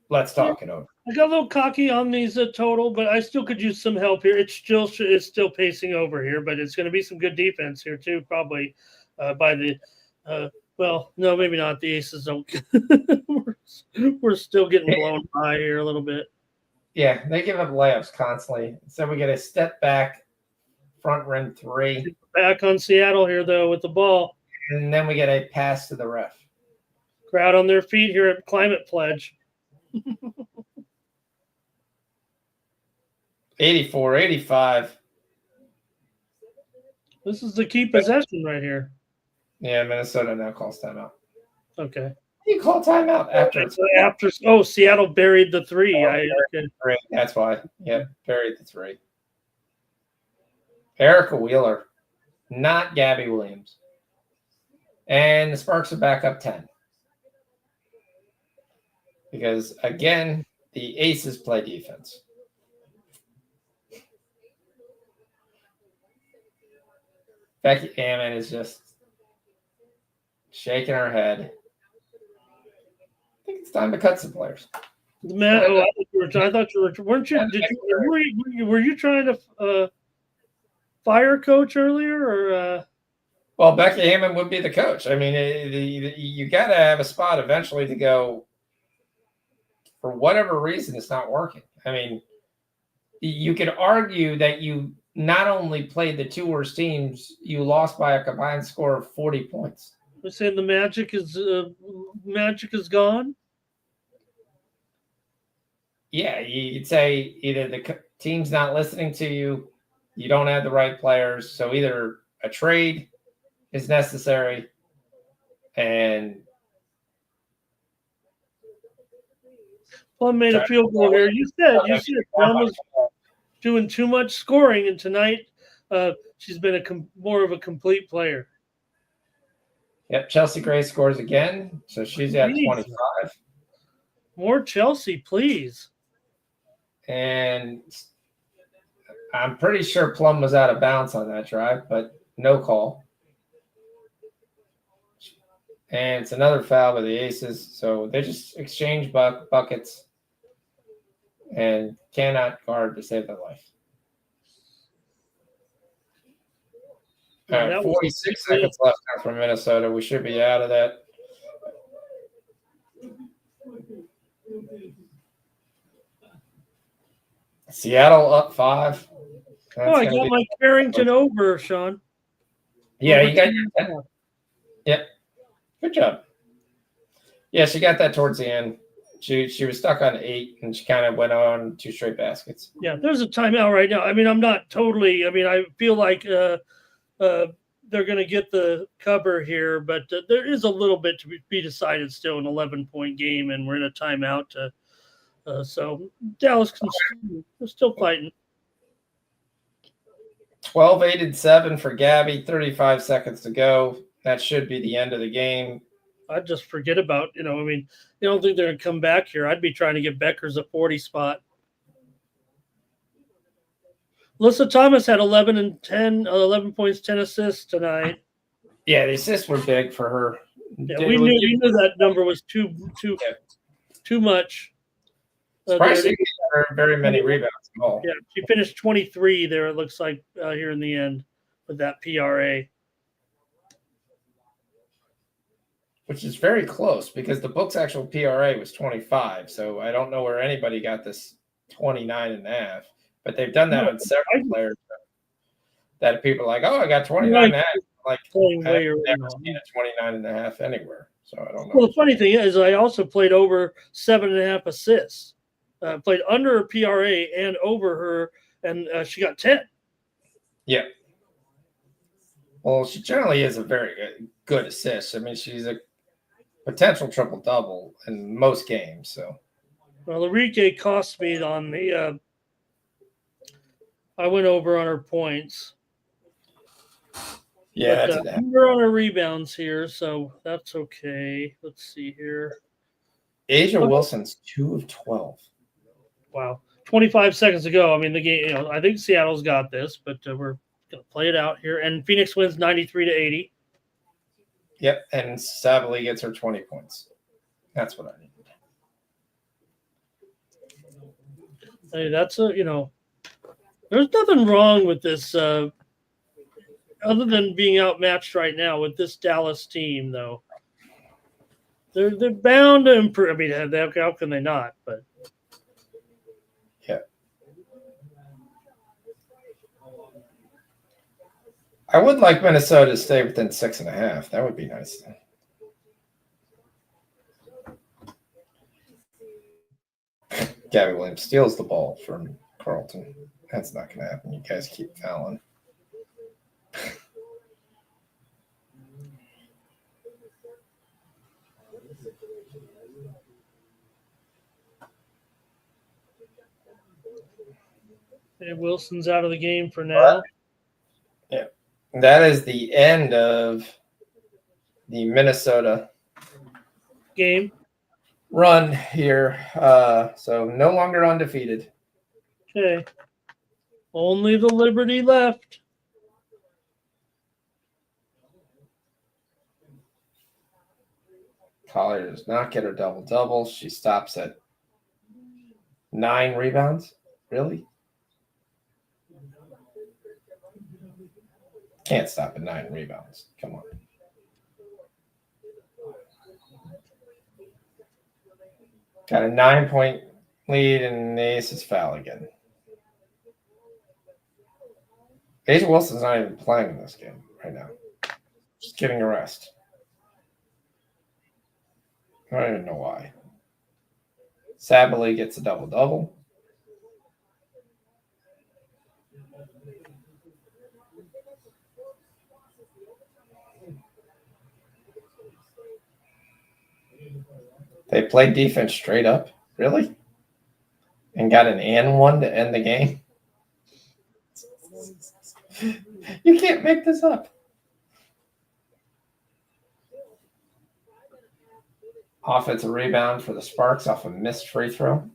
Let's talk it over. I got a little cocky on these total, but I still could use some help here. It's still pacing over here, but it's going to be some good defense here too, probably by the well, no, maybe not. The Aces don't. We're still getting blown by here a little bit. Yeah, they give up layups constantly. So we get a step back, front rim 3. Back on Seattle here, though, with the ball. And then we get a pass to the ref. Crowd on their feet here at Climate Pledge. 84-85. This is the key possession right here. Yeah, Minnesota now calls timeout. Okay. You call timeout after it's Seattle buried the 3. Okay. three. That's why. Yeah, buried the 3. Erica Wheeler, not Gabby Williams. And the Sparks are back up 10. Because, again, the Aces play defense. Becky Hammond is just shaking her head. I think it's time to cut some players. I thought you were. Weren't you? Were you trying to fire coach earlier, or? Well, Becky Hammond would be the coach. I mean, you got to have a spot eventually to go. For whatever reason, it's not working. I mean, you could argue that you not only played the 2 worst teams, you lost by a combined score of 40 points. We're saying the magic is gone. Yeah, you'd say either the team's not listening to you, you don't have the right players, so either a trade is necessary, and Plum made a field goal here. You said Plum was doing too much scoring, and tonight she's been more of a complete player. Yep, Chelsea Gray scores again, so she's at 25. More Chelsea, please. And I'm pretty sure Plum was out of bounds on that drive, but no call. And it's another foul by the Aces, so they just exchange buckets and cannot guard to save their life. All right, 46 seconds left now for Minnesota. We should be out of that. Seattle up 5. I got my Carrington over, Sean. Yeah, you got your. Yep. Good job. Yeah, she got that towards the end. She was stuck on 8, and she kind of went on 2 straight baskets. Yeah, there's a timeout right now. I mean, I'm not totally. I mean, I feel like they're going to get the cover here, but there is a little bit to be decided still. An 11-point game, and we're in a timeout. So Dallas they're still fighting. 12, 8, and 7 for Gabby. 35 seconds to go. That should be the end of the game. I'd just forget about, I mean, you don't think they're going to come back here. I'd be trying to get Becker's a 40 spot. Alyssa Thomas had 11 and 10, 11 points, 10 assists tonight. Yeah, the assists were big for her. Yeah, we knew that number was too much. Surprisingly, very many rebounds. Yeah, she finished 23 there, it looks like, here in the end with that PRA. Which is very close because the book's actual PRA was 25. So I don't know where anybody got this 29.5, but they've done that on several players that people are like, oh, I got 29.5. Like, I've never seen a 29.5 anywhere. So I don't know. Well, the funny thing is, I also played over 7.5 assists. Played under her PRA and over her, and she got 10. Yeah. Well, she generally is a very good assist. I mean, she's a potential triple-double in most games. So, well, Enrique cost me on the I went over on her points. Yeah, but, we're on her rebounds here, so that's okay. Let's see here. Asia Wilson's 2 of 12. Wow. 25 seconds ago. I mean, the game, I think Seattle's got this, but we're going to play it out here. And Phoenix wins 93-80. Yep, and Savali gets her 20 points. That's what I needed. Hey, that's there's nothing wrong with this other than being outmatched right now with this Dallas team, though. They're bound to improve. I mean, how can they not? But yeah, I would like Minnesota to stay within 6.5. That would be nice. Gabby Williams steals the ball from Carlton. That's not going to happen. You guys keep fouling. Okay, Wilson's out of the game for now. Yeah. That is the end of the Minnesota Game. run here. So no longer undefeated. Okay. Only the Liberty left. Collier does not get her double-double. She stops at 9 rebounds. Really? Can't stop at 9 rebounds. Come on. Got a 9-point lead, and the Aces foul again. Asia Wilson's not even playing in this game right now. Just getting a rest. I don't even know why. Sabally gets a double-double. They played defense straight up. Really? And got an and one to end the game? You can't make this up. Offensive rebound for the Sparks off a missed free throw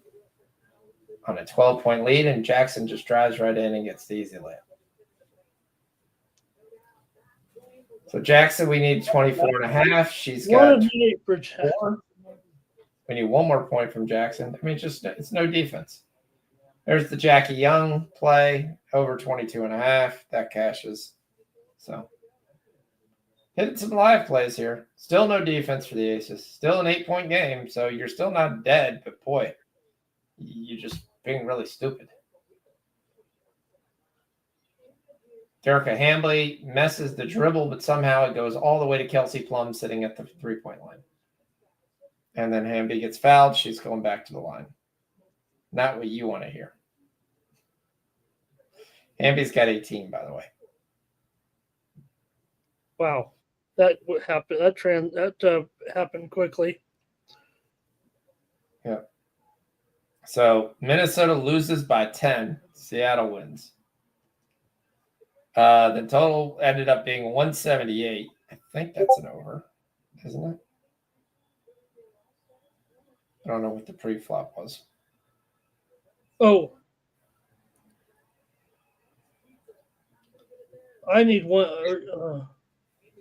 on a 12-point lead, and Jackson just drives right in and gets the easy layup. So Jackson, we need 24 and a half. She's got 1-8 for Jackson. 4. We need one more point from Jackson. I mean, it's no defense. There's the Jackie Young play, over 22 and a half. That cashes. So hitting some live plays here. Still no defense for the Aces. Still an 8-point game, so you're still not dead, but boy, you're just being really stupid. Jerica Hambley messes the dribble, but somehow it goes all the way to Kelsey Plum sitting at the 3-point line. And then Hamby gets fouled. She's going back to the line. Not what you want to hear. Hamby's got 18, by the way. Wow, that would happen. That happened quickly. Yeah. So Minnesota loses by 10. Seattle wins. The total ended up being 178. I think that's an over, isn't it? I don't know what the pre-flop was. Oh, I need one.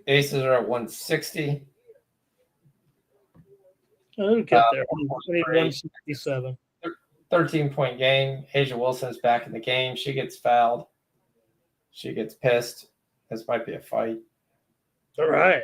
Aces are at 160. I'll get there. I need 167. 13-point game. Asia Wilson's back in the game. She gets fouled. She gets pissed. This might be a fight. All right.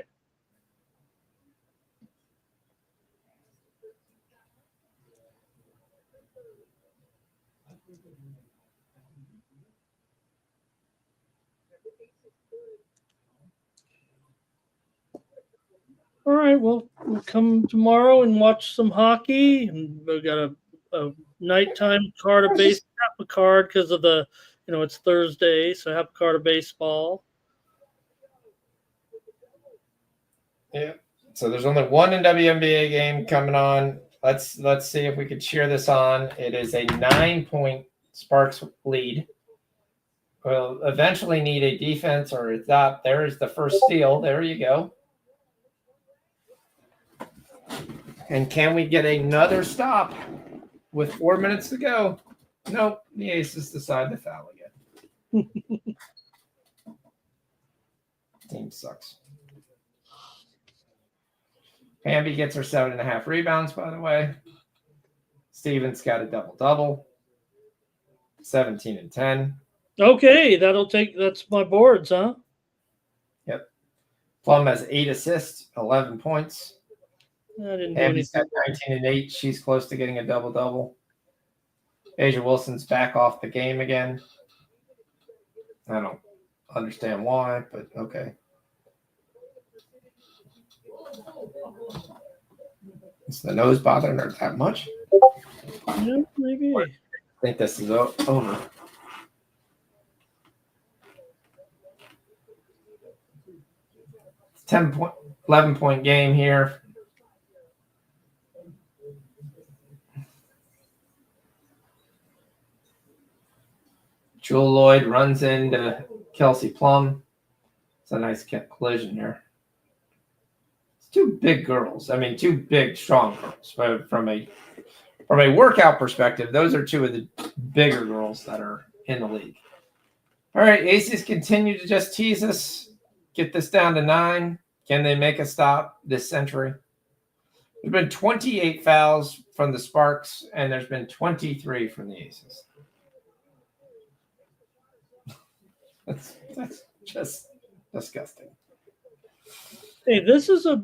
All right, well, we'll come tomorrow and watch some hockey. And we've got a nighttime card of baseball, half a card because of the, it's Thursday, so half a card of baseball. Yeah. So there's only one WNBA game coming on. Let's see if we could cheer this on. It is a 9-point Sparks lead. We'll eventually need a defense, or it's not. There is the first steal. There you go. And can we get another stop with 4 minutes to go? Nope. The Aces decide to foul again. Team sucks. Hamby gets her 7.5 rebounds, by the way. Stevens got a double-double. 17 and 10. Okay, that's my boards, huh? Yep. Plum has 8 assists, 11 points. I didn't do Hamby's anything. got 19 and 8. She's close to getting a double-double. Asia Wilson's back off the game again. I don't understand why, but okay. Is the nose bothering her that much? Yeah, maybe. I think this is over. It's 11-point game here. Jewel Lloyd runs into Kelsey Plum. It's a nice collision here. It's two big girls. I mean, two big, strong girls. But from a workout perspective, those are two of the bigger girls that are in the league. All right, aces continue to just tease us. Get this down to 9. Can they make a stop this century? There's been 28 fouls from the Sparks, and there's been 23 from the aces. That's just disgusting. Hey, this is a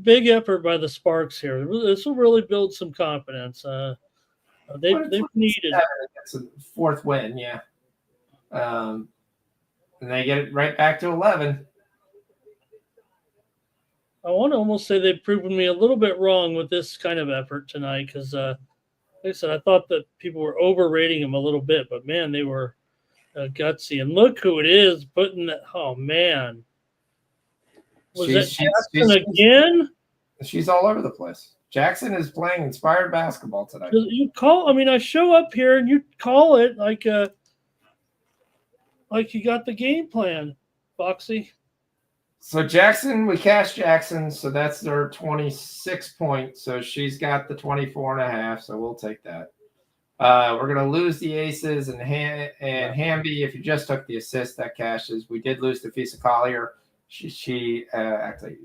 big effort by the Sparks here. This will really build some confidence. They've needed it. It's a 4th win, yeah. And they get it right back to 11. I want to almost say they've proven me a little bit wrong with this kind of effort tonight because, like I said, I thought that people were overrating them a little bit, but man, they were gutsy. And look who it is putting that. Oh man, was that Jackson again? She's all over the place. Jackson is playing inspired basketball tonight. You call? I mean, I show up here and you call it like you got the game plan, Foxy. So Jackson, we cashed Jackson, so that's their 26 points. So she's got the 24.5, so we'll take that. We're going to lose the aces and Hamby. If you just took the assist, that cashes. We did lose to Fisa Collier. She actually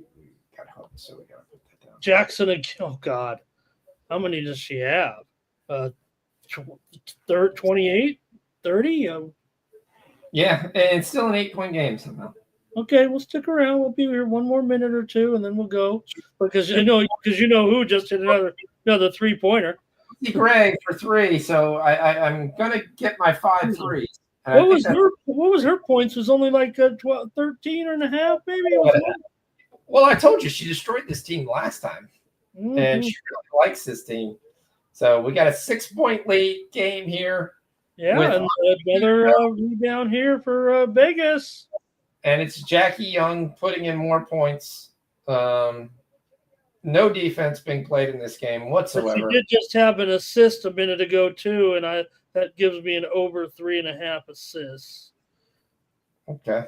got hooked, so we got to put that down. Jackson again. Oh, God. How many does she have? 28? 30? Yeah, and it's still an 8-point game somehow. Okay, we'll stick around. We'll be here one more minute or two, and then we'll go. Because you know who just hit another 3-pointer. Greg for 3, so I'm gonna get my 5 threes. What was her points? Was only like 12, 13 and a half, maybe. Well, I told you she destroyed this team last time, and she really likes this team. So we got a 6-point lead game here. Yeah, and another rebound here for Vegas. And it's Jackie Young putting in more points. No defense being played in this game whatsoever. But she did just have an assist a minute ago too, and that gives me an over 3.5 assists. Okay.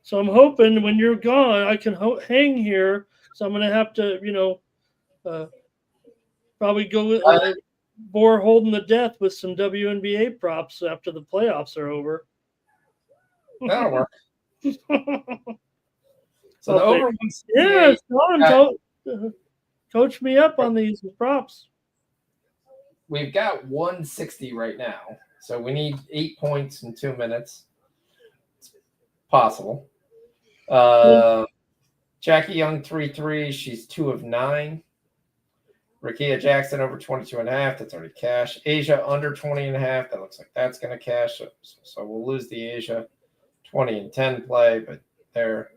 So I'm hoping when you're gone, I can hang here. So I'm going to have to, probably go bore holding the death with some WNBA props after the playoffs are over. That'll work. So the over 168. Yeah, coach me up on these props. We've got 160 right now. So we need 8 points in 2 minutes. It's possible. Jackie Young 3-3. She's 2 of 9. Rakia Jackson over 22.5. That's already cash. Asia under 20.5. That looks like that's going to cash. So we'll lose the Asia 20 and 10 play, but they're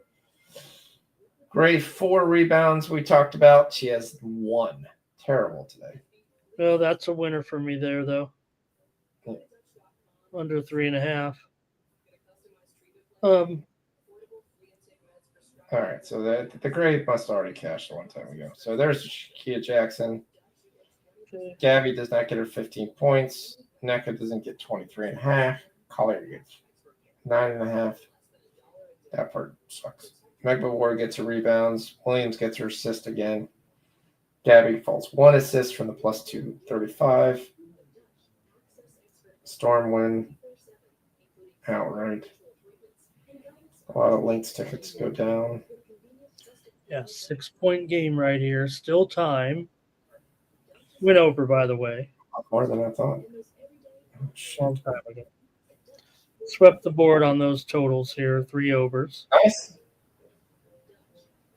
Gray 4 rebounds we talked about. She has 1. Terrible today. Well, that's a winner for me there, though. Yeah. Under 3.5. All right, so the Gray must already cashed a long time ago. So there's Kia Jackson. Okay. Gabby does not get her 15 points. NECA doesn't get 23.5. Collier gets 9.5. That part sucks. Megba Ward gets her rebounds. Williams gets her assist again. Gabby falls 1 assist from the plus 235. Storm win outright. A lot of Lynx tickets go down. Yeah, 6-point game right here. Still time. Went over, by the way. More than I thought. Long time ago. Swept the board on those totals here. 3 overs. Nice.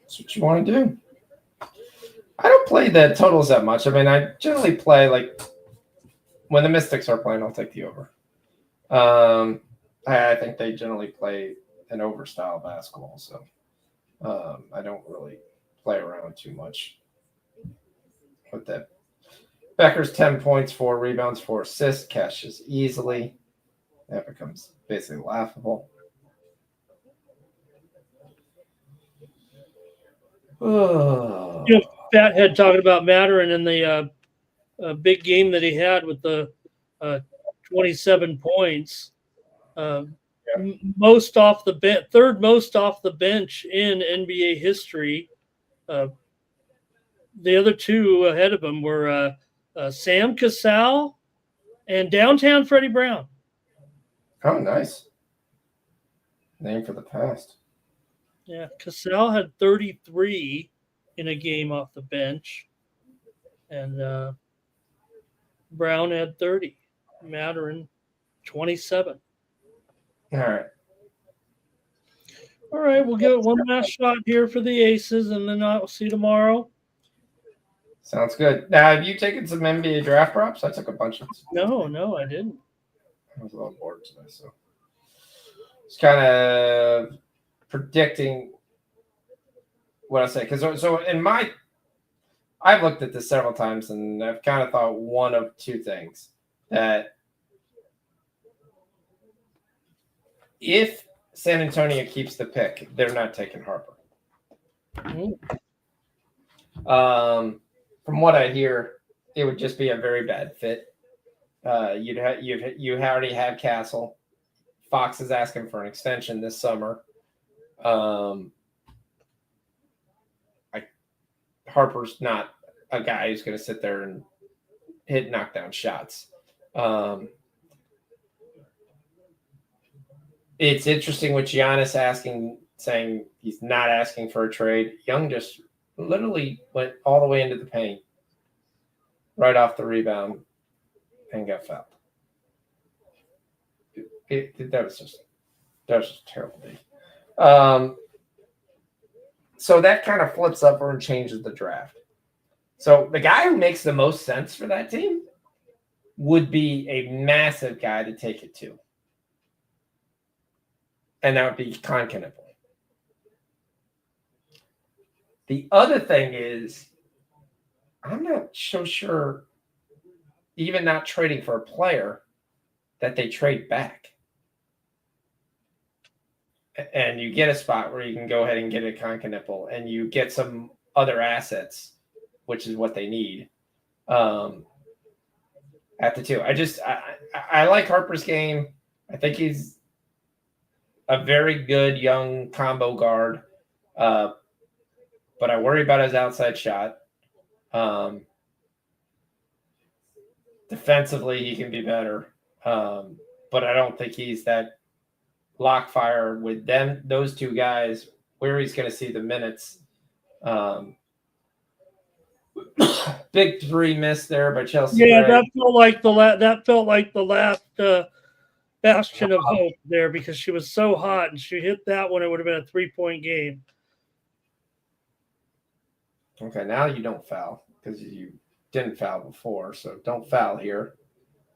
That's what you want to do. I don't play the totals that much. I mean, I generally play like when the Mystics are playing, I'll take the over. I think they generally play an over style basketball, so I don't really play around too much with that. Becker's 10 points, 4 rebounds, 4 assists, cashes easily. That becomes basically laughable. Oh. Fathead talking about Matterin and the big game that he had with the 27 points. Most off the bench, third most off the bench in NBA history. The other two ahead of him were Sam Cassell and downtown Freddie Brown. Oh, nice. Name for the past. Yeah, Cassell had 33 in a game off the bench, and Brown had 30. Matterin 27. All right. All right, we'll give it one last shot here for the Aces, and then I'll see you tomorrow. Sounds good. Now, have you taken some NBA draft props? I took a bunch of them. No, I didn't. I was a little bored today, so it's kind of predicting what I say. Because so I've looked at this several times, and I've kind of thought one of two things: that if San Antonio keeps the pick, they're not taking Harper. From what I hear, it would just be a very bad fit. You already have Castle. Fox is asking for an extension this summer. Harper's not a guy who's going to sit there and hit knockdown shots. It's interesting with Giannis saying he's not asking for a trade. Young just literally went all the way into the paint, right off the rebound, and got fouled. That was just a terrible day. So that kind of flips over and changes the draft. So the guy who makes the most sense for that team would be a massive guy to take it to. And that would be Concaniple. The other thing is, I'm not so sure, even not trading for a player, that they trade back. And you get a spot where you can go ahead and get a Concaniple, and you get some other assets, which is what they need at the two. I like Harper's game. I think he's a very good young combo guard, but I worry about his outside shot. Defensively, he can be better, but I don't think he's that lock fire with those two guys, where he's going to see the minutes. Big three miss there by Chelsea. Yeah, that felt like the last bastion of hope there, because she was so hot, and she hit that one. It would have been a 3-point game. Okay, now you don't foul because you didn't foul before, so don't foul here.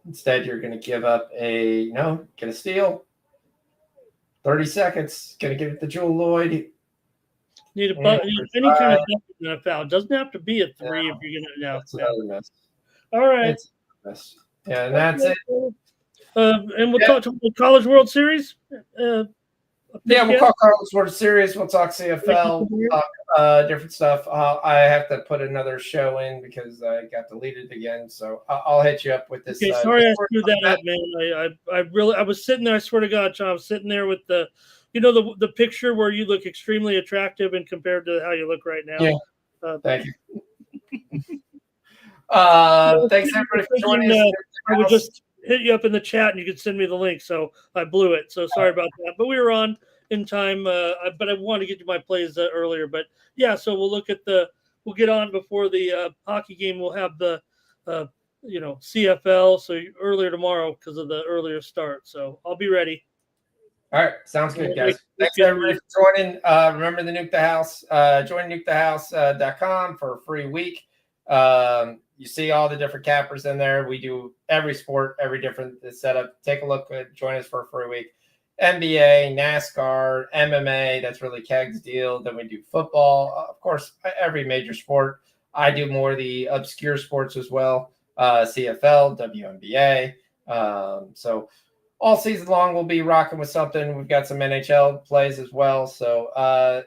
Instead, you're going to give up get a steal. 30 seconds. Going to give it to Jewel Lloyd. Need any kind of bucket in a foul. It doesn't have to be a 3 if you're going to now. That's another miss. All right. It's a miss. Yeah, and that's it. And we'll talk to the College World Series. We'll talk College World Series. We'll talk CFL. We'll talk different stuff. I have to put another show in because I got deleted again. So I'll hit you up with this. Okay, sorry I screwed that up, man. I was sitting there. I swear to God, John, I was sitting there with the picture where you look extremely attractive and compared to how you look right now. Yeah. Thank you. Thanks everybody for joining us. I would just hit you up in the chat and you could send me the link. So I blew it. So sorry about that. But we were on in time. But I wanted to get to my plays earlier. But yeah, so we'll get on before the hockey game. We'll have the CFL. So earlier tomorrow because of the earlier start. So I'll be ready. All right. Sounds good, guys. Thanks everybody for joining. Remember the Nuke the House. Join nukethehouse.com for a free week. You see all the different cappers in there. We do every sport, every different setup. Take a look. Join us for a free week. NBA, NASCAR, MMA. That's really Keg's deal. Then we do football. Of course, every major sport. I do more of the obscure sports as well. CFL, WNBA. So all season long, we'll be rocking with something. We've got some NHL plays as well. So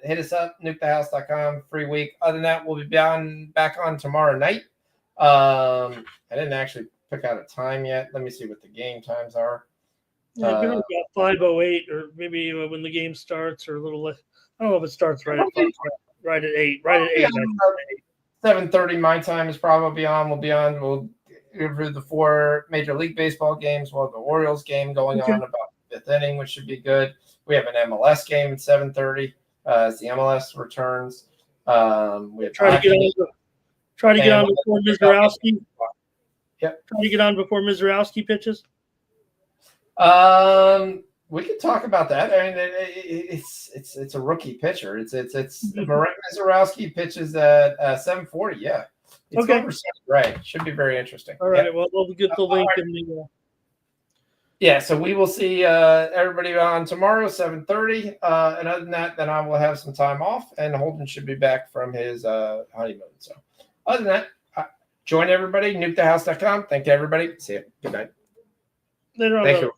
hit us up, nukethehouse.com, free week. Other than that, we'll be back on tomorrow night. I didn't actually pick out a time yet. Let me see what the game times are. Yeah, give it about 5:08, or maybe when the game starts, or a little less. I don't know if it starts right at 5, right at 8. Right at 8. 7:30 my time is probably on. We'll be on. We'll review the 4 Major League Baseball games. We'll have the Orioles game going on about the 5th inning, which should be good. We have an MLS game at 7:30 as the MLS returns. We have Try to get on before Mizorowski. Yep. Try to get on before Mizorowski pitches. We could talk about that. I mean, it's a rookie pitcher. It's Mizorowski pitches at 7:40. Yeah, it's over 7, right. Should be very interesting. All right. Well, we'll get the link in the. Yeah, so we will see everybody on tomorrow, 7:30. And other than that, then I will have some time off, and Holden should be back from his honeymoon. So other than that, join everybody, nukethehouse.com. Thank you, everybody. See you. Good night. Later on. Thank you.